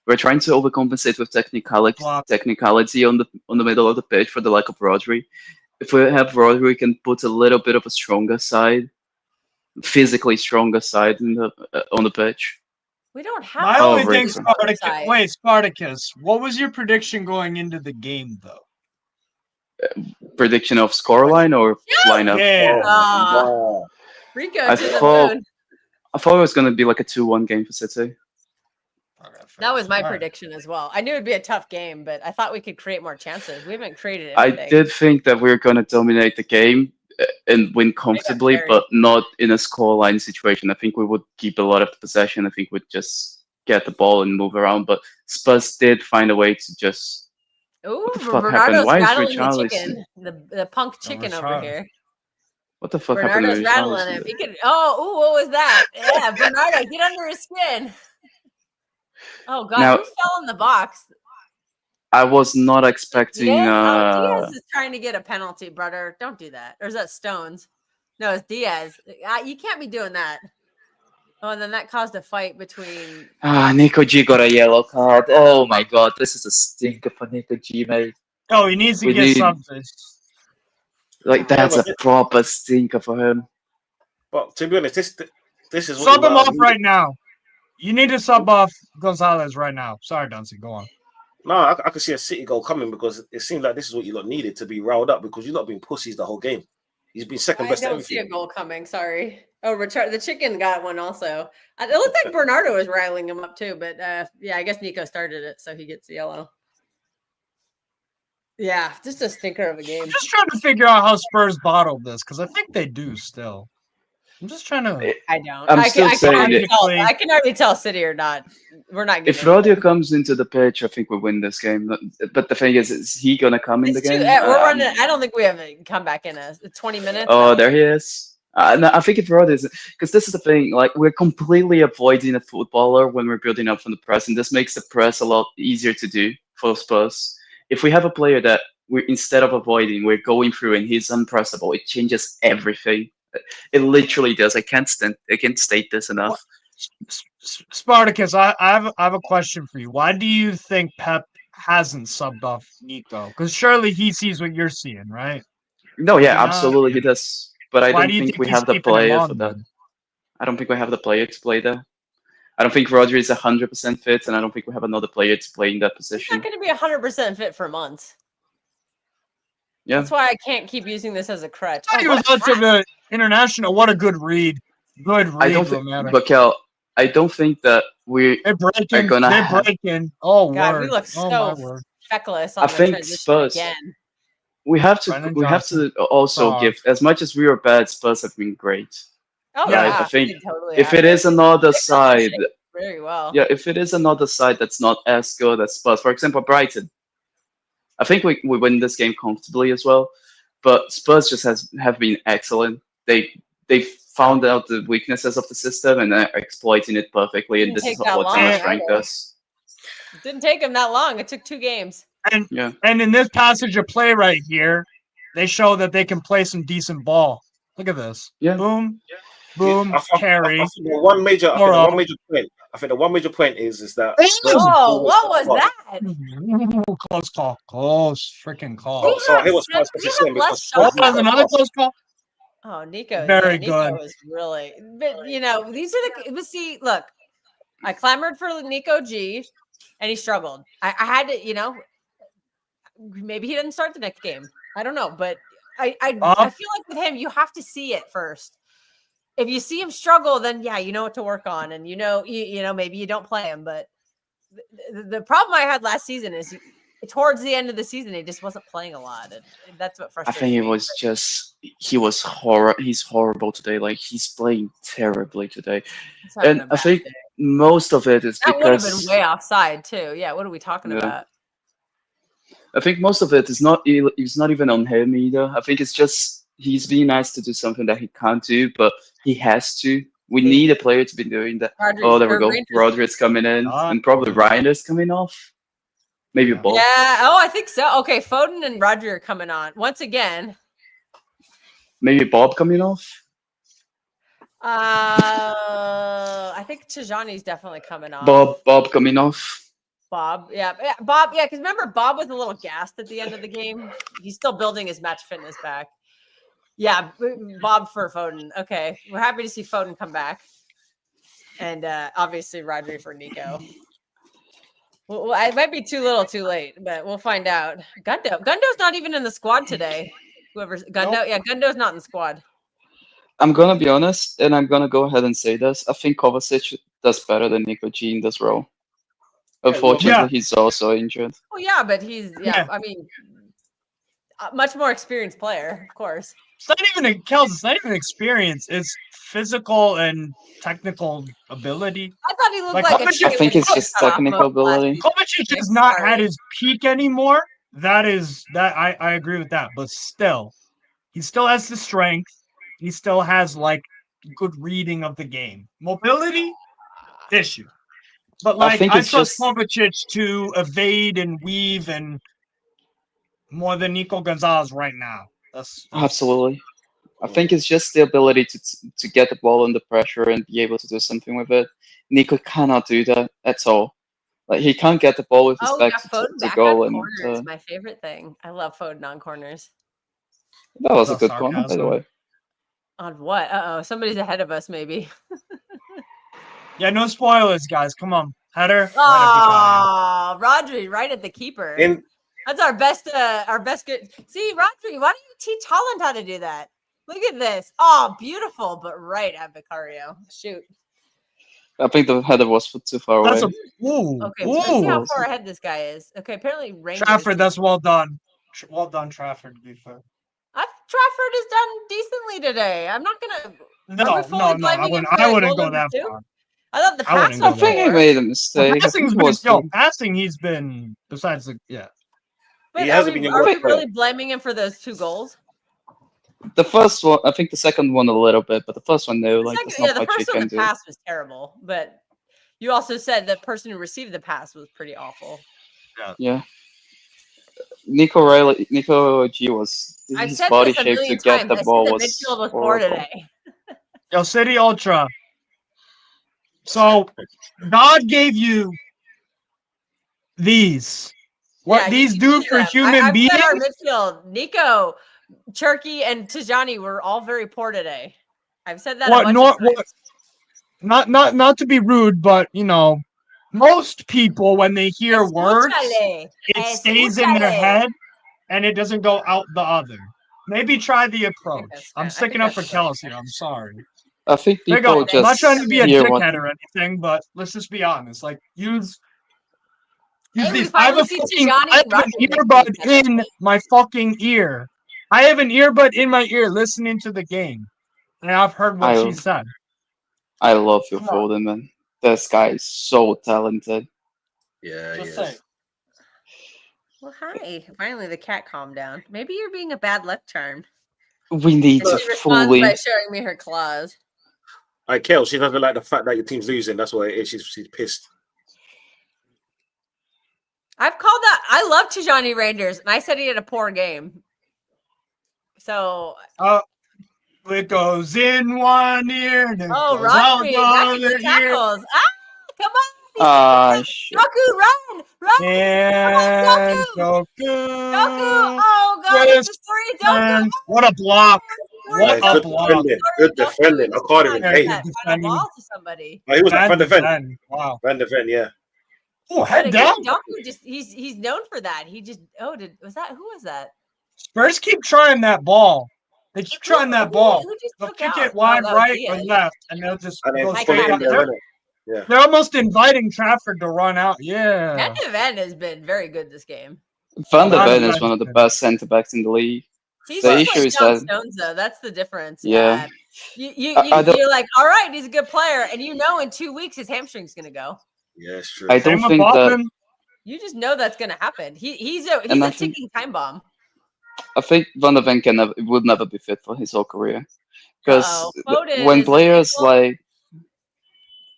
We're trying to overcompensate with technicality on the middle of the pitch for the lack of Rodri. If we have Rodri, we can put a little bit of a stronger side, physically stronger side on the pitch. We don't have. My only thing, Spartacus. What was your prediction going into the game, though? Prediction of scoreline or lineup? Yeah. Rico I to the moon. thought it was going to be like a 2-1 game for City. That was my prediction as well. I knew it'd be a tough game, but I thought we could create more chances. We haven't created anything. I did think that we were going to dominate the game and win comfortably, but not in a scoreline situation. I think we would keep a lot of the possession. I think we'd just get the ball and move around. But Spurs did find a way to just. Ooh, what the fuck Bernardo's happened? Why is rattling the Richarlison? chicken. The punk chicken over here. What the fuck happened to Bernardo's rattling Richarlison? him. He could. What was that? Yeah, Bernardo, get under his skin. Oh God, Now, who fell in the box? I was not expecting. Diaz is trying to get a penalty, brother. Don't do that. Or is that Stones? No, it's Diaz. You can't be doing that. Oh, and then that caused a fight between. Nico G got a yellow card. Oh my God, this is a stinker for Nico G, mate. Oh, he needs to get something. That's a proper stinker for him. But to be honest, this is what sub him off right now. You need to sub off Gonzalez right now. Sorry, Duncy, go on. No, I could see a City goal coming because it seemed like this is what you lot needed to be riled up because you lot been pussies the whole game. He's been second best. I don't see a goal coming. Sorry. Oh, Richard, the chicken got one also. It looked like Bernardo was riling him up too, but I guess Nico started it, so he gets the yellow. Yeah, just a stinker of a game. I'm just trying to figure out how Spurs bottled this because I think they do still. I'm just trying to. I don't. I'm I still can saying already it. tell, I can already tell City or not. We're not If getting Rodio comes into the pitch, I think we win this game. But the thing is he gonna come in the It's too. game? We're running. I don't think we have a comeback in a 20 minutes. Oh, there he is. No, I think if Rodio is, because this is the thing. Like we're completely avoiding a footballer when we're building up from the press, and this makes the press a lot easier to do for Spurs. If we have a player that we instead of avoiding, we're going through, and he's unpressable, it changes everything. It literally does. I can't state this enough. Spartacus, I have a question for you. Why do you think Pep hasn't subbed off Nico? Because surely he sees what you're seeing, right? No, yeah, absolutely he does. But I Why don't do you think think we he's have the keeping him player on, for that. then? I don't think we have the player to play there. I don't think Rodri is 100% fit, and I don't think we have another player to play in that He's position. not going to be 100% fit for months. Yeah. That's why I can't keep using this as a crutch. He was out to the international. What a good read. Good read, I don't think, Romero. but Kel, I don't think that we They're breaking. are gonna They're have. breaking. Oh, God, word. we look Oh, my so word. feckless I on the think transition Spurs. again. We have to. Brennan We have Johnson. to also Saw. give as much as we were bad. Spurs have been great. Oh, Yeah, yeah. I think we totally if have it been. is another They built this side, shape very well. yeah, if it is another side that's not as good as Spurs, for example, Brighton, I think we win this game comfortably as well. But Spurs just have been excellent. They found out the weaknesses of the system and are exploiting it perfectly. And Didn't this take is that what long our And- strength either. is. It didn't take him that long. It took 2 games. Yeah. And in this passage of play right here, they show that they can play some decent ball. Look at this. Yeah. Boom, boom, carry. I think the one major point. I think the one major point is that. Oh, what was that? Close call. Close freaking call. We So have here was seven- Spurs' we saying have less because Oh, shots. that was another close call. Oh, Nico. Very Nico good. was really. But, these are the. See, look, I clamored for Nico G, and he struggled. I had to, maybe he didn't start the next game. I don't know, but I feel like with him, you have to see it first. If you see him struggle, then yeah, you know what to work on, and maybe you don't play him. But the problem I had last season is towards the end of the season, he just wasn't playing a lot, and that's what I frustrated think me. it was just he's horrible today. Like he's playing terribly today, He's having and a I bad think day. most of it is That would have been because way offside too. Yeah, what are we talking Yeah. about? I think most of it is not. It's not even on him either. I think it's just he's being asked to do something that he can't do, but he has to. We He- need a player to be doing that. Rodri's- There we or go. Rangers- Rodri's coming in, and probably Ryan is coming off. Maybe Yeah. both. Yeah. Oh, I think so. Okay, Foden and Rodri are coming on once again. Maybe Bob coming off. I think Tijani's definitely coming off. Bob coming off. Bob, yeah, Bob, yeah. Because remember, Bob was a little gassed at the end of the game. He's still building his match fitness back. Yeah, Bob for Foden. Okay, we're happy to see Foden come back, and obviously Rodri for Nico. Well, it might be too little, too late, but we'll find out. Gundo's not even in the squad today. Whoever's Gundo, Nope. yeah, Gundo's not in the squad. I'm gonna be honest, and I'm gonna go ahead and say this. I think Kovacic does better than Nico G in this role. Unfortunately, he's also injured. Well, yeah, but he's I mean, a much more experienced player, of course. It's not even it's not even experience. It's physical and technical ability. I thought he looked Like, like a Kovacic- chicken I think with it's his just head cut off technical most last ability. week. Kovacic is not Sorry. at his peak anymore. I agree with that, but still, he still has the strength. He still has like good reading of the game. Mobility issue, but like think I it's trust just- Kovacic to evade and weave and more than Nico Gonzalez right now. That's Absolutely. I think it's just the ability to get the ball under pressure and be able to do something with it. Nico cannot do that at all. Like he can't get the ball with his back to Foden the back goal, on and corners, my favorite thing. I love Foden on corners. that was a That's good corner, by the sarcasm. way. On what? Somebody's ahead of us, maybe. Yeah, no spoilers, guys. Come on, header. Oh, Rodri, right at the keeper. In That's our best good. See, Rodri, why don't you teach Holland how to do that? Look at this. Oh, beautiful, but right at Vicario. Shoot. I think the header was too far away. That's a ooh. Okay, let's see how Ooh. far ahead this guy is. Okay, apparently Rangers. Trafford, that's well done. Well done, Trafford. To be fair. Trafford has done decently today. I'm not gonna. No. I wouldn't go that far. I thought the I wouldn't pass. go I think he made a mistake. I think it was passing. He's been besides the But He are hasn't we, been are your we worst player. really blaming him for those 2 goals? The first one, I think the second one a little bit, but the first one, no, like, there's not The much you first one, can the do. pass was terrible, but you also said the person who received the pass was pretty awful. Yeah. Nico G was I've his said body this a shape to million get times. the I ball said the was midfield was poor horrible. today. Yo, City Ultra. So God gave you these. What Yeah, these you do use for them. human I've beings? said our midfield, Nico, Turkey, and Tijani were all very poor today. I've said that a bunch of times. Not to be rude, but most people when they hear words, it stays in their head and it doesn't go out the other. Maybe try the approach. I'm sticking up for Kelsey. I'm sorry. I think people just I'm not trying to be a hear dickhead or anything, but let's just be honest. Like use Hey, these. I have an earbud in my fucking ear. I have an earbud in my ear listening to the game. And I've heard what she said. I love your Foden, man. This guy is so talented. Yeah, just yes. Well, hi. Finally, the cat calmed down. Maybe you're being a bad luck charm. We need to She responds fully. by showing me her claws. Kel, she doesn't like the fact that your team's losing. That's why it is. She's pissed. I've called that. I love Tijani Rangers, and I said he had a poor game. So. It goes in one ear and it goes out Rodri, the back in other the tackles. Come on. Ah, shit. Goku, run. And Goku. Oh, God. It's a story. Goku. What a block. What a block. Good defending. I can't even hate that final ball to somebody. Oh, he was like Van de Ven. Wow. Van de Ven, yeah. Oh, head down. Goku just he's known for that. He just who was that? Spurs keep trying that ball. They keep trying that ball. They'll kick it wide right or left, and they'll just go straight up. Yeah. They're almost inviting Trafford to run out. Yeah. Van de Ven has been very good this game. Van de Ven is one of the best centre backs in the league. He's the just issue like is John that Stones, though. That's the difference. Yeah. You're like, all right, he's a good player, and in 2 weeks his hamstring's gonna go. Yeah, it's true. I don't think that. You just know that's gonna happen. He's a ticking time bomb. I think Van de Ven would never be fit for his whole career, because when players like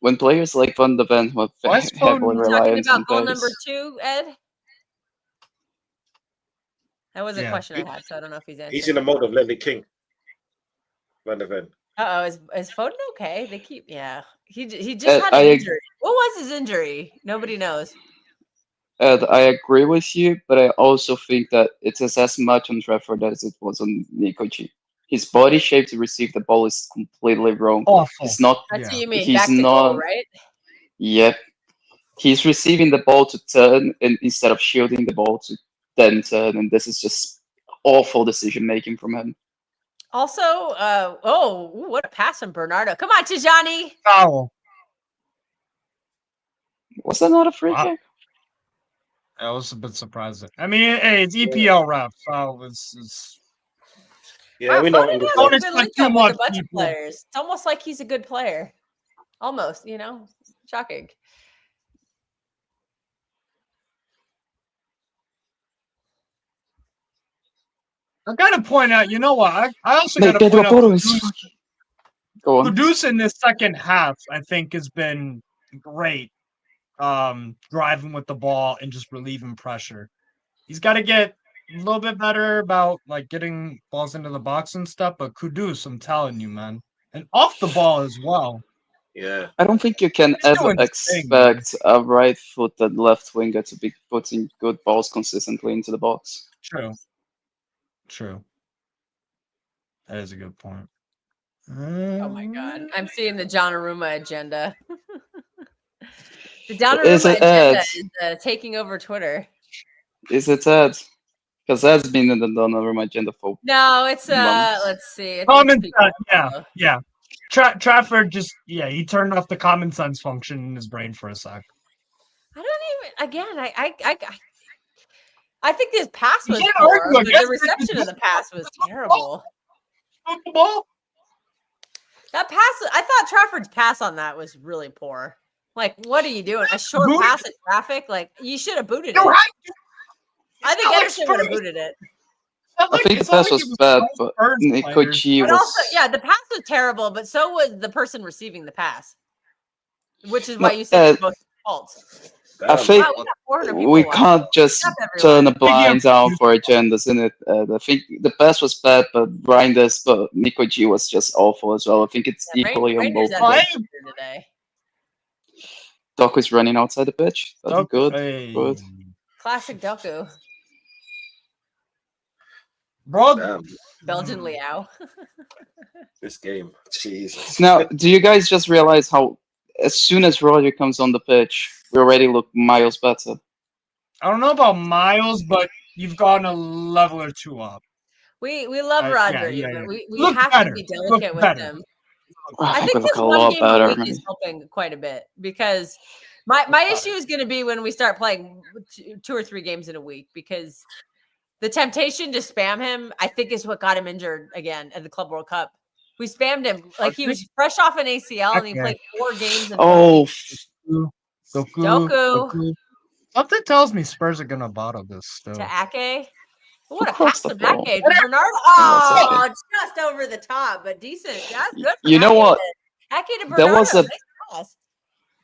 Van de Ven who are heavily reliant on goal pace. number 2, Ed. That was a question I had, so I don't know if he's answering. He's in the mode of Lenny King. Van de Ven. Is Foden okay? They keep He just had an injury. What was his injury? Nobody knows. Ed, I agree with you, but I also think that it is as much on Trafford as it was on Nico G. His body shape to receive the ball is completely wrong. Awful. It's not. That's what you mean. He's back to not. Goal, right? Yep. He's receiving the ball to turn, and instead of shielding the ball to then turn, and this is just awful decision making from him. Also, what a pass from Bernardo! Come on, Tijani. Foul. Was that not a free kick? That was a bit surprising. I mean, hey, it's EPL ref, so it's. Yeah, we know. Don't expect too much, people. Players. It's almost like he's a good player. Almost, shocking. I gotta point out, you know what? I also gotta point out Kudus in this second half, I think, has been great. Driving with the ball and just relieving pressure. He's got to get a little bit better about like getting balls into the box and stuff. But Kudus, I'm telling you, man, and off the ball as well. Yeah. I don't think you can ever expect a right-footed left winger to be putting good balls consistently into the box. True. That is a good point. Oh my God, I'm seeing the Donnarumma agenda. The Donnarumma agenda is taking over Twitter. Is it Ed? Because Ed's been in the Donnarumma agenda for No, it's months. let's see. Yeah. Trafford just he turned off the common sense function in his brain for a sec. I don't even. Again, I I think his pass You was can't poor, argue but the against it. reception of the pass was terrible. The ball. That pass, I thought Trafford's pass on that was really poor. Like, what are you doing? A short Booted. pass in traffic? Like, you should have booted You're it. right. I think not like Ederson would have Spurs. booted it. I think the pass was bad, but Nico G But was. also, yeah, the pass was terrible, but so was the person receiving the pass, which is No, why you said both faults. I think Wow, we got 400 people we watching. can't just Up everywhere. turn a blind eye for agendas in it. I think the pass was bad, but Reinders, but Nico G was just awful as well. I think it's Yeah, equally on Rangers both. had of a them. good today. Doc is running outside the pitch. That's good. Good. Classic Doku. Bro, Damn, Belgian Liao. this game, Jesus. Now, do you guys just realize how, as soon as Roger comes on the pitch, we already look miles better? I don't know about miles, but you've gone a level or two up. We love Rodri, but we Look have better. to be Look delicate with better. him. I I think we look this a one lot game a better. week is helping quite a bit because my issue is going to be when we start playing 2 or 3 games in a week, because the temptation to spam him, I think, is what got him injured again at the Club World Cup. We spammed him like he was fresh off an ACL and he played 4 games. In Doku. Something tells me Spurs are gonna bottle this still. To Ake. What a Cross pass the to ball. Ake. Bernardo. Oh, just over the top, but decent. That's good. You know what? Ake to Bernardo. That was a Nice pass.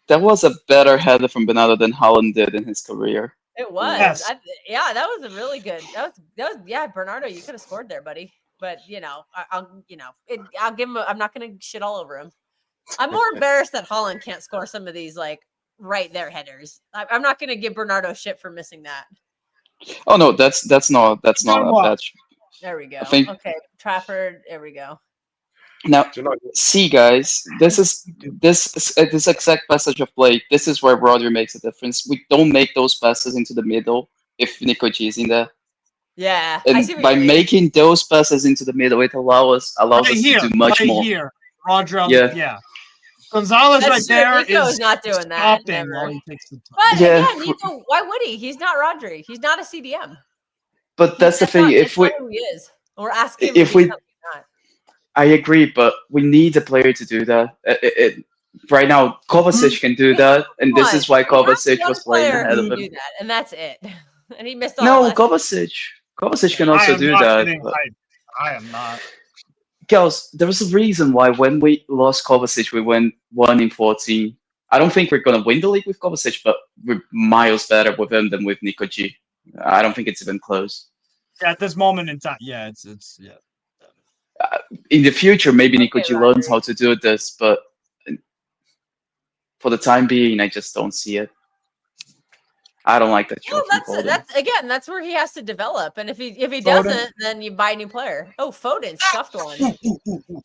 that was a better header from Bernardo than Haaland did in his career. It was. Yes. Yeah, that was a really good. That was yeah, Bernardo, you could have scored there, buddy. But I'll give him. I'm not going to shit all over him. I'm more embarrassed that Haaland can't score some of these like right there headers. I'm not going to give Bernardo shit for missing that. Oh no, that's not a bad. There we go. think- Okay, Trafford. There we go. Now, see, guys, this exact passage of play. This is where Rodri makes a difference. We don't make those passes into the middle if Nico G is in there. Yeah, And I see what by you mean. making those passes into the middle, it allows us to do much more. Here, Roger. Yeah. Gonzalez That's right true. there Nico's is not doing that. stopping Never. while he takes the time. But Yeah. again, Nico, why would he? He's not Rodri. He's not a CDM. But that's the thing. That's not who he is, or ask him if to be we- something not. I agree, but we need a player to do that. Right now, Kovacic can do that, and this is why Kovacic was playing ahead of him. Do that, and that's it. And he missed all. No, that. Kovacic can also do that. I am not. Girls, there was a reason why when we lost Kovacic, we went 1-14. I don't think we're gonna win the league with Kovacic, but we're miles better with him than with Nico G. I don't think it's even close. At this moment in time, yeah, it's In the future, maybe Okay, Nico G Rodri. learns how to do this, but for the time being, I just don't see it. I don't like that. Well, that's where he has to develop, and if he doesn't, then you buy a new player. Oh, Foden scuffed one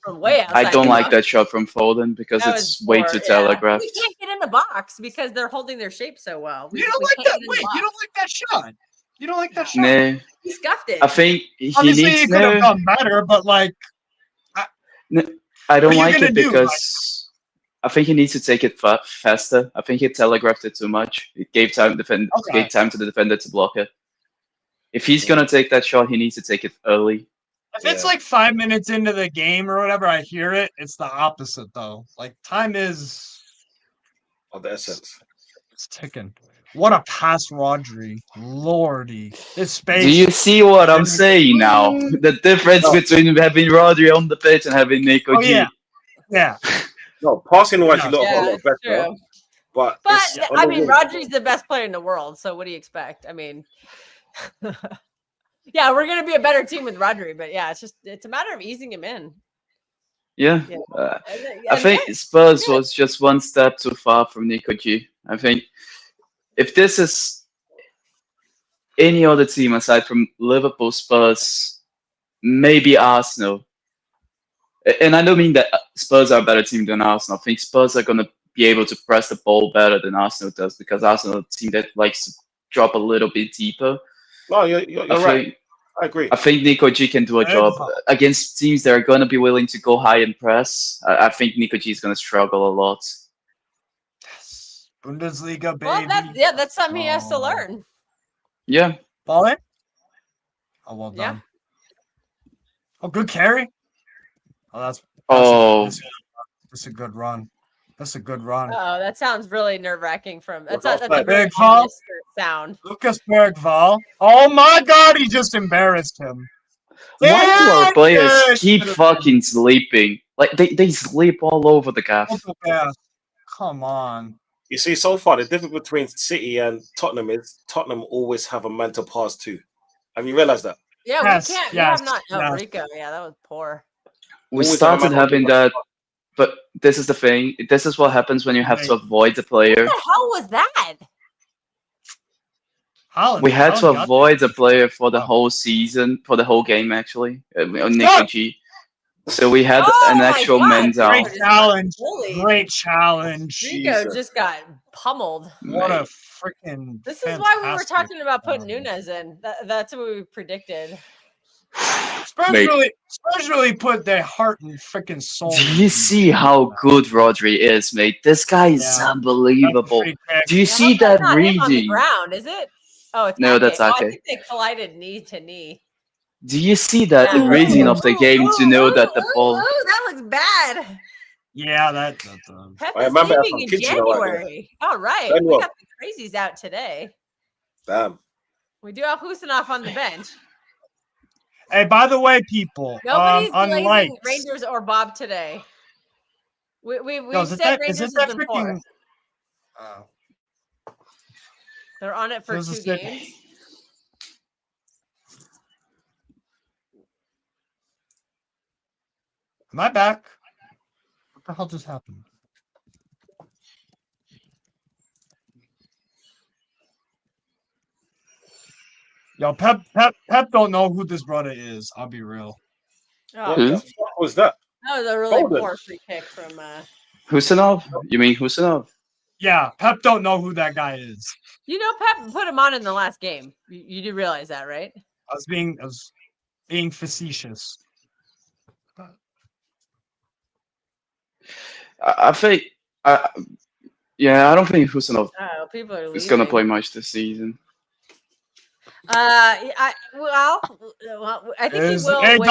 from way outside. I don't the like box. that shot from Foden because That it's was way poor, too yeah. telegraphed. We can't get in the box because they're holding their shape so well. You don't like that. Wait, you don't like that shot. You don't like that shot. Nah, He scuffed it. I think he Obviously, needs he could have done better, but like, I don't What are you like gonna it do? because I think he needs to take it faster. I think he telegraphed it too much. It gave time to the defender to block it. If he's gonna take that shot, he needs to take it early. if it's like 5 minutes into the game or whatever, I hear it. It's the opposite though. Like time is Of the essence. it's ticking. What a pass, Rodri. Lordy, his space. Do you see what I'm saying now? The difference between having Rodri on the pitch and having Nico G. Yeah. No, passing wise, Yeah. you lot got a lot it's better. true. But But it's I mean, on the wing. Rodri's the best player in the world. So what do you expect? I mean, yeah, we're gonna be a better team with Rodri, but yeah, it's a matter of easing him in. Yeah. Yeah. I think Spurs was just one step too far from Nico G. I think if this is any other team aside from Liverpool, Spurs, maybe Arsenal, and I don't mean that Spurs are a better team than Arsenal. I think Spurs are going to be able to press the ball better than Arsenal does because Arsenal is a team that likes to drop a little bit deeper. No, you're right. I agree. I think Nico G can do a job against teams that are going to be willing to go high and press. I think Nico G is going to struggle a lot. Bundesliga, baby. Well, that's something he has to learn. Yeah, Ball in. Oh, well Yeah. done. Oh, good carry. Oh, that's a good run. That's a good run. Oh, that sounds really nerve-wracking. That's a Big very foul. ominous sound. Lucas Bergval. Oh my God, he just embarrassed him. Why do our players Yeah, keep fucking sleeping? Like they sleep all over the gaff. Come on. You see, so far the difference between City and Tottenham is Tottenham always have a man to pass to. Have you realized that? Yeah, Yes, we can't. yes, we have not. Oh, yes. Rico. Yeah, that was poor. We Always have a started man on having the that, but this is the thing. This is what happens when you have to avoid the player. What the hell was that? We had to avoid the player for the whole season, for the whole game actually. Nick G. So we had an actual man down. Great challenge. Great challenge. Rico just got pummeled. What a freaking. This is why we were talking about putting Nunes in. That's what we predicted. Spurs really put their heart and freaking soul. Do you see how good Rodri is, mate? This guy is unbelievable. Do you see that not him on the reading? ground, is it? Oh, it's No, Ake. that's I Ake. think they collided knee to knee. Do you see that reading of the game to know that the ball? Oh, that looks bad. Yeah, Pep I is remember leaving in Kitchener right there. January. All right, Then we what? got the crazies out today. Damn. We do have Husinov on the bench. Hey, by the way, people, Nobody's unlike blazing Rangers or Bob today. We've said Rangers has been poor. They're on it for 2 games. Am I back? What the hell just happened? Yo, Pep don't know who this brother is. I'll be real. Oh, What the fuck was that? that was a really Hold it. poor free kick from. Husinov? You mean Husinov? Yeah, Pep don't know who that guy is. You know, Pep put him on in the last game. You do realize that, right? I was being facetious. I think. Yeah, I don't think Husinov Oh, people are is gonna leaving. play much this season. I think he will Hey, win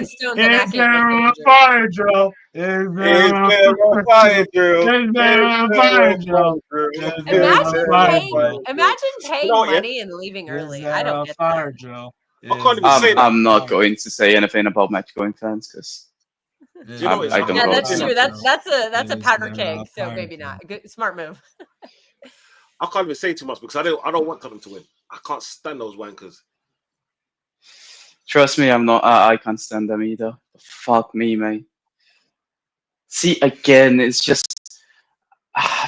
Stones and Ake. Fire drill. Imagine paying money and leaving early. I don't get fire that. drill. I'm not going to say anything about match-going fans because I don't Yeah, go that's to true. them. That's a powder keg. So maybe not. Good, smart move. I can't even say too much because I don't want Tottenham to win. I can't stand those wankers. Trust me, I'm not. I can't stand them either. Fuck me, mate. See, again, it's just.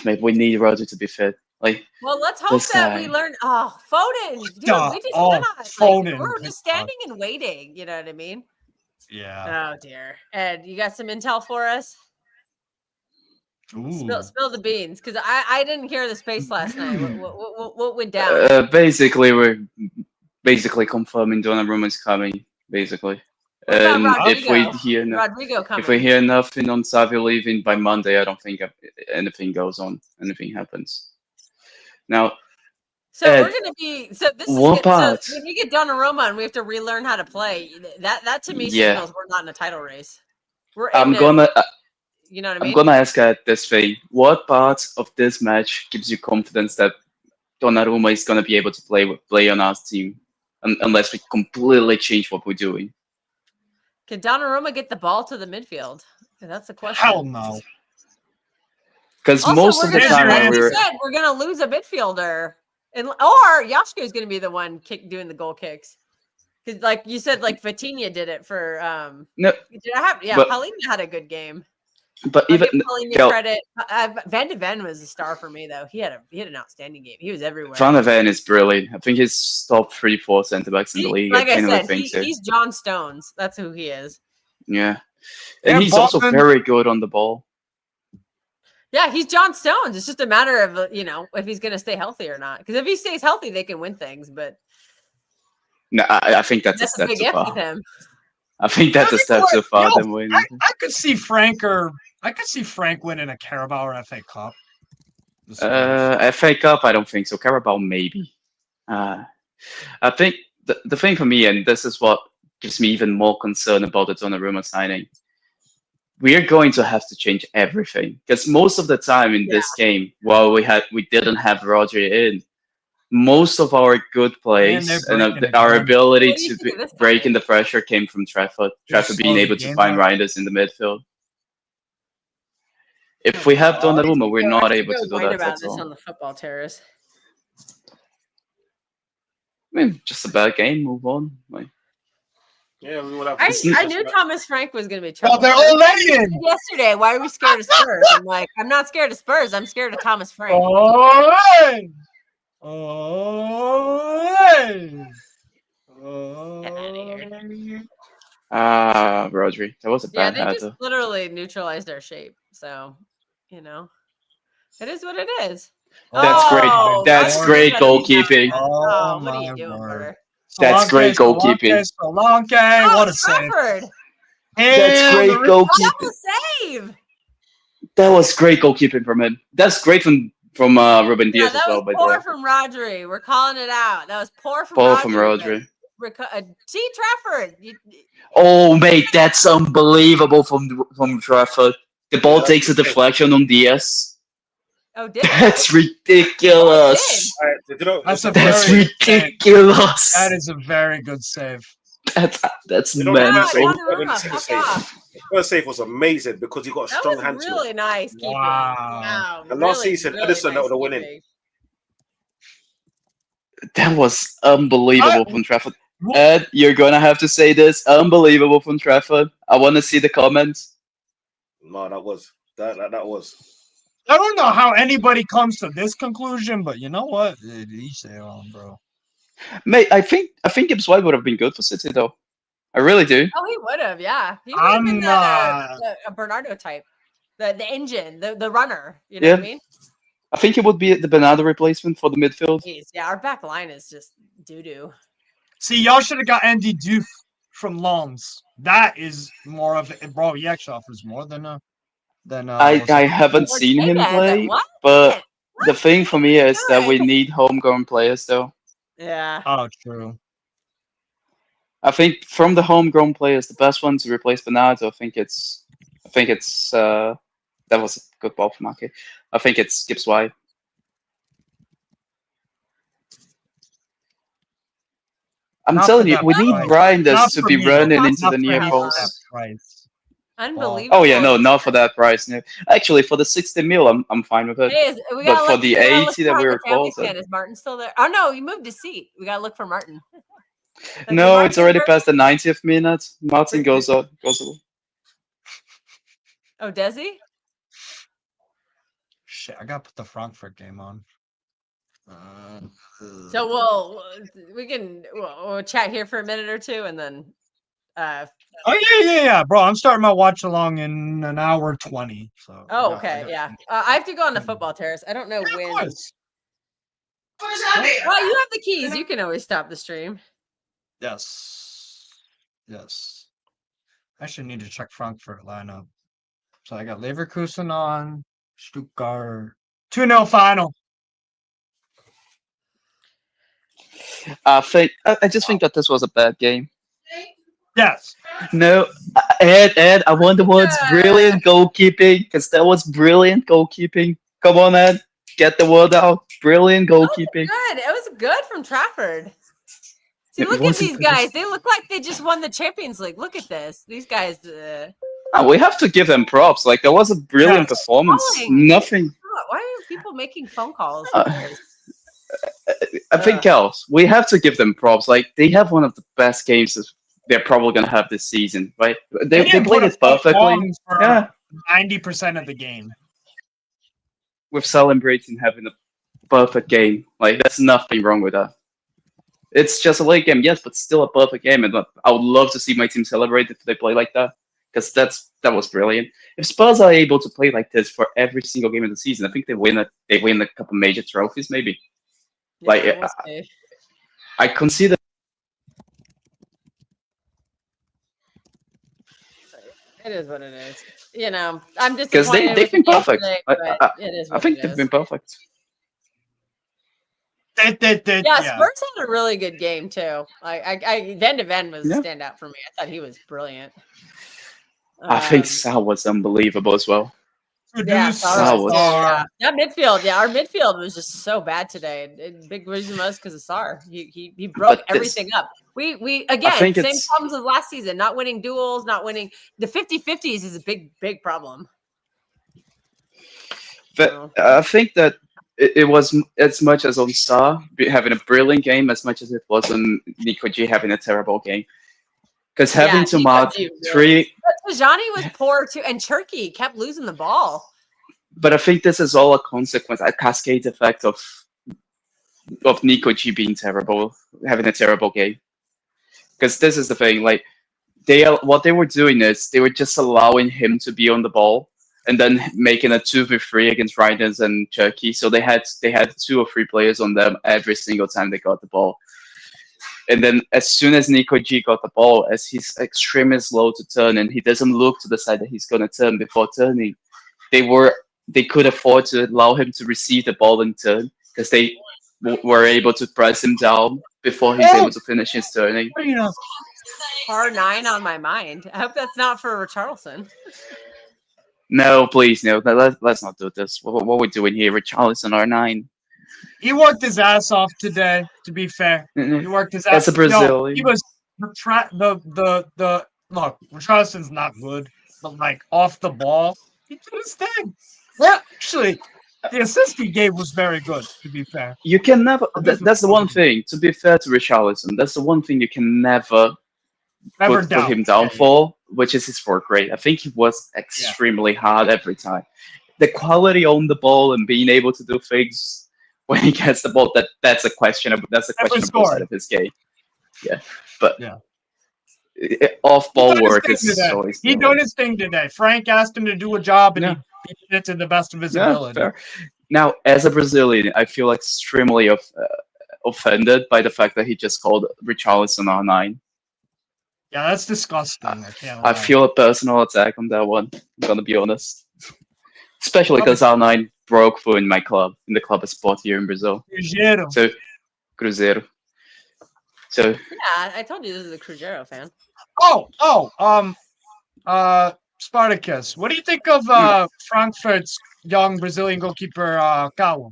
Maybe we need Roger to be fit. Like, well, let's hope that we learn. Oh, Foden, dude, we just cannot. Foden. We're just standing and waiting. You know what I mean? Yeah. Oh dear. Ed, you got some intel for us? Spill the beans, because I didn't hear the space last night. What went down? Basically, we're confirming Donnarumma is coming. Basically, and if we hear nothing on Savio leaving by Monday, I don't think anything goes on. Anything happens. Now, so we're gonna be. So this is good. So when we get Donnarumma and we have to relearn how to play, that to me signals we're not in a title race. You know what I mean? I'm gonna ask this thing. What part of this match gives you confidence that Donnarumma is gonna be able to play on our team, unless we completely change what we're doing? Can Donnarumma get the ball to the midfield? That's the question. Hell no. Because most of the time, like we said, we're gonna lose a midfielder, or Yashko is gonna be the one doing the goal kicks. Because, like you said, like Vitinha did it for. No. Paulina had a good game. But even credit, Van de Ven was a star for me though. He had an outstanding game. He was everywhere. Van de Ven is brilliant. I think he's top 3-4 center backs in the league. Like I said, he's John Stones. That's who he is. Yeah, and he's also very good on the ball. Yeah, he's John Stones. It's just a matter of if he's going to stay healthy or not. Because if he stays healthy, they can win things. But no, I think that's a step too far. I think that's a step too far. Than winning. I could see Frank winning a Carabao or FA Cup. FA Cup, I don't think so. Carabao, maybe. I think the thing for me, and this is what gives me even more concern about the Donnarumma signing, we're going to have to change everything because most of the time in this game, while we didn't have Rodri in, most of our good plays and our ability to break in the pressure came from Trafford. Trafford being able to find riders in the midfield. If we have Donnarumma, we're not able to do that about at this all. on the football terrace. I mean, just a bad game. Move on. Like, yeah, we will have. I knew Thomas Frank was going to be trouble. Well, they're all laying. Yesterday, why are we scared of Spurs? I'm like, I'm not scared of Spurs. I'm scared of Thomas Frank. Oh, Rodri, that was a bad they header. just literally neutralized our shape. So, it is what it is. That's great. That's great goalkeeping. Oh, what are you doing, brother? That's great goalkeeping. Solanke, what a save. That's great goalkeeping. That was save. That was great goalkeeping from him. That's great from Ruben Diaz as well. That was poor from Rodri. We're calling it out. That was poor from Rodri. See Trafford. Oh, mate, that's unbelievable from Trafford. The ball takes a deflection on Diaz. Oh, did it? That's ridiculous. That's ridiculous. That is a very good save. That's mental. The first save was amazing because he got a strong hand. That was really nice keeping. Wow. And last season, Edison that would have won in. That was unbelievable from Trafford. Ed, you're gonna have to say this. Unbelievable from Trafford. I want to see the comments. No, that was. I don't know how anybody comes to this conclusion, but you know what? Each their own, bro. Mate, I think Gibbs White would have been good for City, though. I really do. Oh, he would have, yeah. He would have been a Bernardo type, the engine, the runner. You know what I mean? I think it would be the Bernardo replacement for the midfield. Jeez, yeah, our back line is just doo-doo. See, y'all should have got Andy Diouf from Lens. That is more of it, bro. He actually offers more than I haven't seen him play, but the thing for me is that we need homegrown players, though. Yeah. Oh, true. I think from the homegrown players, the best one to replace Bernardo, I think it's that was a good ball from Marquez. I think it's Gibbs White. I'm telling you, we need grinders to be running into the near post. Unbelievable. Oh yeah, no, not for that price. No. Actually, for the 60 mil, I'm fine with it. But for the 80 that we were quoted, is Martin still there? Oh no, you moved his seat. We gotta look for Martin. No, it's already past the 90th minute. Martin goes away. Oh, does he? Shit, I gotta put the Frankfurt game on. So we'll chat here for a minute or two, and then. Oh yeah, bro. I'm starting my watch along in an hour 20. So. Oh, okay, yeah. I have to go on the football terrace. I don't know when. Well, you have the keys. You can always stop the stream. Yes. I should need to check Frankfurt lineup. So I got Leverkusen on, Stuttgart 2-0 final. I just think that this was a bad game. Yes. No, Ed, I want the words brilliant goalkeeping because that was brilliant goalkeeping. Come on, Ed, get the word out. Brilliant goalkeeping. Good. It was good from Trafford. See, look at these guys. They look like they just won the Champions League. Look at this. These guys. We have to give them props. Like, that was a brilliant performance. Nothing. Why are people making phone calls? I think else. We have to give them props. Like, they have one of the best games they're probably going to have this season, right? They played it perfectly. Yeah. 90% of the game. With celebrating having a perfect game. Like, there's nothing wrong with that. It's just a late game, yes, but still a perfect game. And I would love to see my team celebrate if they play like that. Because that was brilliant. If Spurs are able to play like this for every single game of the season, I think they win a couple major trophies, maybe. Yeah, I consider. It is what it is. You know, I'm disappointed because they've been perfect. Today, I think they've been perfect. Yeah, Spurs had a really good game too. Van de Ven was a Yeah. standout for me. I thought he was brilliant. I think Sal was unbelievable as well. Yeah, Sal was. yeah. That midfield, yeah, our midfield was just so bad today. Big reason was because of Sar. He broke everything up. We again same problems as last season. Not winning duels, not winning the 50-50s is a big problem. But I think that it was as much as on Sar having a brilliant game as much as it was on Nico G having a terrible game. Because having to mark three. But Tajani was poor too, and Turkey kept losing the ball. But I think this is all a consequence, a cascade effect of Nico G being terrible, having a terrible game. Because this is the thing, like what they were doing is they were just allowing him to be on the ball and then making a 2v3 against Riders and Turkey. So they had 2 or 3 players on them every single time they got the ball. And then as soon as Nico G got the ball, as he's extremely slow to turn and he doesn't look to the side that he's gonna turn before turning, they could afford to allow him to receive the ball and turn because they were able to press him down before he's able to finish his turning. R9 on my mind. I hope that's not for Richarlison. No, please, no. Let's not do this. What we're doing here, Richarlison R9. He worked his ass off today. To be fair, he worked his ass. As a Brazilian, he was the look. Richarlison's not good, but like off the ball, he did his thing. Yeah, actually, the assist he gave was very good. To be fair, you can never. That's the one thing. To be fair to Richarlison, that's the one thing you can never put him down for, which is his work rate. I think he was extremely hard every time. The quality on the ball and being able to do things when he gets the ball, that's a questionable side of his game. Yeah, but off ball work is always. He done his thing today. Frank asked him to do a job, and he did it to the best of his ability. Fair. Now, as a Brazilian, I feel extremely offended by the fact that he just called Richarlison R9. Yeah, that's disgusting. I feel a personal attack on that one. I'm gonna be honest. Especially because R9 broke through in my club, in the club I support here in Brazil. Cruzeiro. So yeah, I told you this is a Cruzeiro fan. Spartacus. What do you think of Frankfurt's young Brazilian goalkeeper Calo?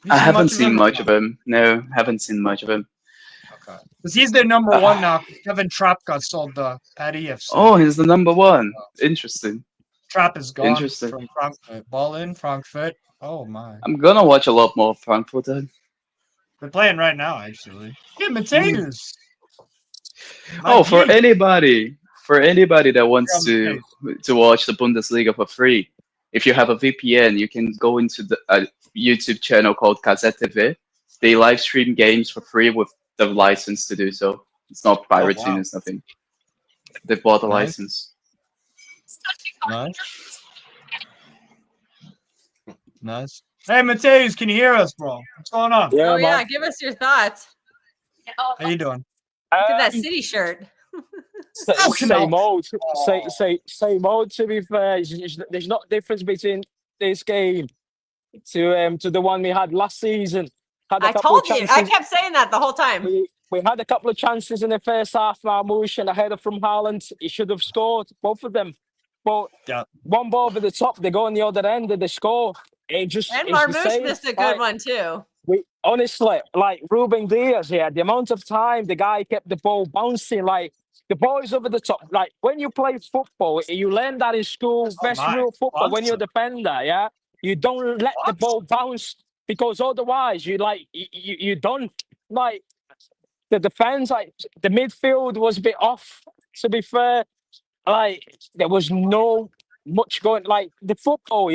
I haven't seen much of him. No, haven't seen much of him. Okay. Because he's the number 1 now. Kevin Trapp got sold to Patty FC. Oh, he's the number 1. Interesting. Trapp is gone from Frankfurt. Ball in Frankfurt. Oh my! I'm gonna watch a lot more of Frankfurt then. They're playing right now, actually. Yeah, Mateus. Oh, for anybody that wants to watch the Bundesliga for free, if you have a VPN, you can go into the YouTube channel called Kazette TV. They live stream games for free with the license to do so. It's not pirating, it's nothing. They bought a license. Nice. Hey, Mateus, can you hear us, bro? What's going on? Yeah, give us your thoughts. How you doing? Look at that City shirt. Same old. Same old. To be fair, there's not difference between this game to the one we had last season. I told you. I kept saying that the whole time. We had a couple of chances in the first half. Marmouche and a header from Haaland. He should have scored both of them. But one ball over the top, they go on the other end and they score. And Marmouche missed a good one too. We honestly, like Ruben Diaz, the amount of time the guy kept the ball bouncing, like the ball is over the top. Like when you play football, you learn that in school, best real football. When you're a defender, you don't let the ball bounce because otherwise you don't like the defense. Like the midfield was a bit off. To be fair, like there was no much going. Like the football,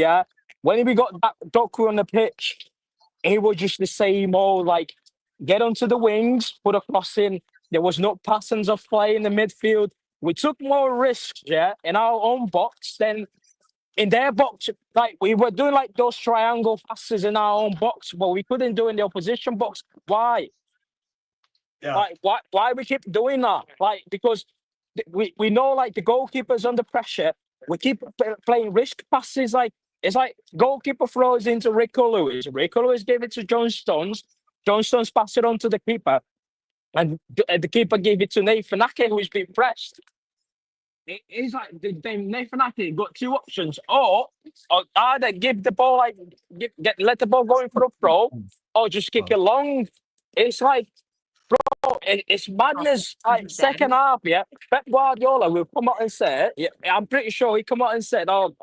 when we got that Doku on the pitch, it was just the same old, like, get onto the wings, put a cross in. There was no patterns of play in the midfield. We took more risks, in our own box than in their box. Like, we were doing, like, those triangle passes in our own box, but we couldn't do in the opposition box. Why? Yeah. Like, why we keep doing that? Like, because we know, like, the goalkeeper's under pressure. We keep playing risk passes, like, It's like goalkeeper throws into Rico Lewis. Rico Lewis gave it to John Stones. John Stones passed it on to the keeper. And the keeper gave it to Nathan Ake, who's been pressed. It's like Nathan Ake got two options. Or either give the ball, like, let the ball go in for a throw, or just kick it long. It's like, bro, it's madness. Like, second half, yeah. Pep Guardiola will come out and say, yeah, I'm pretty sure he come out and said, oh,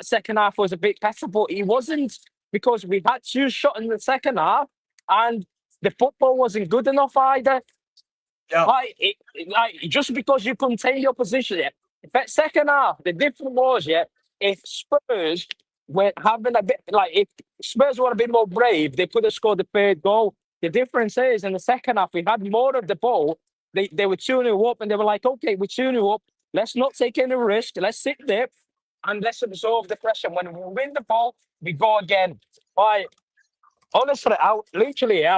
second half was a bit better, but he wasn't, because we had 2 shots in the second half, and the football wasn't good enough either. Yeah. Like, just because you contain your position, yeah. But second half, the difference was, yeah, if Spurs were having a bit, like, if Spurs were a bit more brave, they could have scored the 3rd goal. The difference is, in the second half, we had more of the ball. They were 2-0 up, and they were like, okay, we're 2-0 up. Let's not take any risk. Let's sit there, and let's absorb the pressure. When we win the ball, we go again. Honestly, I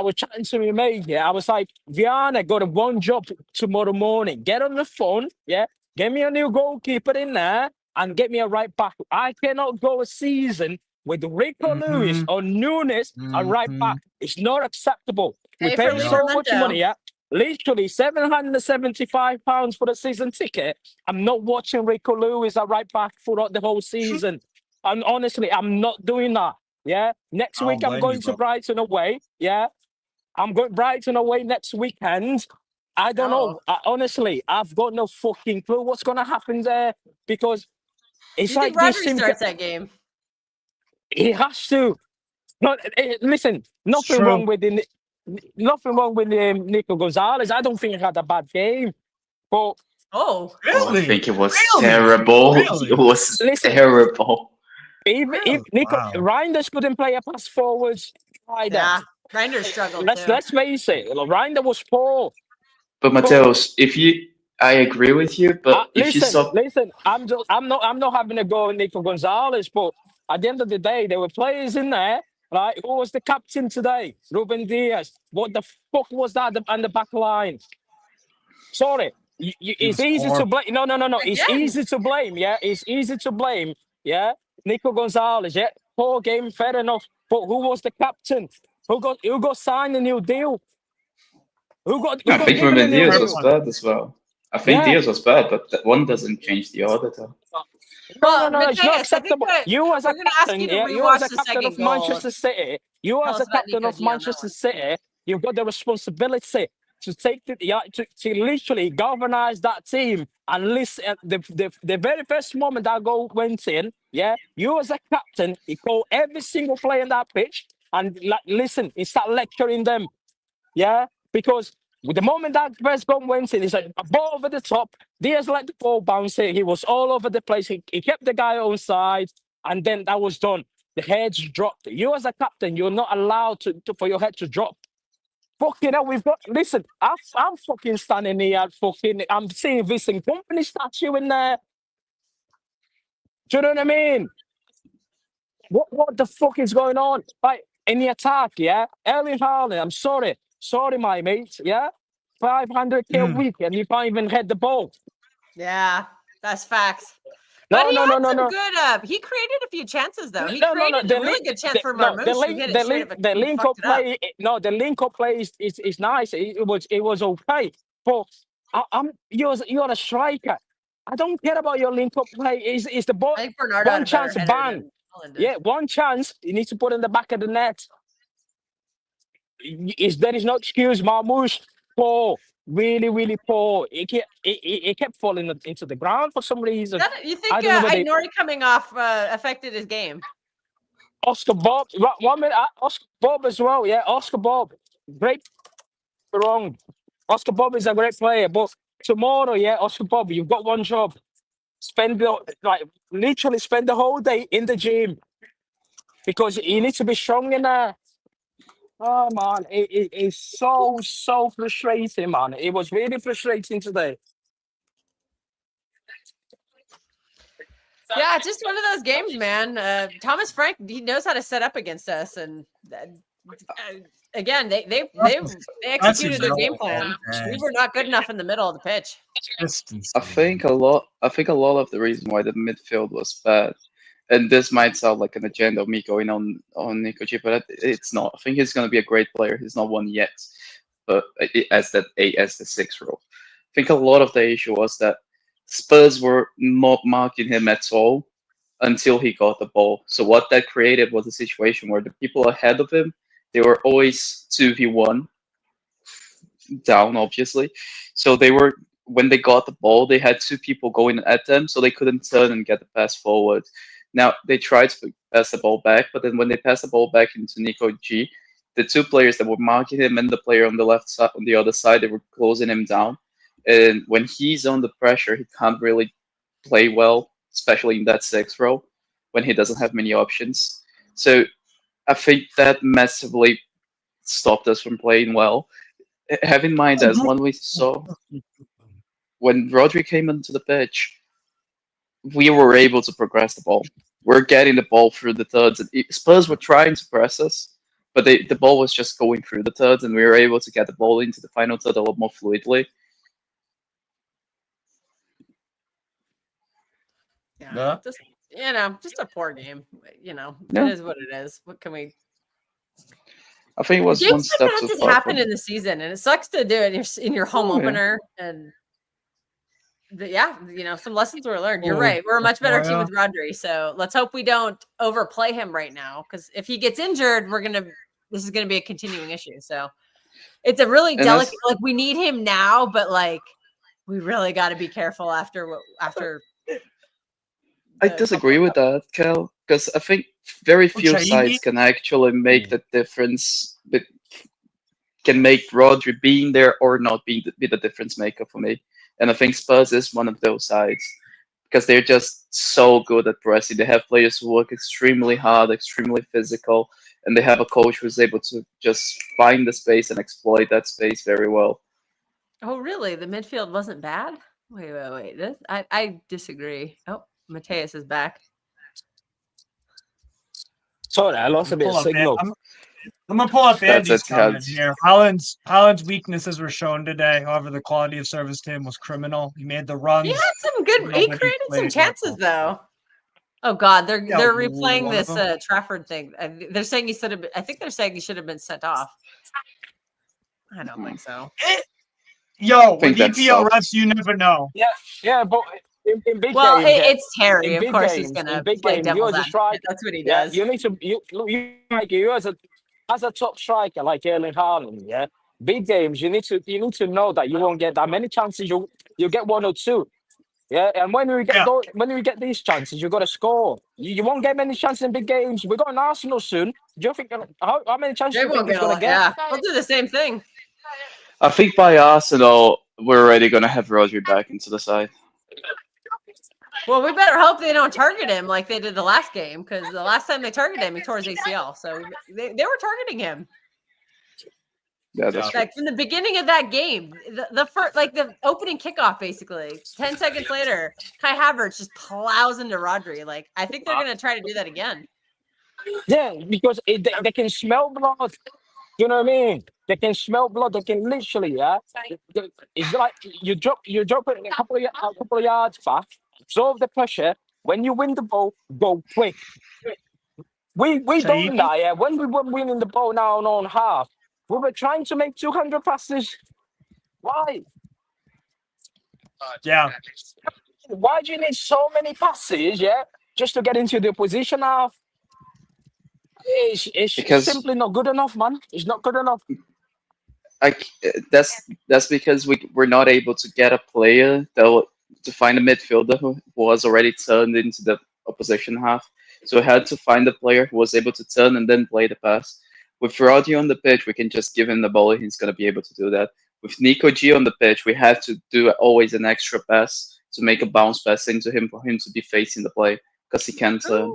was chatting to my mate. Yeah, I was like, Viana got one job tomorrow morning. Get on the phone. Yeah, get me a new goalkeeper in there and get me a right back. I cannot go a season with Rico Lewis or Nunes a right back. It's not acceptable. We pay so much money. Yeah, literally £775 for the season ticket. I'm not watching Rico Lewis a right back throughout the whole season. And honestly, I'm not doing that. Yeah, next week I'm going to Brighton away. Yeah, I'm going Brighton away next weekend. I don't know. Honestly, I've got no fucking clue what's going to happen there, because it's like Rodri starts that game. He has to. Listen, nothing wrong with Nico Gonzalez. I don't think he had a bad game, but I think it was terrible. Really? It was terrible. Even if Nico Reinders couldn't play a pass forwards either. Yeah, Reinders struggled. Let's face it, Reinders was poor. But Mateos, I agree with you. But listen, I'm not having a go at Nico Gonzalez, but at the end of the day, there were players in there. Right? Who was the captain today? Ruben Diaz. What the fuck was that on the back line? Sorry, it's easy to blame. No. It's easy to blame. Yeah, it's easy to blame. Yeah. Nico Gonzalez, yeah, poor game, fair enough. But who was the captain? Who got signed a new deal? I think Ruben Diaz was bad as well. I think Diaz was bad, but that one doesn't change the other though. No, it's not acceptable. You as a captain, you as a captain of Manchester City, you've got the responsibility to take to literally galvanize that team. And listen, the very first moment that goal went in, yeah, you as a captain, you call every single player in that pitch and listen, you start lecturing them, yeah, because with the moment that first goal went in, it's like a ball over the top. Diaz let the ball bounce it. He was all over the place. He kept the guy on side, and then that was done. The heads dropped. You as a captain, you're not allowed to for your head to drop. Fucking hell, we've got. Listen, I'm fucking standing here. I'm seeing Vincent Kompany statue in there. Do you know what I mean? What the fuck is going on? Like in the attack, yeah. Erling Haaland, I'm sorry, my mate. Yeah, 500k a week, and you can't even head the ball. Yeah, that's facts. But he had some good. He created a few chances though. He created a really good chance for Marmoush. The link up play is nice. It was okay. But you're a striker. I don't care about your link up play. Is the ball one chance bang? Yeah, one chance you need to put in the back of the net. There is no excuse. Marmoush poor. Really, really poor. It kept falling into the ground for some reason. You think Ainori coming off affected his game? Oscar Bob, 1 minute. Oscar Bob as well. Yeah, Oscar Bob, great. Wrong. Oscar Bob is a great player, but tomorrow, yeah, Oscar Bob, you've got one job. Literally spend the whole day in the gym because you need to be strong in there. Oh man, it is so frustrating, man. It was really frustrating today. Yeah, just one of those games, man. Thomas Frank, he knows how to set up against us, and again, they executed their game plan. We were not good enough in the middle of the pitch. I think a lot of the reason why the midfield was bad And this might sound like an agenda of me going on Nico G, but it's not. I think he's going to be a great player. He's not one yet, but as the 6 role. I think a lot of the issue was that Spurs were not marking him at all until he got the ball. So what that created was a situation where the people ahead of him, they were always 2v1 down, obviously. So they were, when they got the ball, they had 2 people going at them, so they couldn't turn and get the pass forward. Now they tried to pass the ball back, but then when they passed the ball back into Nico G, the 2 players that were marking him and the player on the left side, on the other side, they were closing him down. And when he's under pressure, he can't really play well, especially in that 6 role when he doesn't have many options. So I think that massively stopped us from playing well. Have in mind, as one we saw when Rodri came into the pitch, we were able to progress the ball. We're getting the ball through the thirds. Spurs were trying to press us, but the ball was just going through the thirds, and we were able to get the ball into the final third a lot more fluidly. Yeah. Just, just a poor game. It is what it is. What can we? I think it was one step too far. Happen in the season, and it sucks to do it in your home opener. And some lessons were learned. You're right. We're a much better team with Rodri, so let's hope we don't overplay him right now. Because if he gets injured, this is gonna be a continuing issue. So it's a really delicate. Like we need him now, but like we really got to be careful after. I disagree with that, Kel, because I think very few sides can actually make the difference. Can make Rodri being there or not be the difference maker for me. And I think Spurs is one of those sides because they're just so good at pressing. They have players who work extremely hard, extremely physical, and they have a coach who's able to just find the space and exploit that space very well. Oh, really? The midfield wasn't bad? Wait. I disagree. Oh. Mateus is back. Sorry, I lost a bit of signal. I'm gonna pull up Andy's comment here. Haaland's weaknesses were shown today. However, the quality of service to him was criminal. He made the runs. He had some good. He created some chances though. Oh God, they're replaying this Trafford thing. They're saying he should have. I think they're saying he should have been sent off. I don't think so. With EPL refs, you never know. Yeah, but. In big games, it's Terry. Of course, he's gonna play devil's advocate. That's what he does. You need to you as a top striker like Erling Haaland. Yeah, big games. You need to know that you won't get that many chances. You get 1 or 2. Yeah, and when we get these chances, you got to score. You won't get many chances in big games. We're going to Arsenal soon. Do you think how many chances do you think he's going to get? Yeah, we'll do the same thing. I think by Arsenal, we're already going to have Rodri back into the side. Well, we better hope they don't target him like they did the last game, because the last time they targeted him, he tore his ACL. So they were targeting him. Yeah, that's like from the beginning of that game, the first, like the opening kickoff, basically 10 seconds later, Kai Havertz just plows into Rodri. Like I think they're gonna try to do that again. Yeah, because they can smell blood. You know what I mean? They can smell blood. They can literally, it's like you drop it a couple of yards back, absorb the pressure. When you win the ball, go quick. We done that, yeah. When we were winning the ball now on half, we were trying to make 200 passes. Why? Yeah. Why do you need so many passes, just to get into the opposition half? It's simply not good enough, man. It's not good enough. That's because we're not able to get a player to find a midfielder who was already turned into the opposition half. So we had to find a player who was able to turn and then play the pass. With Rodri on the pitch, we can just give him the ball and he's going to be able to do that. With Nico G on the pitch, we have to do always an extra pass to make a bounce pass into him for him to be facing the play because he can't turn.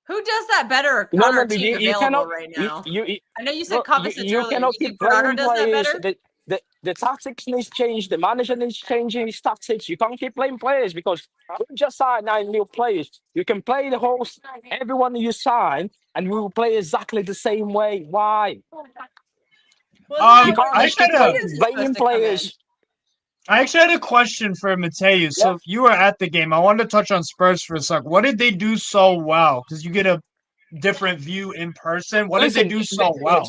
Who does that better on our team available right now? I know you said Kovacic earlier. Cannot keep playing players. The tactics needs to change. The manager needs changing his tactics. You can't keep playing players because we just signed 9 new players. You can play everyone you sign, and we will play exactly the same way. Why? Well, you can't just keep blaming players. I actually had a question for Mateus. So you were at the game. I wanted to touch on Spurs for a sec. What did they do so well? Because you get a different view in person. What did they do so well?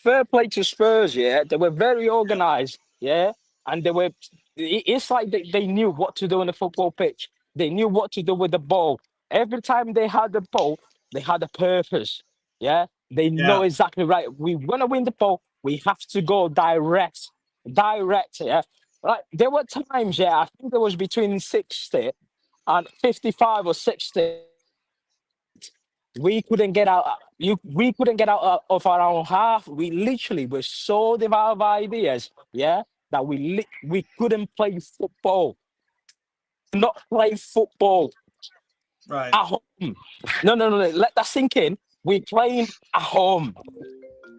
Fair play to Spurs, yeah. They were very organized, yeah. And they were, it's like they knew what to do on the football pitch. They knew what to do with the ball. Every time they had the ball, they had a purpose, yeah. They know exactly right. We want to win the ball. We have to go direct, yeah. Right. There were times, yeah, I think there was between 60 and 55 or 60. We couldn't get out. We couldn't get out of our own half. We literally were so devoid of ideas, yeah, that we couldn't play football. Not play football Right. at home. No. Let that sink in. We're playing at home.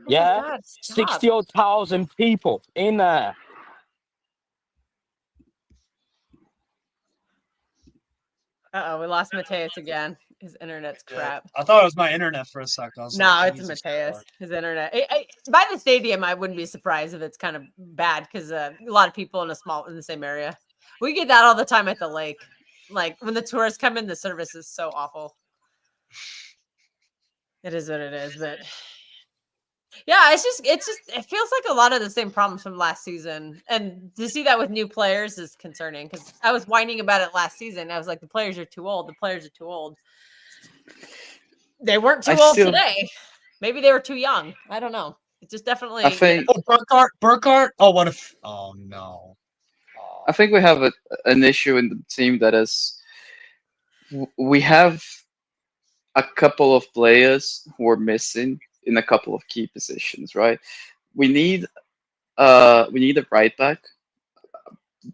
Yeah, God, 60,000 people in there. We lost Mateus again. His internet's crap. I thought it was my internet for a second. No, it's Mateus. His internet. By the stadium, I wouldn't be surprised if it's kind of bad because a lot of people in the same area. We get that all the time at the lake. Like when the tourists come in, the service is so awful. It is what it is, but yeah, it feels like a lot of the same problems from last season. And to see that with new players is concerning because I was whining about it last season. I was like, the players are too old. The players are too old. They weren't too old today. Maybe they were too young. I don't know. It just definitely. I think. Burkhart. Oh, what if? Oh no. I think we have an issue in the team that is. We have a couple of players who are missing in a couple of key positions, right? We need a right back.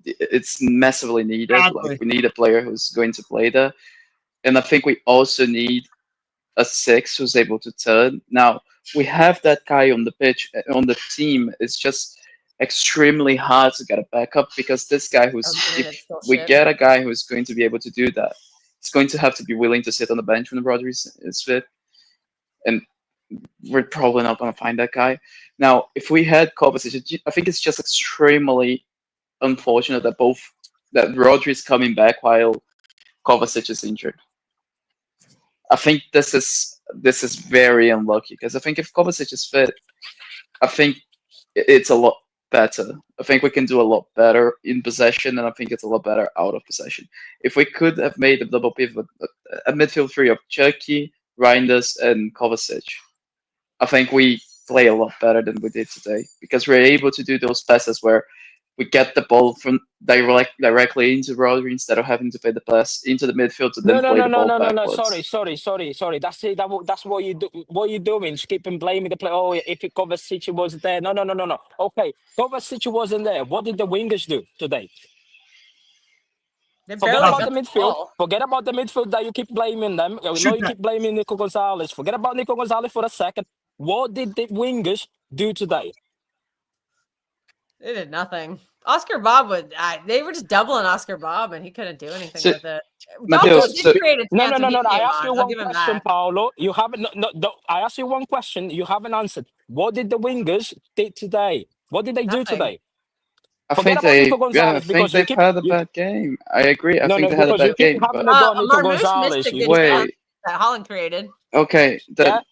It's massively needed. Exactly. Like we need a player who's going to play there, and I think we also need a 6 who's able to turn. Now we have that guy on the pitch on the team. It's just extremely hard to get a backup because this guy if we get a guy who's going to be able to do that, he's going to have to be willing to sit on the bench when Rodri is fit, and we're probably not going to find that guy. Now, if we had Kovacic, I think it's just extremely unfortunate that Rodri is coming back while Kovacic is injured. I think this is very unlucky because I think if Kovacic is fit, I think it's a lot better. I think we can do a lot better in possession, and I think it's a lot better out of possession. If we could have made a double pivot, a midfield three of Cherki, Reinders, and Kovacic, I think we play a lot better than we did today because we're able to do those passes where we get the ball from directly into Rodri instead of having to play the pass into the midfield to then play the ball backwards. Sorry. That's it. That's what you do. What you're doing? Just keep blaming the play. Oh, if Kovacic wasn't there. No. Okay, Kovacic wasn't there. What did the wingers do today? Forget about the midfield. Forget about the midfield that you keep blaming them. I know you keep blaming Nico Gonzalez. Forget about Nico Gonzalez for a second. What did the wingers do today? They did nothing. Oscar Bob they were just doubling Oscar Bob, and he couldn't do anything with it. No. I asked you one question, Paolo. You haven't. No. I asked you one question. You haven't answered. What did the wingers did today? What did they do today? I think they've had a bad game. I agree. I think they had a bad game. But Marmoush missed that Holland created. Okay,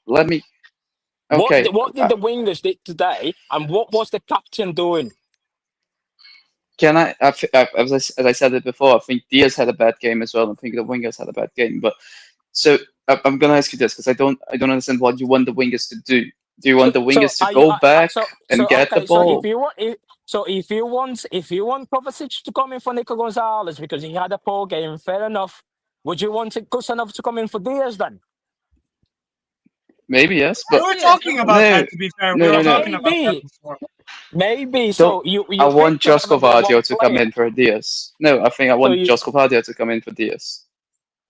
let me. Okay. What did the wingers did today, and what was the captain doing? Can I? As I said it before, I think Diaz had a bad game as well. I think the wingers had a bad game. But so I'm gonna ask you this because I don't understand what you want the wingers to do. Do you want the wingers to go back and get the ball? If you want Kovacic to come in for Nico Gonzalez because he had a poor game, fair enough. Would you want Kusanov to come in for Diaz then? Maybe yes, but we were talking about that. To be fair, we were talking about that before. Maybe. So you I want Josko Vardio to come in for Diaz. No, I think I want Josko Vardio to come in for Diaz.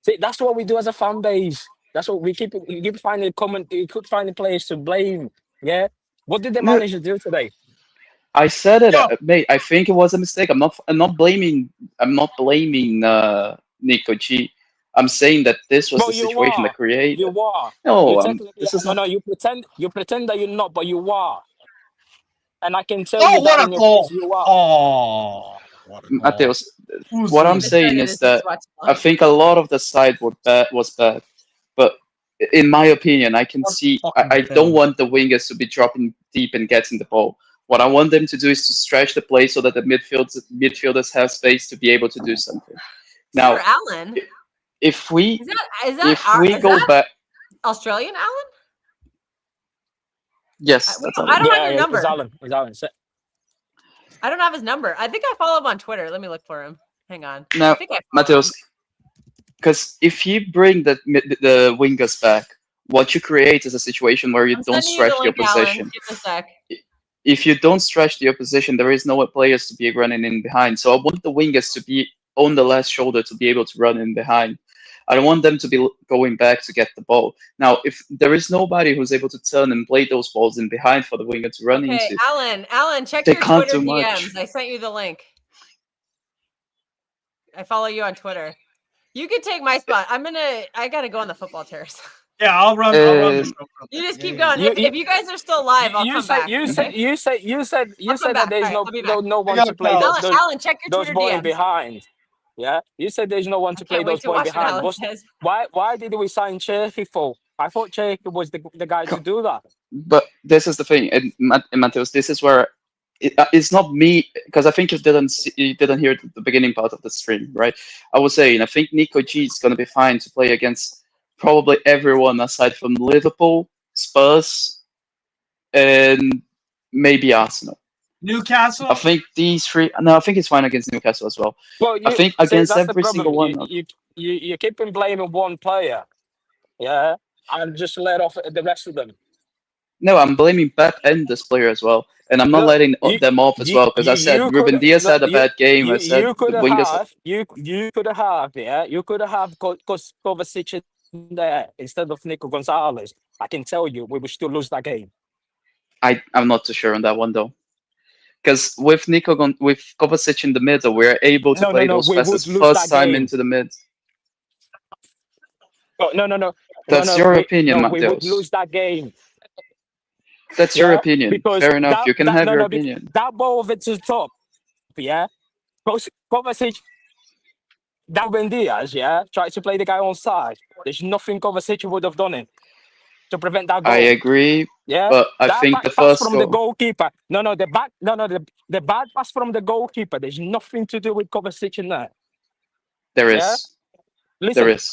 See, that's what we do as a fan base. That's what we keep finding you could find players to blame. Yeah. What did the manager do today? I said it, mate. I think it was a mistake. I'm not blaming Nico G. I'm saying that this was the situation that created. You are. No, You pretend that you're not, but you are. and I can tell Oh, you that what a in your goal! face you are. Oh, what a goal! Mateus, Who's what I'm this? saying is that I think a lot of the side was bad, but in my opinion, I can What see. fucking I don't thing. want the wingers to be dropping deep and getting the ball. What I want them to do is to stretch the play so that the midfielders have space to be able to do something. Now, Sir Alan. if we Is go that back, Australian Alan? yes, that's I don't have your Yeah, number. it's Alan. It's Alan. I don't have his number. I think I follow him on Twitter. Let me look for him. Hang on. now, I think I follow Mateus, him. because if you bring the wingers back, what you create is a situation where you I'm don't sending you the stretch the link, Alan. opposition. Give it a sec. If you don't stretch the opposition, there is no players to be running in behind. So I want the wingers to be on the left shoulder to be able to run in behind. I don't want them to be going back to get the ball. Now, if there is nobody who's able to turn and play those balls in behind for the winger to run Okay, into, Alan, check they your can't Twitter do much. DMs. I sent you the link. I follow you on Twitter. You can take my spot. I gotta go on the football terrace. Yeah, I'll run the show. You just keep Yeah. going. If you guys are still live, I'll come back. You said that back. there's All right, I'll be no one gotta to play go. Alan, check your those Twitter boys DMs. behind. Yeah, you said there's no one to play Can't wait those to boys watch what behind. Alan says. Why did we sign Cherky for? I thought Cherky was the guy to do that. But this is the thing, and Mateus, this is where it's not me, because I think you didn't hear the beginning part of the stream, right? I was saying I think Nico G is going to be fine to play against probably everyone aside from Liverpool, Spurs, and maybe Arsenal. Newcastle. I think these three. No, I think it's fine against Newcastle as well. Well, I think against that's the every problem. single one. You keep on blaming one player, yeah, and just let off the rest of them. No, I'm blaming Pep and this player as well, and I'm not letting them off as well, because I said Ruben Diaz had a bad game. I said you could the wingers. have Kovacic in there instead of Nico Gonzalez. I can tell you, we will still lose that game. I'm not too sure on that one though, because with with Kovacic in the middle, we're able to play those passes first time into the mid. No. That's your opinion, we Mateus. would lose that game. That's your opinion. Because fair enough. You can have your opinion. That ball over to the top, yeah. Kovacic, Ruben Diaz, yeah, tried to play the guy on side. There's nothing Kovacic would have done it to prevent that goal. I agree. Yeah, but I think the first from goal. the goalkeeper. The bad pass from the goalkeeper. There's nothing to do with Kovacic in there. There is. Yeah? Listen, there is.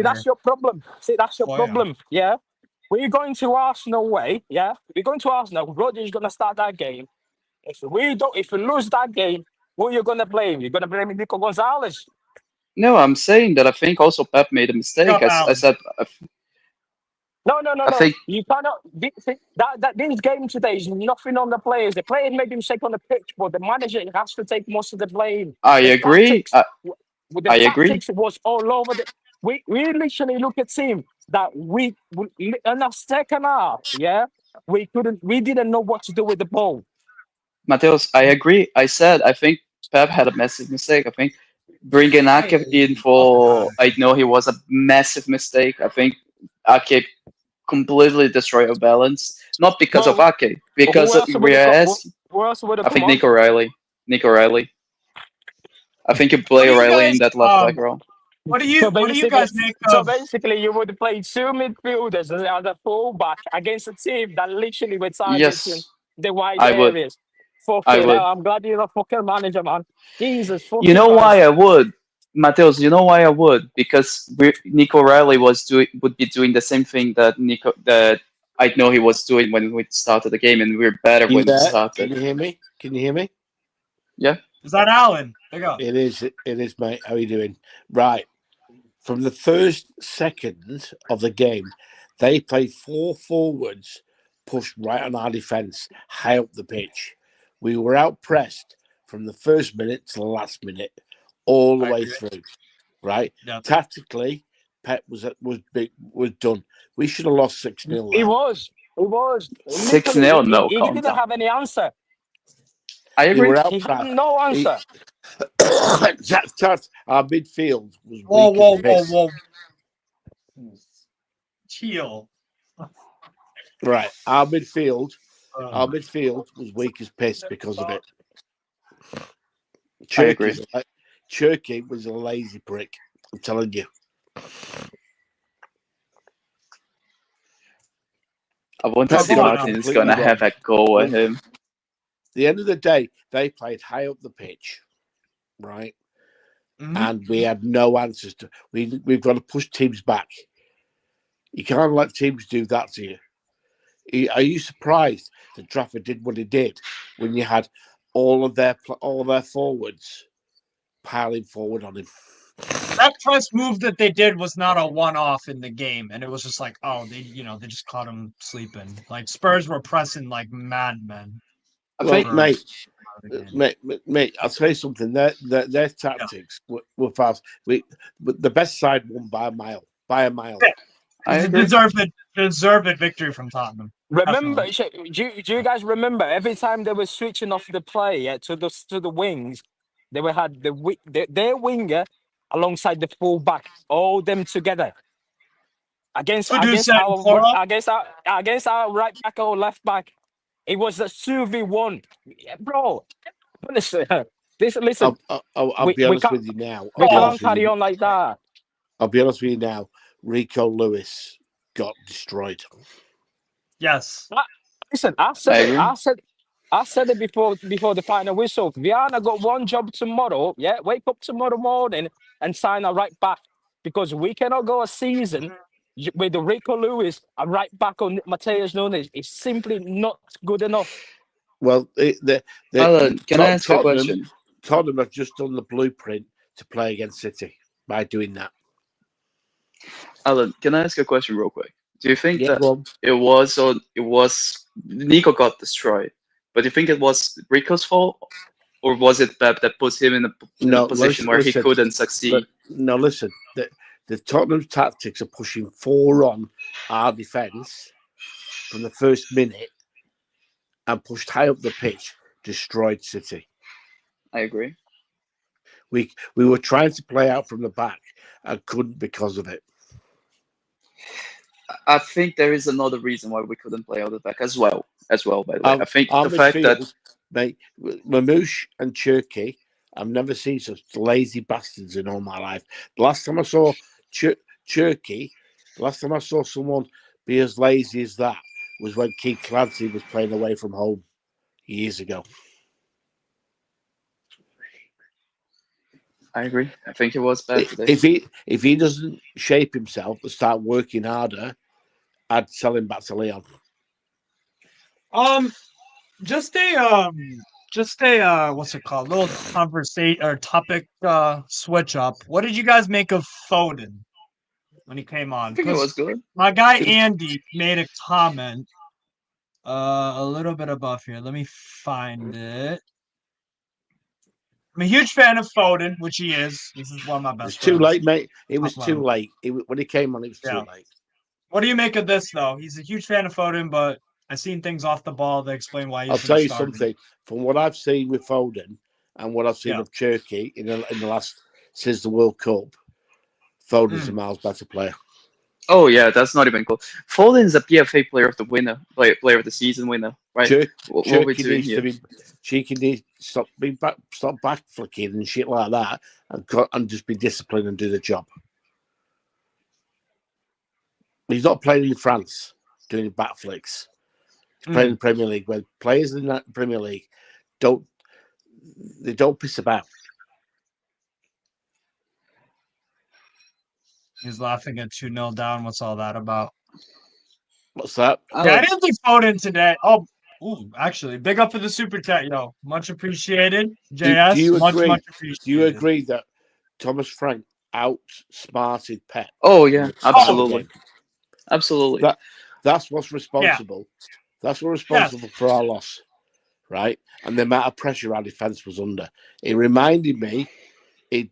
That's your problem. That's your problem. Yeah, we're going to Arsenal away. Yeah, we're going to Arsenal. Rodgers gonna start that game. If we lose that game, who are you gonna blame? You're gonna blame Nico Gonzalez. No, I'm saying that I think also Pep made a mistake. I said. No. I think You cannot. That this game today is nothing on the players. The players made a mistake on the pitch, but the manager has to take most of the blame. I agree. Tactics was all over the. We literally look at team that we in the second half. Yeah, we didn't know what to do with the ball. Mateus, I agree. I said I think Pep had a massive mistake. I think bringing Ake in for I know he was a massive mistake. I think Ake completely destroyed our balance. Not because of Ake, because I think Nico Riley. I think you play Riley in that left back role. What do you guys make of? So basically, you would play two midfielders as a fullback against a team that literally were targeting the wide areas. I'm glad you're a fucking manager, man. Jesus fucking You know Christ. why I would? Mateus, you know why I would? Because Nico Riley would be doing the same thing that I know he was doing when we started the game, and we were better when we started. Can you hear me? Yeah. Is that Alan? There you go. It is, mate. How are you doing? Right. From the first second of the game, they played 4 forwards, pushed right on our defence, high up the pitch. We were out-pressed from the first minute to the last minute, all the way through. Right? Yeah. Tactically, Pep was done. We should have lost 6-0. He was. 6-0, no. He didn't have any answer. I agree. He had no answer. Our midfield was Whoa. Chill. Right. Our midfield our midfield was weak as piss because of it. I agree. Cherky was a lazy prick. I'm telling you. I wonder if Martin's going to have a go at him. At the end of the day, they played high up the pitch, right? Mhm. And we had no answers to. We've got to push teams back. You can't let teams do that to you. Are you surprised that Trafford did what he did when you had all of their forwards piling forward on him? That press move that they did was not a one-off in the game, and it was just like, oh, they just caught him sleeping. Like Spurs were pressing like madmen. Well, mate, I'll tell you something. Their tactics were fast. The best side won by a mile. Yeah. I agree. Deserved victory from Tottenham. Remember, do you guys remember every time they were switching off the play to the wings, they had their winger alongside the fullback, all them together against our right back or left back. It was a 2v1, bro. Honestly, listen. I'll be honest with you now. We can't carry on like that. I'll be honest with you now. Rico Lewis got destroyed. Yes. Listen, I said it before the final whistle. Viana got one job tomorrow. Yeah, wake up tomorrow morning and sign a right back, because we cannot go a season with the Rico Lewis a right back on Mateus Nunes. It's simply not good enough. Well, Alan, can I ask you a question? Tottenham have just done the blueprint to play against City by doing that. Alan, can I ask you a question real quick? Do you think that it was Nico got destroyed, but do you think it was Rico's fault, or was it Pep that put him in a position where he couldn't succeed? Listen. The Tottenham tactics are pushing 4 on our defence from the first minute and pushed high up the pitch, destroyed City. I agree. We were trying to play out from the back and couldn't because of it. I think there is another reason why we couldn't play out the back as well. By the way, I think the fact that Mamouche and Cherky, I've never seen such lazy bastards in all my life. The last time I saw Cherky, the last time I saw someone be as lazy as that was when Keith Clancy was playing away from home years ago. I agree. I think it was bad today. If he doesn't shape himself and start working harder, I'd sell him back to Leon. Just a what's it called? Little conversation or topic switch up. What did you guys make of Foden when he came on? I think it was good. My guy Andy made a comment a little bit above here. Let me find it. I'm a huge fan of Foden, which he is. This is one of my best friends. Too late, mate. It was too late. When he came on, it was too late. What do you make of this, though? He's a huge fan of Foden, but I've seen things off the ball that explain why I'll tell you something. From what I've seen with Foden and what I've seen of Cherky in the last since the World Cup, Foden's a miles better player. Oh yeah, that's not even cool. Foden's a PFA player of the season winner, right? What are we doing here? Cheeky needs to stop back flicking and shit like that, and just be disciplined and do the job. He's not playing in France doing back flicks. He's playing in the Premier League, where players in that Premier League don't piss about. He's laughing at 2-0 down. What's all that about? What's that? Yeah, I didn't think Foden today. Oh, actually, big up for the super chat, yo. Much appreciated. JS, do you much Do appreciated. you agree that Thomas Frank outsmarted Pep? Oh yeah, absolutely. Absolutely. That's what's responsible. Yeah. That's what's responsible for our loss, right? And the amount of pressure our defence was under. It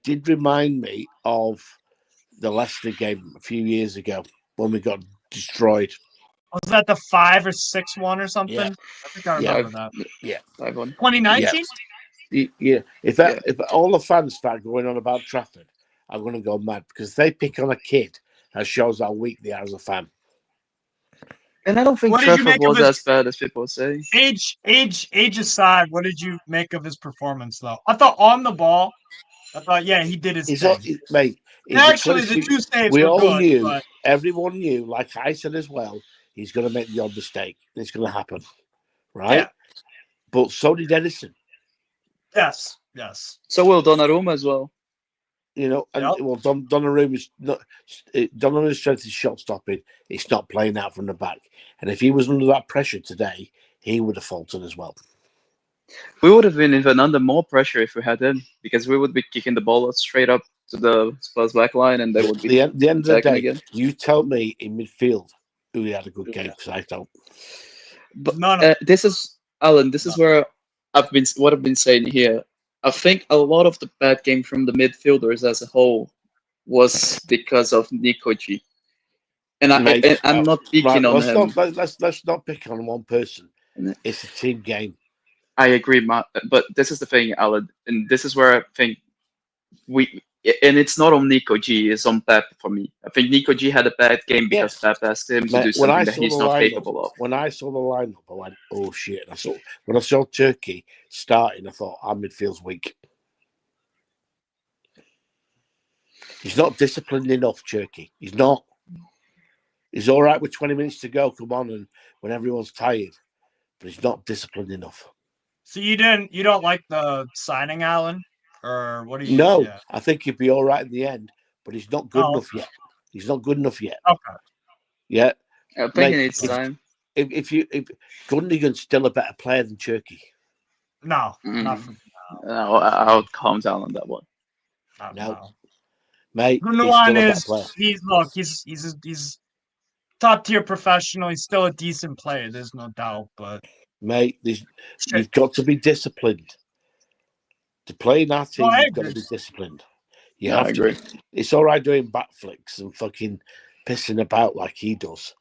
did remind me of the Leicester game a few years ago when we got destroyed. Was that the 5 or 6-1 or something? Yeah. I think I remember that. Yeah, 5-1. 2019. Yeah. If all the fans start going on about Trafford, I'm going to go mad, because if they pick on a kid, that shows how weak they are as a fan. And I don't think What did you Trafford make of was his as bad as people say. age aside? What did you make of his performance, though? I thought on the ball, yeah, he did his thing. Mate, Actually, the 2 saves we were all good. knew, But everyone knew, like I said as well, he's going to make the odd mistake. It's going to happen, right? yeah, But so did Edison. yes. So will Donnarumma as well. You know, and Yep. well, Donnarumma's not. Donnarumma's strength is shot stopping. It's not playing out from the back. And if he was under that pressure today, he would have faltered as well. We would have been even under more pressure if we had him, because we would be kicking the ball straight up to the Spurs back line, and they would be the end of the day. again. You tell me in midfield who he had a good game, because I don't. But this is Alan. This is where I've been saying here. I think a lot of the bad game from the midfielders as a whole was because of Nico G. And I'm not picking on him. Let's not pick on one person. It's a team game. I agree, Matt. But this is the thing, Alan, and this is where I think and it's not on Nico G, it's on Pep for me. I think Nico G had a bad game because Pep asked him to do something that he's not capable of. When I saw the lineup, I went, "Oh shit!" When I saw Turkey starting, I thought our midfield's weak. He's not disciplined enough, Turkey. He's not. He's all right with 20 minutes to go. Come on, and when everyone's tired, but he's not disciplined enough. So you don't like the signing, Alan, or what do you? No, yeah. I think he'd be all right in the end, but he's not good enough yet. He's not good enough yet. Okay. Yeah. I think he needs time. If Gundogan's still a better player than Turkey. No, I'll calm down on that one. No. Mate, Gundogan he's top tier professional. He's still a decent player. There's no doubt, but mate, you've got to be disciplined to play in our team. You've got to be disciplined. You have to. Agree. It's all right doing backflips and fucking pissing about like he does,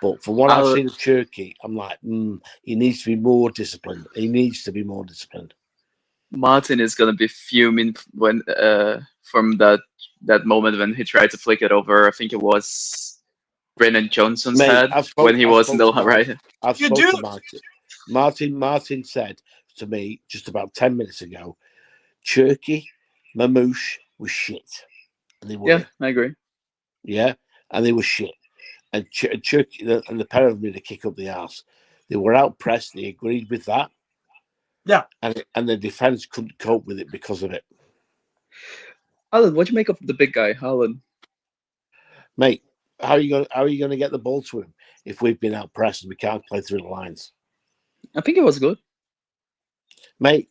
but from what I've seen of Turkey, I'm like, he needs to be more disciplined. He needs to be more disciplined. Martin is gonna be fuming when from that moment when he tried to flick it over. I think it was Brennan Johnson's head when he was in the right. I've spoken to Martin. Martin said to me just about 10 minutes ago, Turkey, Mamouche was shit. And they were. Yeah, I agree. Yeah, and they were shit. And Turkey and the pair of them to kick up the arse. They were out pressed. They agreed with that. Yeah, and the defense couldn't cope with it because of it. Alan, what do you make of the big guy, Alan? Mate, how are you going to get the ball to him if we've been out pressed and we can't play through the lines? I think it was good, mate.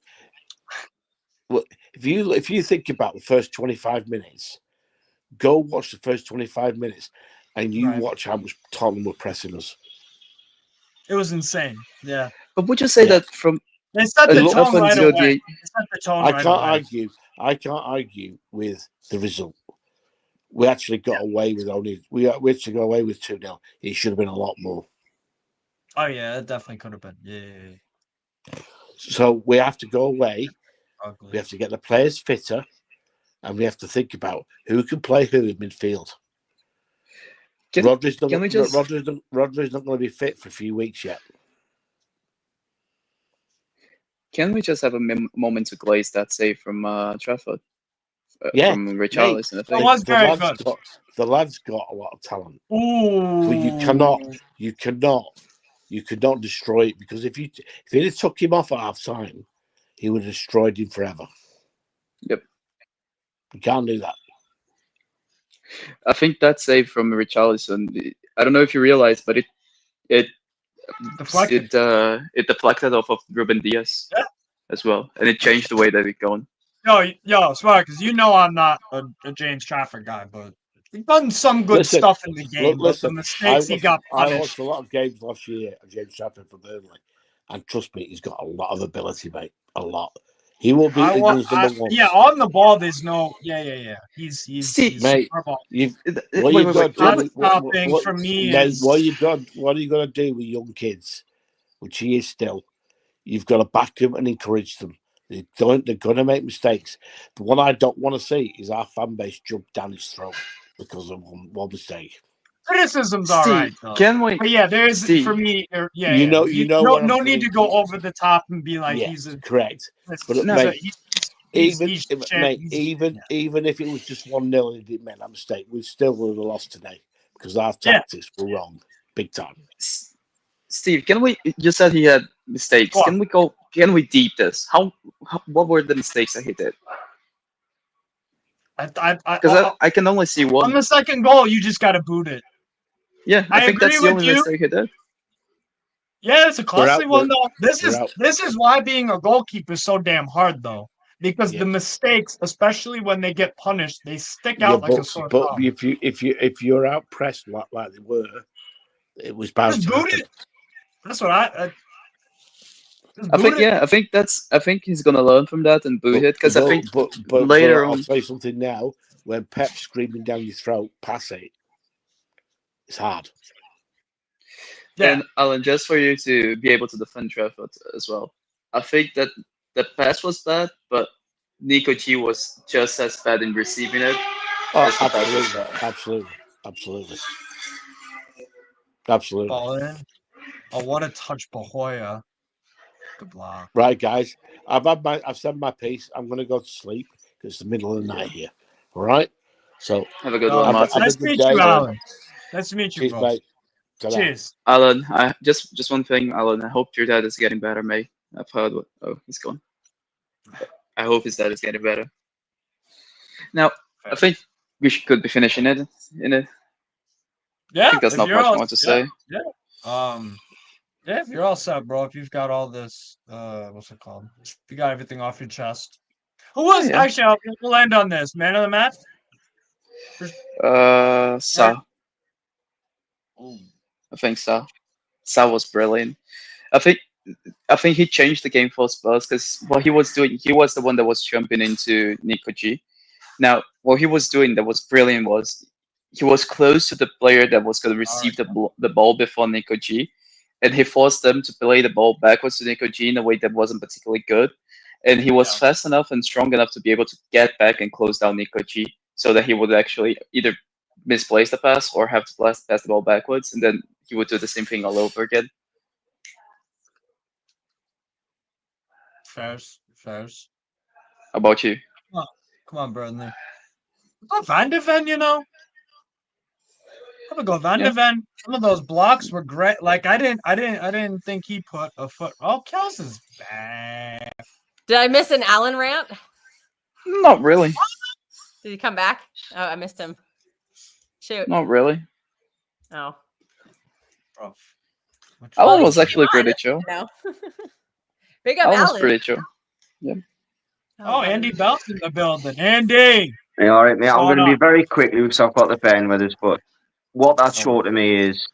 Well, if you think about the first 25 minutes, go watch the first 25 minutes, and you watch how much Tottenham were pressing us. It was insane. Yeah, but would you say that from? They set the tone right away. I can't argue with the result. We actually got away with we actually got away with 2-0. It should have been a lot more. Oh yeah, it definitely could have been. Yeah. So we have to go away. Ugly. We have to get the players fitter, and we have to think about who can play who in midfield. Rodri's not going to be fit for a few weeks yet. Can we just have a moment to glaze that save from Trafford? From Richarlison. It was very good. The lad's got a lot of talent. Ooh. But you cannot destroy it, because if they'd have took him off at half time, he would have destroyed him forever. Yep. You can't do that. I think that save from Richarlison, I don't know if you realize, but it deflected off of Ruben Diaz as well, and it changed the way that it's going. Yo, smart, because I'm not a James Trafford guy, but he's done some good stuff in the game. But the mistakes he got punished. I watched a lot of games last year of James Trafford for Burnley, and trust me, he's got a lot of ability, mate. A lot. He will be England's number one. Yeah, on the ball, there's no. Yeah. He's mate. What you got to do with young kids, which he is still, you've got to back them and encourage them. They're going to make mistakes. But what I don't want to see is our fan base jump down his throat because of one mistake. Criticism's all right though. Can we? But yeah, there's Steve, for me. Yeah, You know, no need to go over the top and be like he's a correct. But No. mate, even yeah. even if it was just 1-0 and he didn't make that mistake, we still would have lost today because our tactics were wrong, big time. Steve, can we? You said he had mistakes. Can we go? Can we deep this? What were the mistakes that he did? Because I can only see one. On the second goal, you just got to boot it. Yeah, I think that's the only mistake he did. Yeah, it's a costly one though. This is why being a goalkeeper is so damn hard though, because the mistakes, especially when they get punished, they stick out like a sore thumb. But if you're out pressed like they were, it was bound to happen. That's what I think he's gonna learn from that and boot it because I think later on. I'll say something now. When Pep's screaming down your throat, pass it. It's hard. Yeah. And Alan, just for you to be able to defend Trafford as well, I think that the pass was bad, but Nico G was just as bad in receiving it. Absolutely. Oh, what a touch, Bahoya. Good block. Right, guys. I've said my piece. I'm going to go to sleep because it's the middle of the night here. All right. So have a good one, Martin. Nice to meet you, Alan. Nice to meet you, bro. Mate. Cheers. Alan, just one thing, Alan. I hope your dad is getting better, mate. I've heard what. Oh, he's gone. I hope his dad is getting better. Now, I think we could be finishing it in a. Yeah. I think there's not much more to say. Yeah. Yeah, if you're all set, bro. If you've got all this, what's it called? If you got everything off your chest. Who was actually? We'll end on this. Man of the match. Sa. I think so. Sa was brilliant. I think he changed the game for Spurs because what he was doing, he was the one that was jumping into Nico G. Now, what he was doing that was brilliant was he was close to the player that was going to receive the ball before Nico G, and he forced them to play the ball backwards to Nico G in a way that wasn't particularly good. And he was fast enough and strong enough to be able to get back and close down Nico G so that he would actually either misplace the pass or have to pass the ball backwards, and then he would do the same thing all over again. Fairs. How about you? Come on, Burnley. Van de Ven, you know. I'm gonna go Van de Ven. Some of those blocks were great. Like I didn't think he put a foot. Oh, Kels is bad. Did I miss an Allen rant? Not really. Did he come back? Oh, I missed him. Shoot. Not really. Oh. Alan was actually pretty chill. No. Big up Alan was Alan. pretty chill. Yeah. Oh, Andy Bell's in the building. Andy. Hey, all right, mate. I'm going to be very quickly because I've got the Ben with us. But what that's showed to me is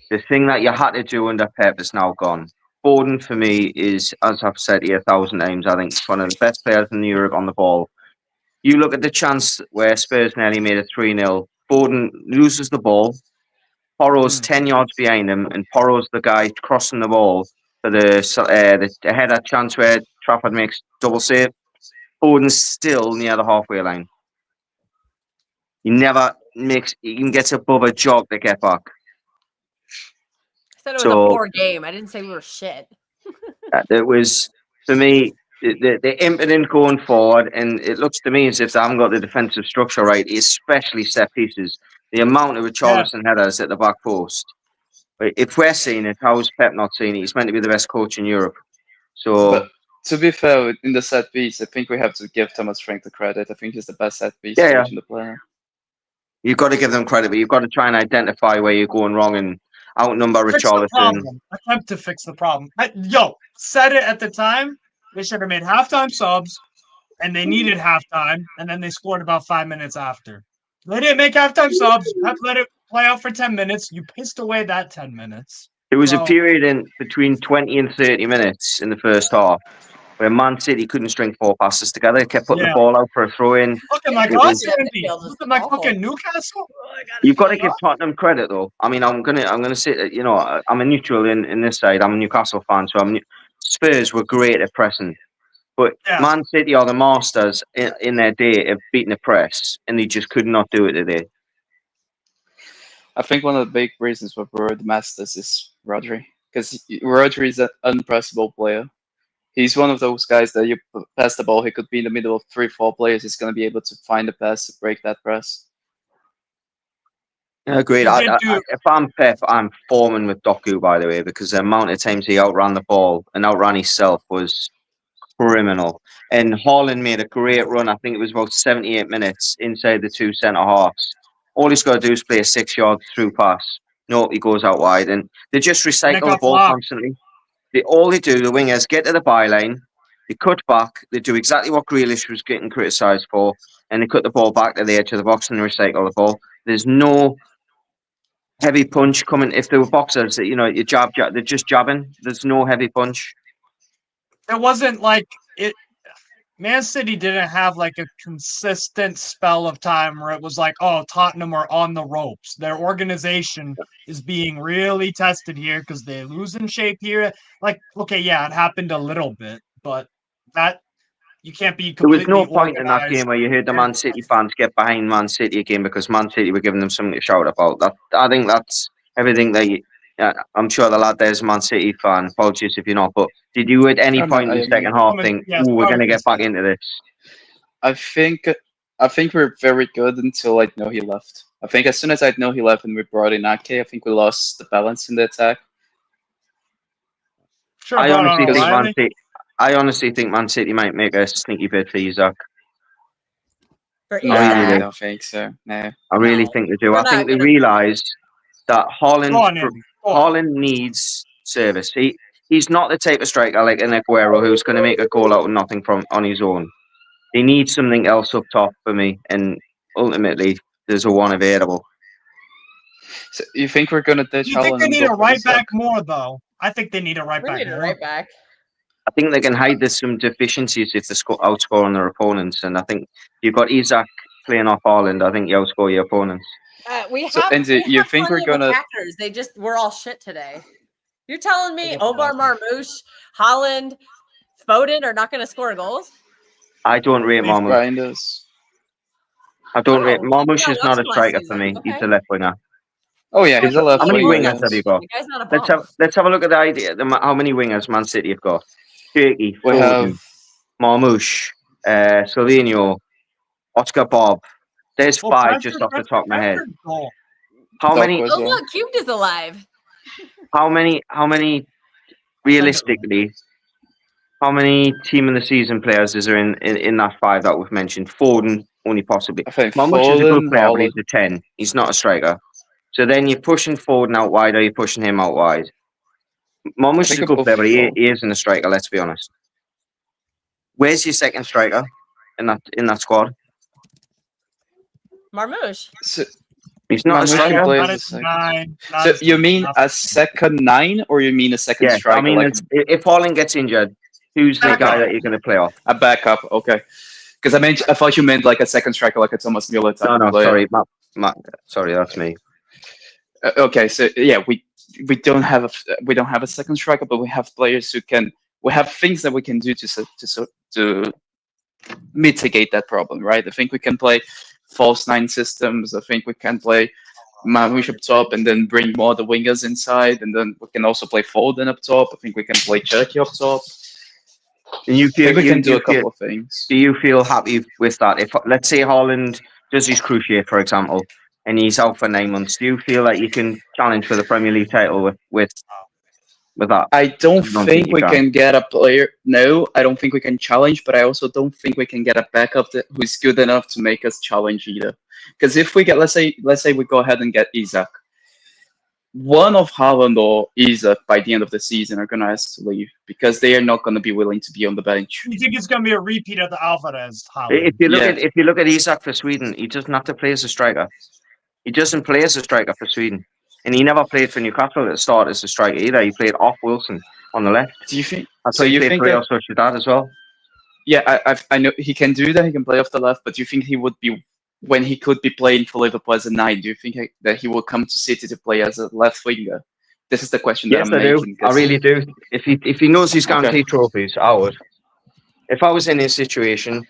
the thing that you had to do under Pep is now gone. Foden, for me, is, as I've said here 1,000 times, I think he's one of the best players in Europe on the ball. You look at the chance where Spurs nearly made it 3-0. Foden loses the ball. Porro's 10 yards behind him, and Porro's the guy crossing the ball for the header chance where Trafford makes double save. Foden's still near the halfway line. He never even gets above a jog to get back. I said it was a poor game. I didn't say we were shit. It was, for me, the impetus going forward, and it looks to me as if they haven't got the defensive structure right, especially set pieces. The amount of Richarlison headers at the back post. If we're seeing it, how is Pep not seeing it? He's meant to be the best coach in Europe. So, but to be fair, in the set piece, I think we have to give Thomas Frank the credit. I think he's the best set piece coach in the planet. You've got to give them credit, but you've got to try and identify where you're going wrong and outnumber Richarlison. Attempt to fix the problem. Said it at the time. They should have made halftime subs, and they needed halftime, and then they scored about 5 minutes after. They didn't make halftime subs. Let it play out for 10 minutes. You pissed away that 10 minutes. There was a period in between 20 and 30 minutes in the first half where Man City couldn't string 4 passes together. They kept putting the ball out for a throw-in. Look at my Look at my fucking Newcastle. You've got to give Tottenham credit, though. I mean, I'm gonna say that, I'm a neutral in this side. I'm a Newcastle fan, so Spurs were great at pressing. But Man City are the masters in their day of beating the press, and they just could not do it today. I think one of the big reasons for the Masters is Rodri, because Rodri is an unpressable player. He's one of those guys that you pass the ball, he could be in the middle of 3-4 players. He's going to be able to find the pass to break that press. Agreed. If I'm Pep, I'm forming with Doku, by the way, because the amount of times he outran the ball and outran himself was criminal. And Haaland made a great run. I think it was about 78 minutes inside the two centre halves. All he's got to do is play a 6-yard through pass. No, he goes out wide, and they just recycle the ball constantly. All they do, the wingers get to the byline, they cut back, they do exactly what Grealish was getting criticised for, and they cut the ball back to the edge of the box and recycle the ball. There's no heavy punch coming. If they were boxers, you jab, they're just jabbing. There's no heavy punch. It wasn't like it. Man City didn't have like a consistent spell of time where it was like, oh, Tottenham are on the ropes. Their organization is being really tested here because they lose in shape here. Like, okay, yeah, it happened a little bit, but that you can't be completely. There was no point in that game where you heard the Man City fans get behind Man City again because Man City were giving them something to shout about. I think that's everything that I'm sure the lad there's a Man City fan. Apologies if you're not, but did you at any point in the second half think, we're going to get back into this? I think we're very good until I know he left. I think as soon as I know he left and we brought in Ake, I think we lost the balance in the attack. Sure, I honestly think Man City might make a sneaky bid for Isaac. I don't think so. No. I really think they do. I think they realise that Haaland needs service. He's not the type of striker like an Aguero who's going to make a goal out of nothing on his own. He needs something else up top for me, and ultimately there's a one available. So you think we're going to ditch Haaland? You think they need a right back more, though? I think they need a right back. We need a right back. I think they can hide there's some deficiencies if they outscore on their opponents, and I think you've got Isaac playing off Haaland. I think you outscore your opponents. We have. You think we're gonna? Attackers. We're all shit today. You're telling me Omar Marmoush, Haaland, Foden are not going to score goals? I don't rate Marmoush. I don't rate Marmoush. Is not a striker for me. Okay. He's a left winger. Oh yeah, he's a left winger. How many wingers have you got? Let's have a look at the idea. How many wingers Man City have got? Turkey, Foden, Marmoush, Silvino, Oscar Bob. There's 5 just off the top of my head. How many? Oh look, Cubed is alive. How many? Realistically, how many team of the season players is there in that 5 that we've mentioned? Foden only possibly. Marmoush is a good player, but he's a 10. He's not a striker. So then you're pushing Foden out wide, or you're pushing him out wide. Marmoush is a good player, but he isn't a striker. Let's be honest. Where's your second striker in that squad? Marmoush. He's not a striker. So you mean a second 9, or you mean a second striker? I mean, if Haaland gets injured, who's the guy that you're going to play off? A backup, okay. Because I thought you meant like a second striker, like a Thomas Muller type. No, sorry, sorry, that's me. Okay, so yeah, we don't have a second striker, but we have players who can. We have things that we can do to mitigate that problem, right? I think we can play false 9 systems. I think we can play Marmoush up top and then bring more of the wingers inside, and then we can also play Foden up top. I think we can play Turkey up top. And you feel we can do a couple of things. Do you feel happy with that? If let's say Haaland does his cruciate, for example, and he's out for 9 months, do you feel like you can challenge for the Premier League title with that? I don't think we can get a player. No, I don't think we can challenge, but I also don't think we can get a backup who's good enough to make us challenge either. Because if we get, let's say we go ahead and get Isaac, one of Haaland or Isaac by the end of the season are going to ask to leave because they are not going to be willing to be on the bench. You think it's going to be a repeat of the Alvarez? If you look at Isaac for Sweden, he doesn't have to play as a striker. He doesn't play as a striker for Sweden. And he never played for Newcastle at the start as a striker either. He played off Wilson on the left. Do you think? So you played for Real Sociedad as well? Yeah, I know he can do that. He can play off the left. But do you think he would be, when he could be playing for Liverpool as a 9, do you think that he will come to City to play as a left winger? This is the question that I'm making. I really do. If he knows he's guaranteed trophies, I would. If I was in his situation,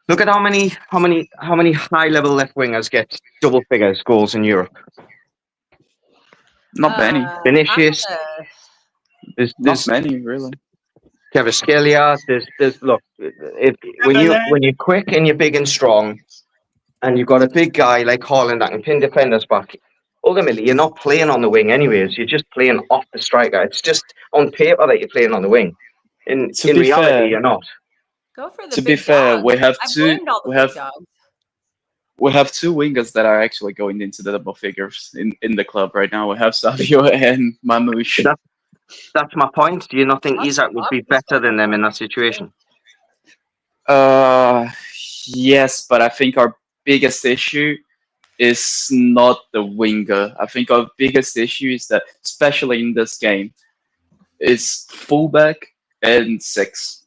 look at how many high level left wingers get double figures goals in Europe. Not many. Vinicius. There's Not many, really. Kvaratskhelia. There's look. When you're quick and you're big and strong, and you've got a big guy like Haaland that can pin defenders back. Ultimately, you're not playing on the wing anyways. You're just playing off the striker. It's just on paper that you're playing on the wing. In reality, you're not. Go for the To big be fair, dogs. we have I two. blamed all the We big have dogs. we have two wingers that are actually going into the double figures in the club right now. We have Savio and Mamouche. That's my point. Do you not think Isak would be better than them in that situation? Yes, but I think our biggest issue is not the winger. I think our biggest issue is that, especially in this game, is fullback and 6.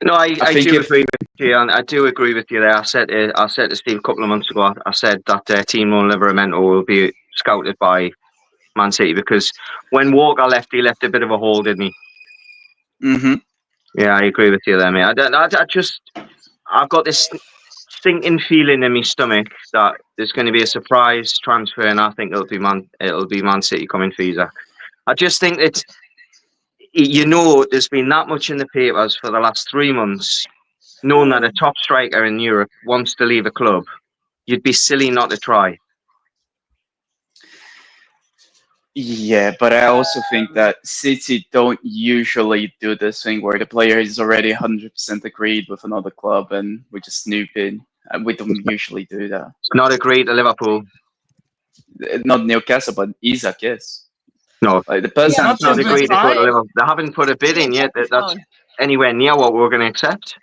No, I think do if- agree with you, and I do agree with you there. I said to Steve a couple of months ago, I said that Timo Livramento will be scouted by Man City because when Walker left, he left a bit of a hole, didn't he? Mm-hmm. Yeah, I agree with you there, mate. I've got this sinking feeling in my stomach that there's going to be a surprise transfer, and I think it'll be Man City coming for Isak. I just think that there's been that much in the papers for the last 3 months, knowing that a top striker in Europe wants to leave a club. You'd be silly not to try. Yeah, but I also think that City don't usually do this thing where the player is already 100% agreed with another club and we just snoop in. We don't usually do that. It's not agreed to Liverpool. Not Newcastle, but Isak, yes. No, the person not agreed to go to Liverpool. They haven't put a bid in yet that's anywhere near what we're going to accept.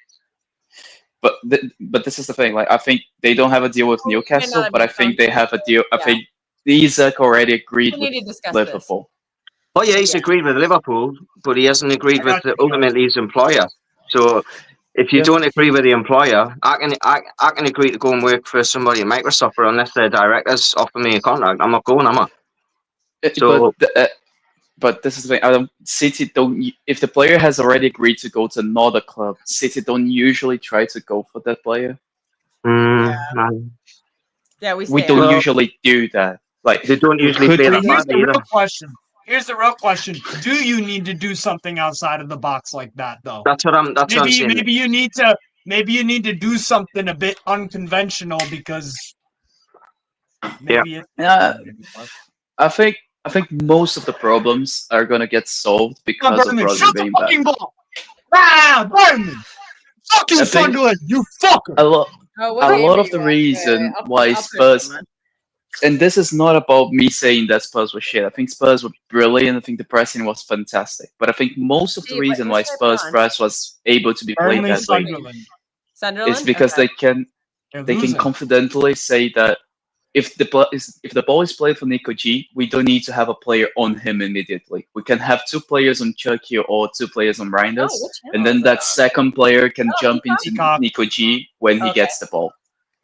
But this is the thing. Like, I think they don't have a deal with Newcastle, but I think they have a deal. I think Isak already agreed with Liverpool. Oh yeah, he's agreed with Liverpool, but he hasn't agreed with ultimately his employer. So if you don't agree with the employer, I can agree to go and work for somebody at Microsoft, but unless their directors offer me a contract, I'm not going, am I? So, but this is the thing. City don't. If the player has already agreed to go to another club, City don't usually try to go for that player. Yeah, we don't usually do that. Like, they don't usually play that Here's badly. the real question. Here's the real question. Do you need to do something outside of the box like that, though? That's what I'm saying. Maybe you need to do something a bit unconventional because maybe I think most of the problems are gonna get solved because of Rodri shut being the back. fucking ball! Berman! Fuck you, Sunderland! You fucker! A lot of the reason why Spurs, and this is not about me saying that Spurs was shit. I think Spurs were brilliant. I think the pressing was fantastic. But I think most of the reason why Spurs press was able to be played that way is because they can confidently say that if the ball is played for Nico G, we don't need to have a player on him immediately. We can have 2 players on Chucky or 2 players on Reinders, and then that second player can jump into Nico G when he gets the ball.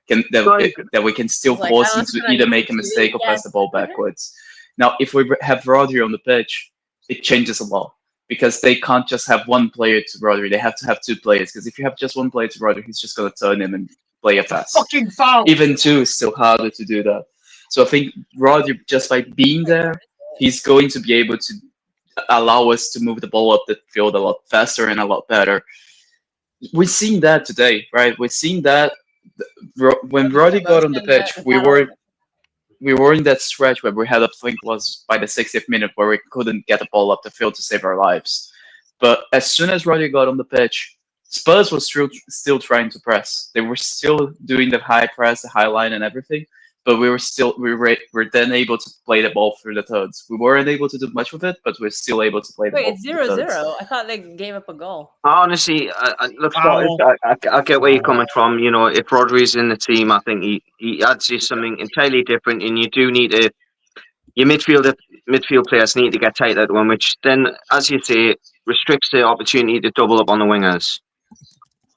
That we can still force him to either make a mistake or pass the ball backwards. Now, if we have Rodri on the pitch, it changes a lot because they can't just have one player to Rodri. They have to have 2 players because if you have just one player to Rodri, he's just going to turn him and play a pass. Fucking foul. Even 2 is still harder to do that. So I think Rodri, just by being there, he's going to be able to allow us to move the ball up the field a lot faster and a lot better. We've seen that today, right? We've seen that when Rodri got on the pitch, we were in that stretch where we had, I think, was by the 60th minute where we couldn't get the ball up the field to save our lives. But as soon as Rodri got on the pitch, Spurs was still trying to press. They were still doing the high press, the high line, and everything. But we were then able to play the ball through the thirds. We weren't able to do much with it, but we're still able to play the ball. Wait, it's 0-0. I thought they gave up a goal. Honestly, look, I get where you're coming from. You know, if Rodri's in the team, I think he adds you something entirely different, and you do need to. Your midfield players need to get tighter to one, which then, as you say, restricts the opportunity to double up on the wingers.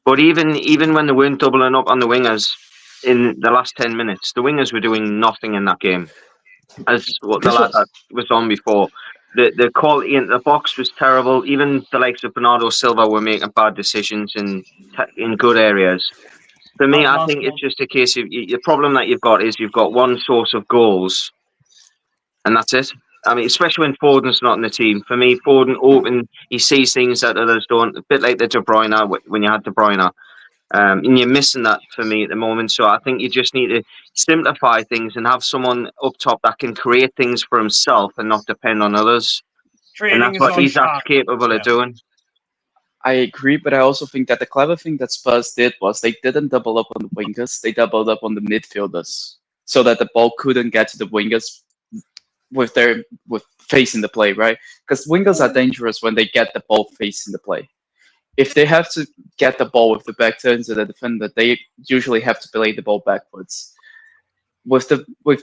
But even when they weren't doubling up on the wingers in the last 10 minutes, the wingers were doing nothing in that game. As what the lad that was on before. The quality in the box was terrible. Even the likes of Bernardo Silva were making bad decisions in good areas. For me, I think it's just a case of the problem that you've got is you've got one source of goals, and that's it. I mean, especially when Foden's not in the team. For me, Foden he sees things that others don't. A bit like the De Bruyne when you had De Bruyne. And you're missing that for me at the moment. So I think you just need to simplify things and have someone up top that can create things for himself and not depend on others. Creating And that's what he's capable of doing. I agree, but I also think that the clever thing that Spurs did was they didn't double up on the wingers, they doubled up on the midfielders so that the ball couldn't get to the wingers with facing the play, right? Because wingers are dangerous when they get the ball facing the play. If they have to get the ball with the back turn to the defender, they usually have to play the ball backwards. With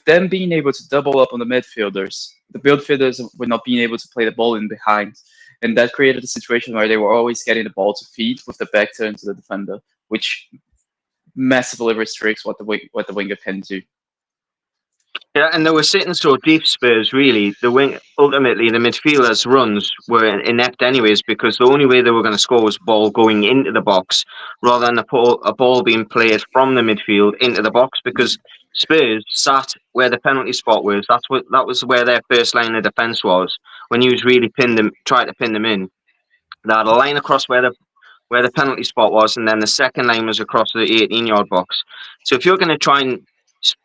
them being able to double up on the midfielders, the midfielders were not being able to play the ball in behind, and that created a situation where they were always getting the ball to feed with the back turn to the defender, which massively restricts what the winger can do. Yeah, and they were sitting so deep, Spurs, really. Ultimately, the midfielders' runs were inept anyways, because the only way they were going to score was ball going into the box rather than a ball being played from the midfield into the box, because Spurs sat where the penalty spot was. That was where their first line of defence was when he was really tried to pin them in. They had a line across where the penalty spot was, and then the second line was across the 18-yard box. So if you're going to try and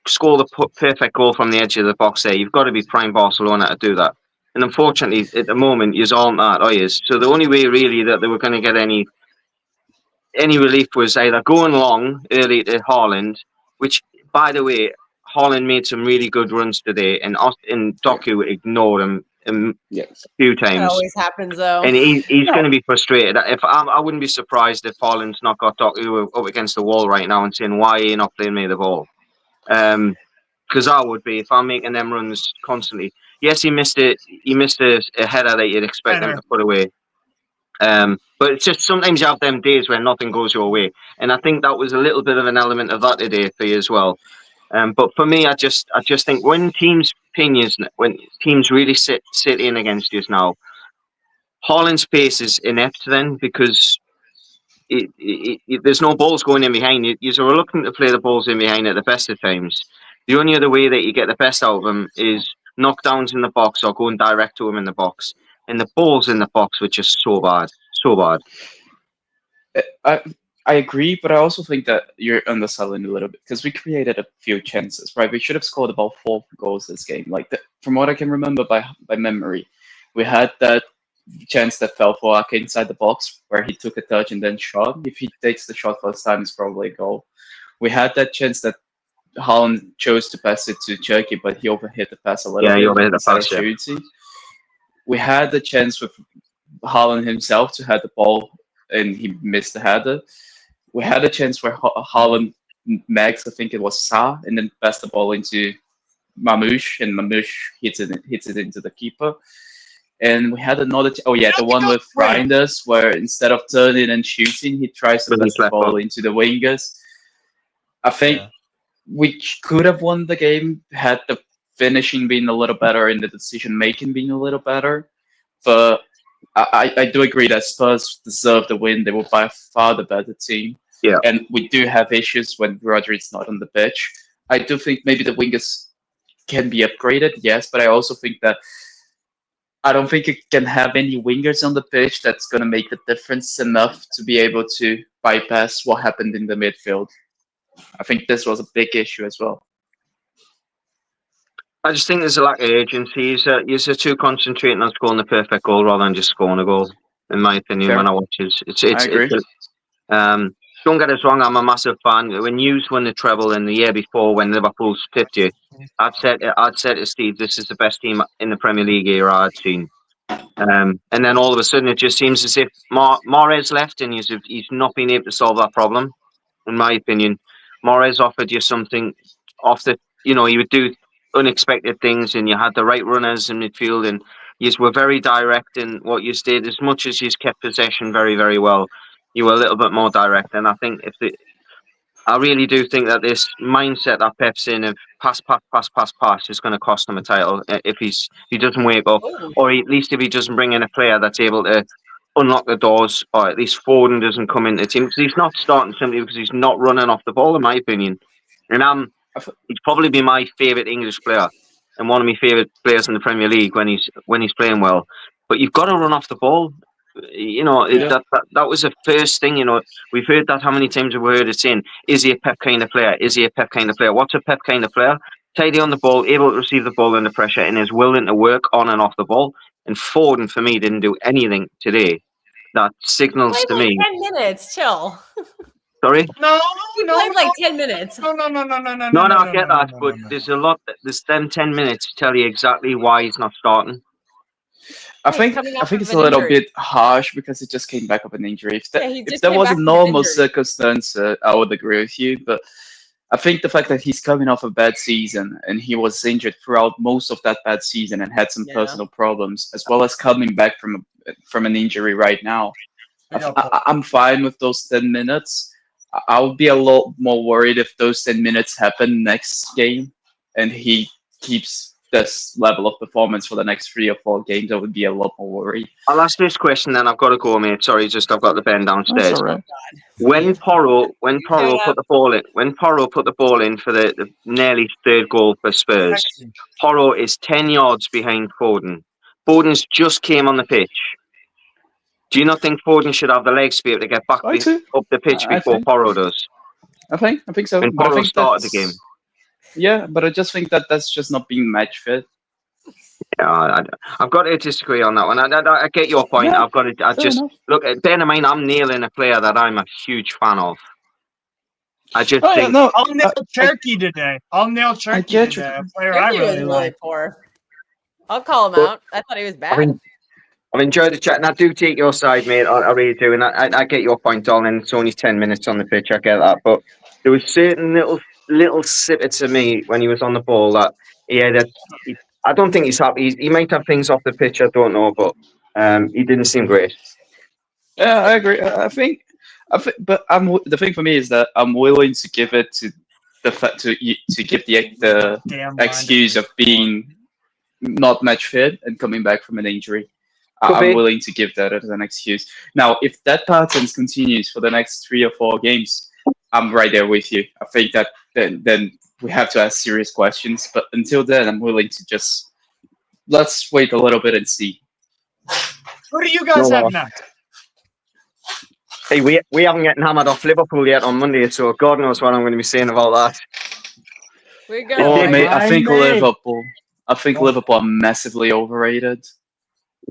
score the perfect goal from the edge of the box there, you've got to be prime Barcelona to do that. And unfortunately, at the moment, you aren't that, are you? So the only way really that they were going to get any relief was either going long early to Haaland, which, by the way, Haaland made some really good runs today, and Doku ignored him a few times. That always happens, though. And he's going to be frustrated. I wouldn't be surprised if Haaland's not got Doku up against the wall right now and saying, why are you not playing me the ball? Because I would be if I'm making them runs constantly. Yes, he missed a header that you'd expect them to put away. But it's just sometimes you have them days where nothing goes your way, and I think that was a little bit of an element of that today for you as well. But for me, I just think when teams really sit in against you now, Haaland's pace is inept then, because there's no balls going in behind. You're reluctant to play the balls in behind at the best of times. The only other way that you get the best out of them is knockdowns in the box or going direct to him in the box. And the balls in the box were just so bad. So bad. I agree, but I also think that you're underselling a little bit, because we created a few chances, right? We should have scored about 4 goals this game. From what I can remember by memory, we had that chance that fell for Ake inside the box where he took a touch and then shot. If he takes the shot first time, it's probably a goal. We had that chance that Haaland chose to pass it to Cherki, but he overhit the pass a little bit. He overhit the pass, shooting. We had the chance with Haaland himself to have the ball, and he missed the header. We had a chance where Haaland mags, I think it was Sa, and then passed the ball into Mamouche, and Mamouche hits it into the keeper. And we had another, the one with Reinders, where instead of turning and shooting, he tries to pass the ball into the wingers. I think we could have won the game had the finishing been a little better and the decision making being a little better. But I do agree that Spurs deserve the win. They were by far the better team. Yeah. And we do have issues when Rodri is not on the pitch. I do think maybe the wingers can be upgraded, yes, but I also think that I don't think you can have any wingers on the pitch that's going to make the difference enough to be able to bypass what happened in the midfield. I think this was a big issue as well. I just think there's a lack of urgency. You're too concentrating on scoring the perfect goal rather than just scoring a goal, in my opinion. When I watch it, I agree. Don't get us wrong, I'm a massive fan. When you won the treble in the year before, when Liverpool pipped you, I'd said to Steve, this is the best team in the Premier League era I'd seen. And then all of a sudden, it just seems as if Mahrez left, and he's not been able to solve that problem. In my opinion, Mahrez offered you something he would do unexpected things, and you had the right runners in midfield, and you were very direct in what you did. As much as you kept possession very, very well, you were a little bit more direct. And I think I really do think that this mindset that Pep's in of pass is going to cost him a title if he doesn't wake up, or at least if he doesn't bring in a player that's able to unlock the doors, or at least Foden doesn't come into the team, because he's not starting simply because he's not running off the ball, in my opinion. And he'd probably be my favourite English player. and one of my favourite players in the Premier League when he's playing well. But you've got to run off the ball. You know, that was the first thing. You know, we've heard that how many times have we heard it saying, "Is he a Pep kind of player? Is he a Pep kind of player?" What's a Pep kind of player? Tidy on the ball, able to receive the ball under pressure, and is willing to work on and off the ball. And Foden, for me, didn't do anything today. That signals to me. 10 minutes, chill. Sorry? No, he played like 10 minutes. No, I get that, but there's a lot. There's them 10 minutes to tell you exactly why he's not starting. I think it's a little bit harsh because it just came back of an injury. If that was a normal circumstance, I would agree with you. But I think the fact that he's coming off a bad season and he was injured throughout most of that bad season and had some personal problems, as well as coming back from an injury right now, I'm fine with those 10 minutes. I would be a lot more worried if those 10 minutes happen next game and he keeps this level of performance for the next 3 or 4 games. I would be a lot more worried. I'll ask this question then. I've got to go, mate. Sorry, I've got the pen downstairs. That's all right. When Porro put the ball in for the nearly 3rd goal for Spurs, Porro is 10 yards behind Foden. Foden's just came on the pitch. Do you not think Foden should have the legs to be able to get back up the pitch before Porro does? I think so. When Porro started the game. Yeah, but I just think that's just not being match fit. Yeah, I've got to disagree on that one. I get your point. Yeah, I've got to. Look. Bear in mind, I'm nailing a player that I'm a huge fan of. I just think. No, I'll nail Cherky today. I'll nail Cherky today. A player I really like. Poor. I'll call him out. I thought he was bad. I've enjoyed the chat, and I do take your side, mate. I really do, and I get your point, Darling. It's only 10 minutes on the pitch. I get that, but there was certain little snippets of me when he was on the ball that I don't think he's happy. He might have things off the pitch. I don't know, but he didn't seem great. Yeah, I agree. I think, but the thing for me is that I'm willing to give it to the fact to give the excuse of being not match fit and coming back from an injury. I'm willing to give that as an excuse. Now, if that pattern continues for the next 3 or 4 games, I'm right there with you. I think that then we have to ask serious questions. But until then, I'm willing to just let's wait a little bit and see. Who do you guys have next? Hey, we haven't gotten hammered off Liverpool yet on Monday, so God knows what I'm going to be saying about that. We're good. Mate, I think Liverpool are massively overrated.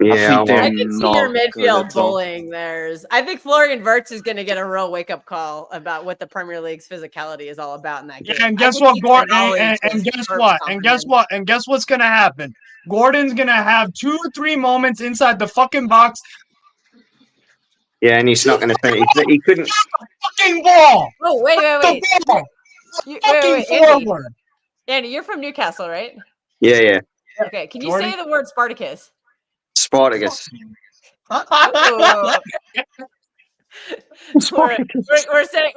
Yeah, I can see your midfield bullying theirs. I think Florian Wirtz is going to get a real wake-up call about what the Premier League's physicality is all about in that game. Yeah, and guess what, Gordon? And guess what? And guess what's going to happen? Gordon's going to have 2 or 3 moments inside the fucking box. Yeah, and he's not going to finish. He couldn't. The fucking ball. Oh, wait. The ball. Wait, forward. Andy, you're from Newcastle, right? Yeah. Okay, can you say the word Spartacus? Spartacus. We're saying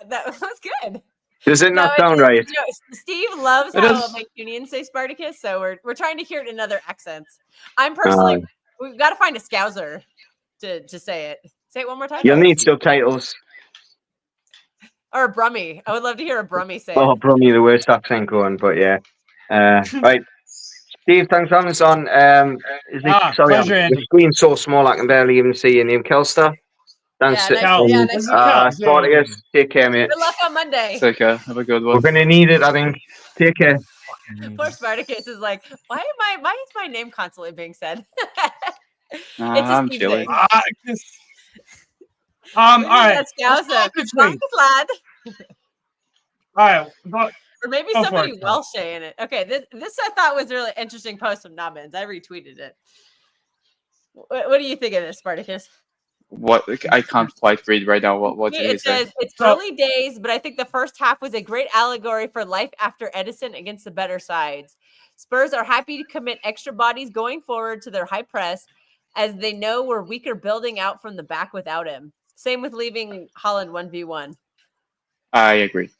that was good. Does it not sound right? You know, Steve loves how Mancunians say Spartacus, so we're trying to hear it in other accents. I'm personally, we've got to find a Scouser to say it. Say it one more time. You'll need subtitles. Or a Brummie. I would love to hear a Brummie say it. Oh, Brummie, the worst accent going, but yeah. Right. Steve, thanks for having us on. The screen's so small I can barely even see your name. Kelster. Thanks. Spartacus. Take care, mate. Good luck on Monday. Take care. Have a good one. We're going to need it, I think. Take care. Poor Spartacus is like, why is my name constantly being said? I'm chilling. All right. All right. Or maybe somebody Welsh saying it. Okay, this I thought was a really interesting post from Nobbins. I retweeted it. What do you think of this, Spartacus? What I can't quite read right now. What it says? It's early days, but I think the first half was a great allegory for life after Edison against the better sides. Spurs are happy to commit extra bodies going forward to their high press, as they know we're weaker building out from the back without him. Same with leaving Holland 1v1. I agree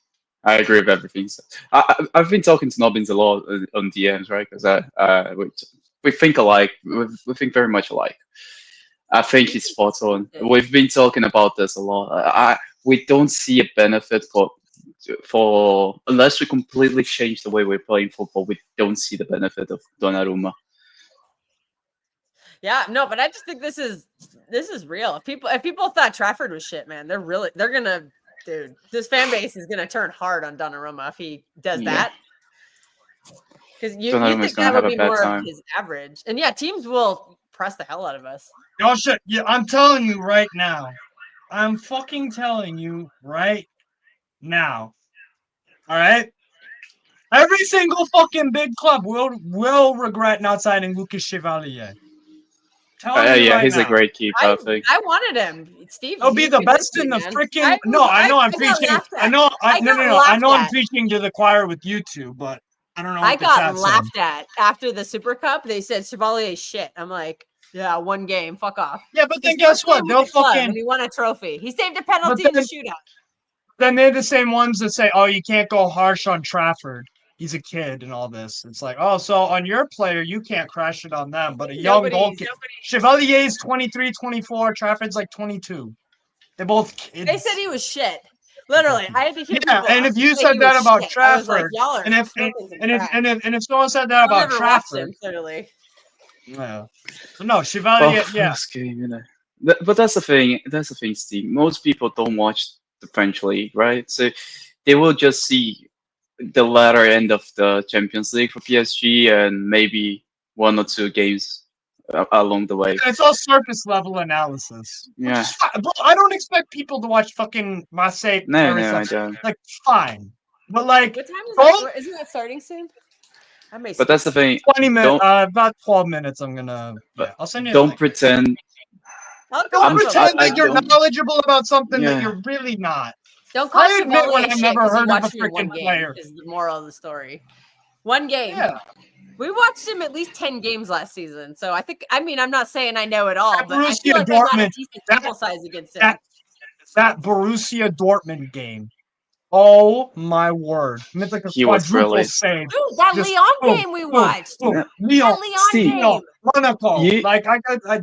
with everything. I've been talking to Nobbins a lot on DMs, right? Because we think alike. We think very much alike. I think he's spot on. We've been talking about this a lot. We don't see a benefit for unless we completely change the way we're playing football, we don't see the benefit of Donnarumma. Yeah, no, but I just think this is real. If people thought Trafford was shit, man, they're gonna, dude. This fan base is gonna turn hard on Donnarumma if he does that. Because you think that would be more of his average, and yeah, teams will press the hell out of us. Oh shit! Yeah, I'm telling you right now. I'm fucking telling you right now. All right. Every single fucking big club will regret not signing Lucas Chevalier. He's a great keeper. I think I wanted him, Steve. He'll be the best in the freaking. I know I'm preaching. I know I'm preaching to the choir with you two, but I don't know. I got laughed at after the Super Cup. They said Chevalier shit. I'm like, yeah, one game, fuck off. Yeah, but then guess what? They'll fucking. He won a trophy. He saved a penalty in the shootout. Then they're the same ones that say, "Oh, you can't go harsh on Trafford. He's a kid and all this." It's like, oh, so on your player, you can't crash it on them, but a young goalkeeper. Chevalier's 23, 24. Trafford's like 22. They're both kids. They said he was shit. Literally, I had to hear. Yeah, and if you said that about Trafford, and if someone said that about Trafford, clearly. No, no, Chevalier. Yeah, game, you know. But that's the thing. That's the thing, Steve. Most people don't watch the French league, right? So they will just see the latter end of the Champions League for PSG and maybe one or two games along the way. It's all surface level analysis. Yeah, bro, I don't expect people to watch fucking Marseille. No, I don't. Like, fine, but like, what time is that? Isn't that starting soon? But that's the thing. 20 minutes, about 12 minutes. I'm gonna. Yeah, I'll send you. Don't pretend. Don't pretend that you're knowledgeable about something that you're really not. Don't call I admit when I've never heard of a freaking player. Is the moral of the story. One game. Yeah. We watched him at least 10 games last season. So I'm not saying I know it all, but Borussia I feel like Dortmund, I got a decent sample size against him. That Borussia Dortmund game. Oh my word. Like he was brilliant. Save. Dude, that Lyon game we watched. Lyon game. Monaco. Like I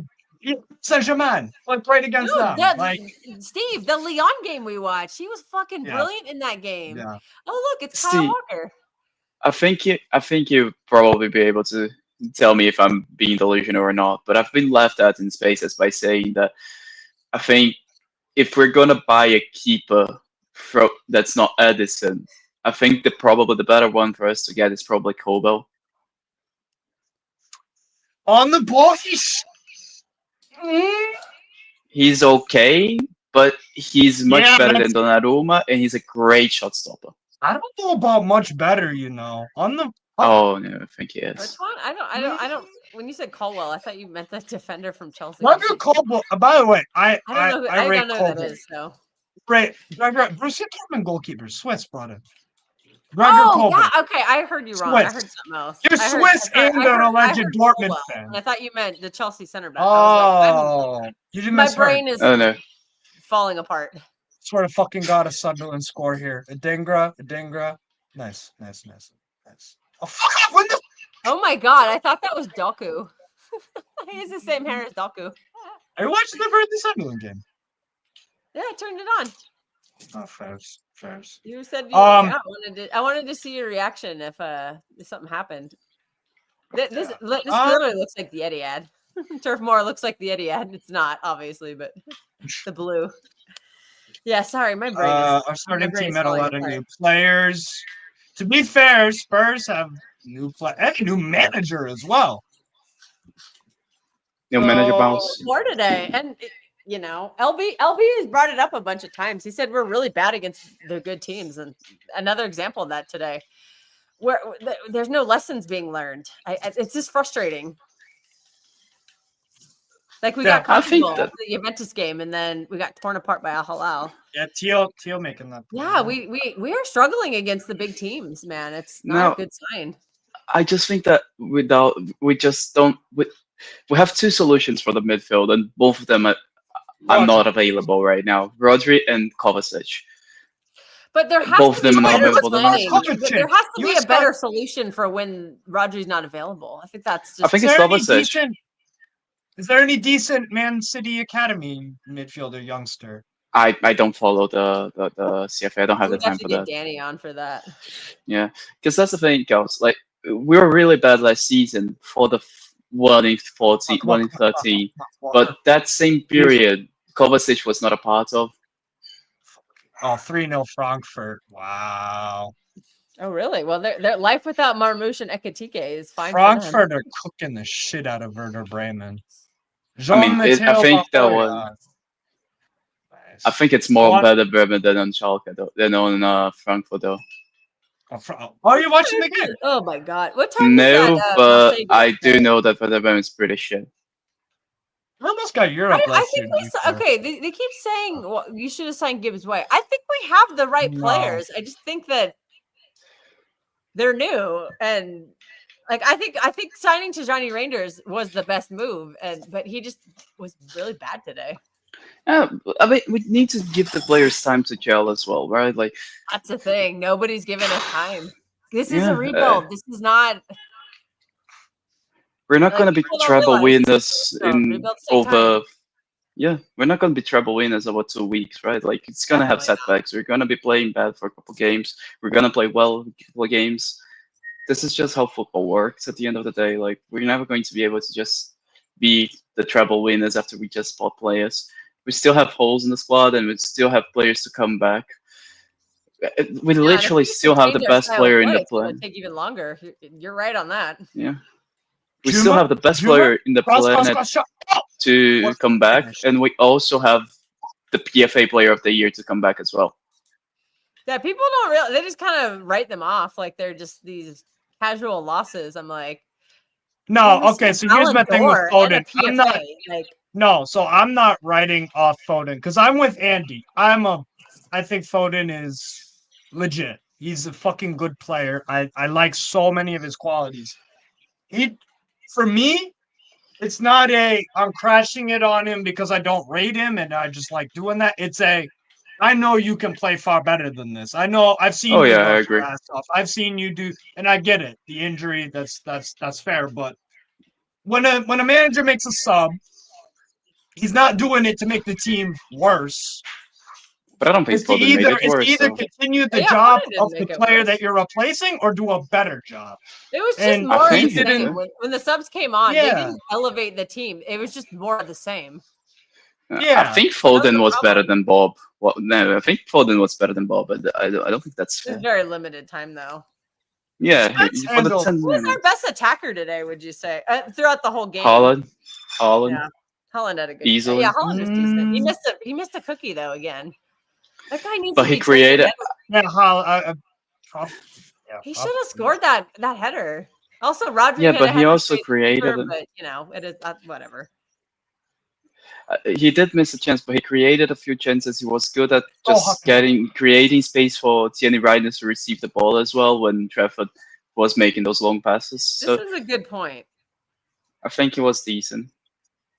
Saint-Germain, like right against them. Like Steve, the Lyon game we watched, he was fucking brilliant in that game. Yeah. Oh look, it's Kyle Walker. I think you probably be able to tell me if I'm being delusional or not, but I've been laughed at in spaces by saying that I think if we're gonna buy a keeper that's not Edison, I think probably the better one for us to get is probably Kobel. On the ball, he's okay, but he's much better than Donnarumma, and he's a great shot stopper. I don't know about much better, On the oh no, I think he is. Which one? I don't. When you said Colwell, I thought you meant the defender from Chelsea. Gregor Colwell. By the way, I don't know who that is. So right, Borussia Dortmund goalkeeper, Swiss brought in. Colwell. Yeah, okay, I heard you wrong. Swiss. I heard something else. You're Swiss and an alleged Dortmund fan. And I thought you meant the Chelsea center back. You didn't. My brain is falling apart. Swear to fucking God, a Sunderland score here. Adingra. Nice. Oh, fuck off! Oh my God, I thought that was Doku. He has the same hair as Doku. I watched the Sunderland game. Yeah, I turned it on. Oh, fairs. You said I wanted to see your reaction if something happened. This literally looks like the Etihad. Turf Moor looks like the Etihad. It's not, obviously, but the blue. Yeah, sorry, my brain is. Our starting team had a lot of new players. To be fair, Spurs have new manager as well. New manager bounce. More today, and LB has brought it up a bunch of times. He said we're really bad against the good teams, and another example of that today, where there's no lessons being learned. It's just frustrating. Like we got comfortable the Juventus game, and then we got torn apart by Al Hilal. Yeah, Teal making that. Yeah, we are struggling against the big teams, man. It's not a good sign. I just think that we have two solutions for the midfield, and both of them are not available right now. Rodri and Kovacic. But there has to be a better solution for when Rodri's not available. I think that's just. I think it's Kovacic. Is there any decent Man City Academy midfielder youngster? I don't follow the CFA. I don't have the We'd have time to for get that. Danny on for that. Yeah, because that's the thing, guys. Like we were really bad last season for the 1 in 14, 1 in 13, but that same period, Kovacic was not a part of. Oh, 3-0 Frankfurt. Wow. Oh, really? Well, their life without Marmouche and Ekatike is fine for them. Frankfurt are cooking the shit out of Werder Bremen. I mean, I Jean-Matteo think that Bahoya. was. Nice. I think it's more What? better Bremen than on Schalke though, than on Frankfurt though. Oh, are you watching the game? Oh my god! What time is No, that? but Marseille I do play? know that Werder Bremen is pretty shit. We almost got Europe I last think year. we okay. They keep saying well, you should have signed Gibbs White. I think we have the right No. players. I just think that they're new and like I think signing to Johnny Rangers was the best move, but he just was really bad today. Yeah, I mean, we need to give the players time to gel as well, right? Like that's the thing. Nobody's giving us time. This is Yeah, a rebuild. This is not. we're not Like, going to be people don't treble realize this winners is a rebuild. in Rebuilds take time. over. Yeah, we're not going to be treble winners over 2 weeks, right? Like it's going to have Definitely not. setbacks. We're going to be playing bad for a couple games. We're going to play well a couple of games. This is just how football works at the end of the day. Like we're never going to be able to just be the treble winners after we just bought players. We still have holes in the squad, and we still have players to come back. We Yeah, literally and if we still could have the change our best style of player in play, the it's gonna plan. take even longer. You're right on that. Yeah. We still have the best player in the planet to come back, and we also have the PFA player of the year to come back as well. Yeah, people don't realize they just kind of write them off like they're just these casual losses. I'm like, no, okay. So here's my thing with Foden. I'm not. Like, no, so I'm not writing off Foden because I'm with Andy. I think Foden is legit. He's a fucking good player. I like so many of his qualities. For me, it's not I'm crashing it on him because I don't rate him and I just like doing that. It's I know you can play far better than this. I know I've seen you I work agree. your ass off. I've seen you do, and I get it. The injury, that's fair. But when a manager makes a sub, he's not doing it to make the team worse. But I don't think Foden made it worse. It's to either continue the job of the player that you're replacing or do a better job. It was just more of the same. When the subs came on, they didn't elevate the team. It was just more of the same. Yeah, I think Foden was better than Bob. Well, no, I think Foden was better than Bob, but I don't think that's fair. It's very limited time though. Yeah, who was our best attacker today? Would you say throughout the whole game? Holland. Yeah, Holland had a good. Easily. Yeah, Holland was decent. He missed a cookie though again. That guy needs. But to he be created. Yeah, he should have scored that header. Also, Rodri. Yeah, but he also created. But it is whatever. He did miss a chance, but he created a few chances. He was good at just creating space for Tierney Reiders to receive the ball as well when Trafford was making those long passes. This is a good point. I think he was decent.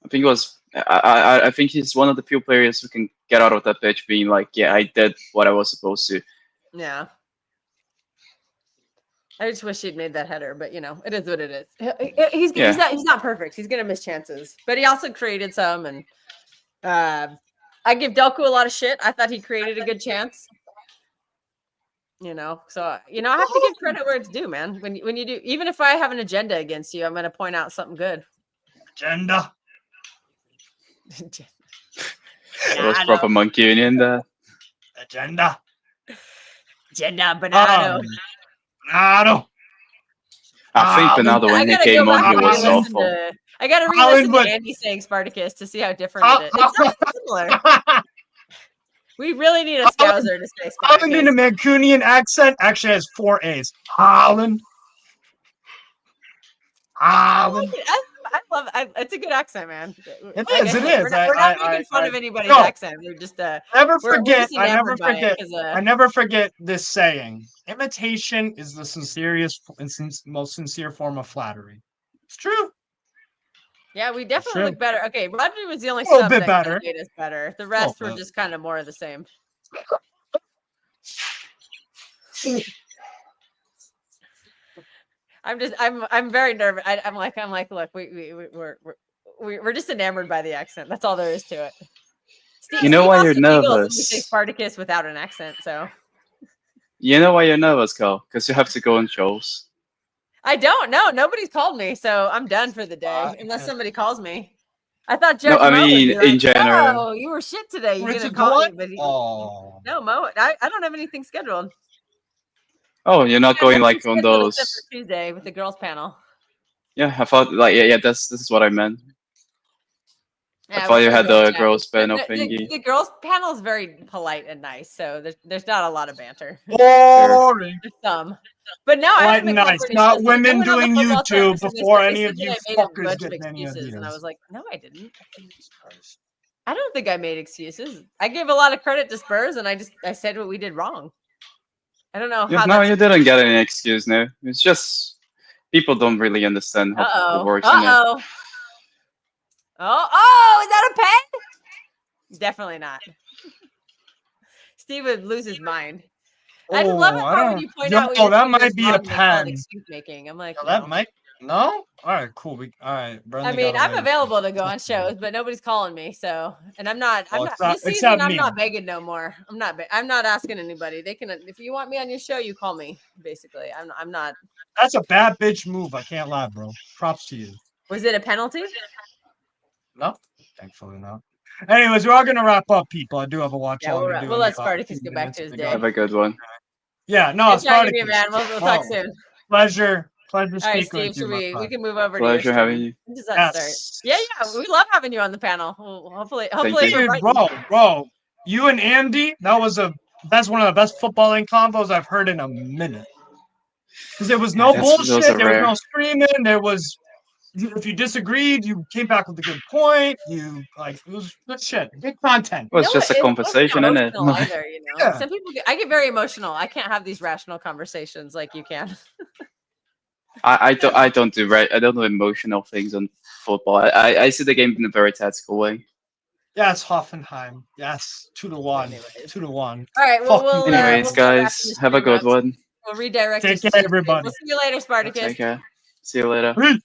I think he was. I think he's one of the few players who can get out of that pitch being like, yeah, I did what I was supposed to. Yeah. I just wish he'd made that header, but it is what it is. He's not perfect. He's gonna miss chances, but he also created some. And I give Delco a lot of shit. I thought he created a good chance. So I have to give credit where it's due, man. When you do, even if I have an agenda against you, I'm gonna point out something good. Agenda. It was proper monkey union there. Agenda. Bernardo. Bernardo. I think Bernardo, when he came on, he was awful. I got to re-listen to Andy saying Spartacus to see how different it is. It's not similar. We really need a Scouser to say Spartacus. Holland in a Mancunian accent actually has 4 A's. Holland. Holland. I love it. It's a good accent, man. It is. We're not making fun of anybody's accent. We're just I never forget this saying. Imitation is the most sincere form of flattery. It's true. Yeah, we definitely look better. Okay, Rodri was the only sub that made us better. The rest were just kind of more of the same. I'm very nervous. I'm like, look, we're just enamored by the accent. That's all there is to it. Steve, You know Steve why also you're giggles when we nervous? say Spartacus without an accent, so. You know why you're nervous, Carl? Because you have to go on shows. I don't know. Nobody's called me, so I'm done for the day unless somebody calls me. I thought No, Judge I Mo would mean be like, in general. "Oh, you were shit today. You Where's gonna it call me?" going? But Oh, no, Mo. I don't have anything scheduled. Oh, you're not Yeah, going nothing like on scheduled except those. for Tuesday with the girls panel. Yeah, I thought like yeah, this is what I meant. I Yeah, thought with you our had girls the chat. girls panel The, thingy. the girls panel is very polite and nice, so there's not a lot of banter. boring. There's some, but no, I Polite haven't and been called nice. for any Not shows yet. I women went on the doing football YouTube tournament, and before they any said of that you I made a fuckers bunch of getting any excuses, and I ideas. was like, no, I didn't. I don't think I made excuses. I gave a lot of credit to Spurs, and I said what we did wrong. I don't know Yeah, how no, that's. you didn't get any excuse. No, it's just people don't really understand how football works in it. Oh, is that a pen? Definitely not. Steve would lose his mind. I just love Oh, it I part when don't. you point Yo, out what your that team does might be a wrong and they call it pen. excuse making. I'm like, Yo, no. that might. No. All right, cool. All right. I Burnley mean, got I'm away. available to go on shows, but nobody's calling me. So, and I'm not. Well, This season. except I'm me. not begging no more. I'm not asking anybody. They can. If you want me on your show, you call me. Basically, I'm not. That's a bad bitch move. I can't lie, bro. Props to you. Was it a penalty? No, thankfully not. Anyways, we're all gonna wrap up, people. I do have a watch Yeah, along to do. we'll in let about Spartacus 15 get back minutes to if his we day. go. Have a good one. Yeah, no, Good talking to you, Spartacus. man. We'll talk soon. Pleasure All right, speaking Steve. with you, Should my we friend. can move over Pleasure to your having stream. you. When does that start? Yeah, we love having you on the panel. Hopefully Thank you. for Dude, Brighton. bro, you and Andy, that's one of the best footballing combos I've heard in a minute. Because there was no Those bullshit, are there was rare. no screaming, if you disagreed, you came back with a good point. It was good shit, good content. Well, it's just a It wasn't conversation, isn't it? emotional either, you know. Yeah. Some people I get very emotional. I can't have these rational conversations like you can. I don't do emotional things on football. I see the game in a very tactical way. Yes, Hoffenheim. Yes, 2-1. Anyways. 2-1. All right, well, Anyways, we'll guys, have a good one. We'll redirect Take you. care, everybody. We'll see you later, Spartacus. Take care. See you later. Peace.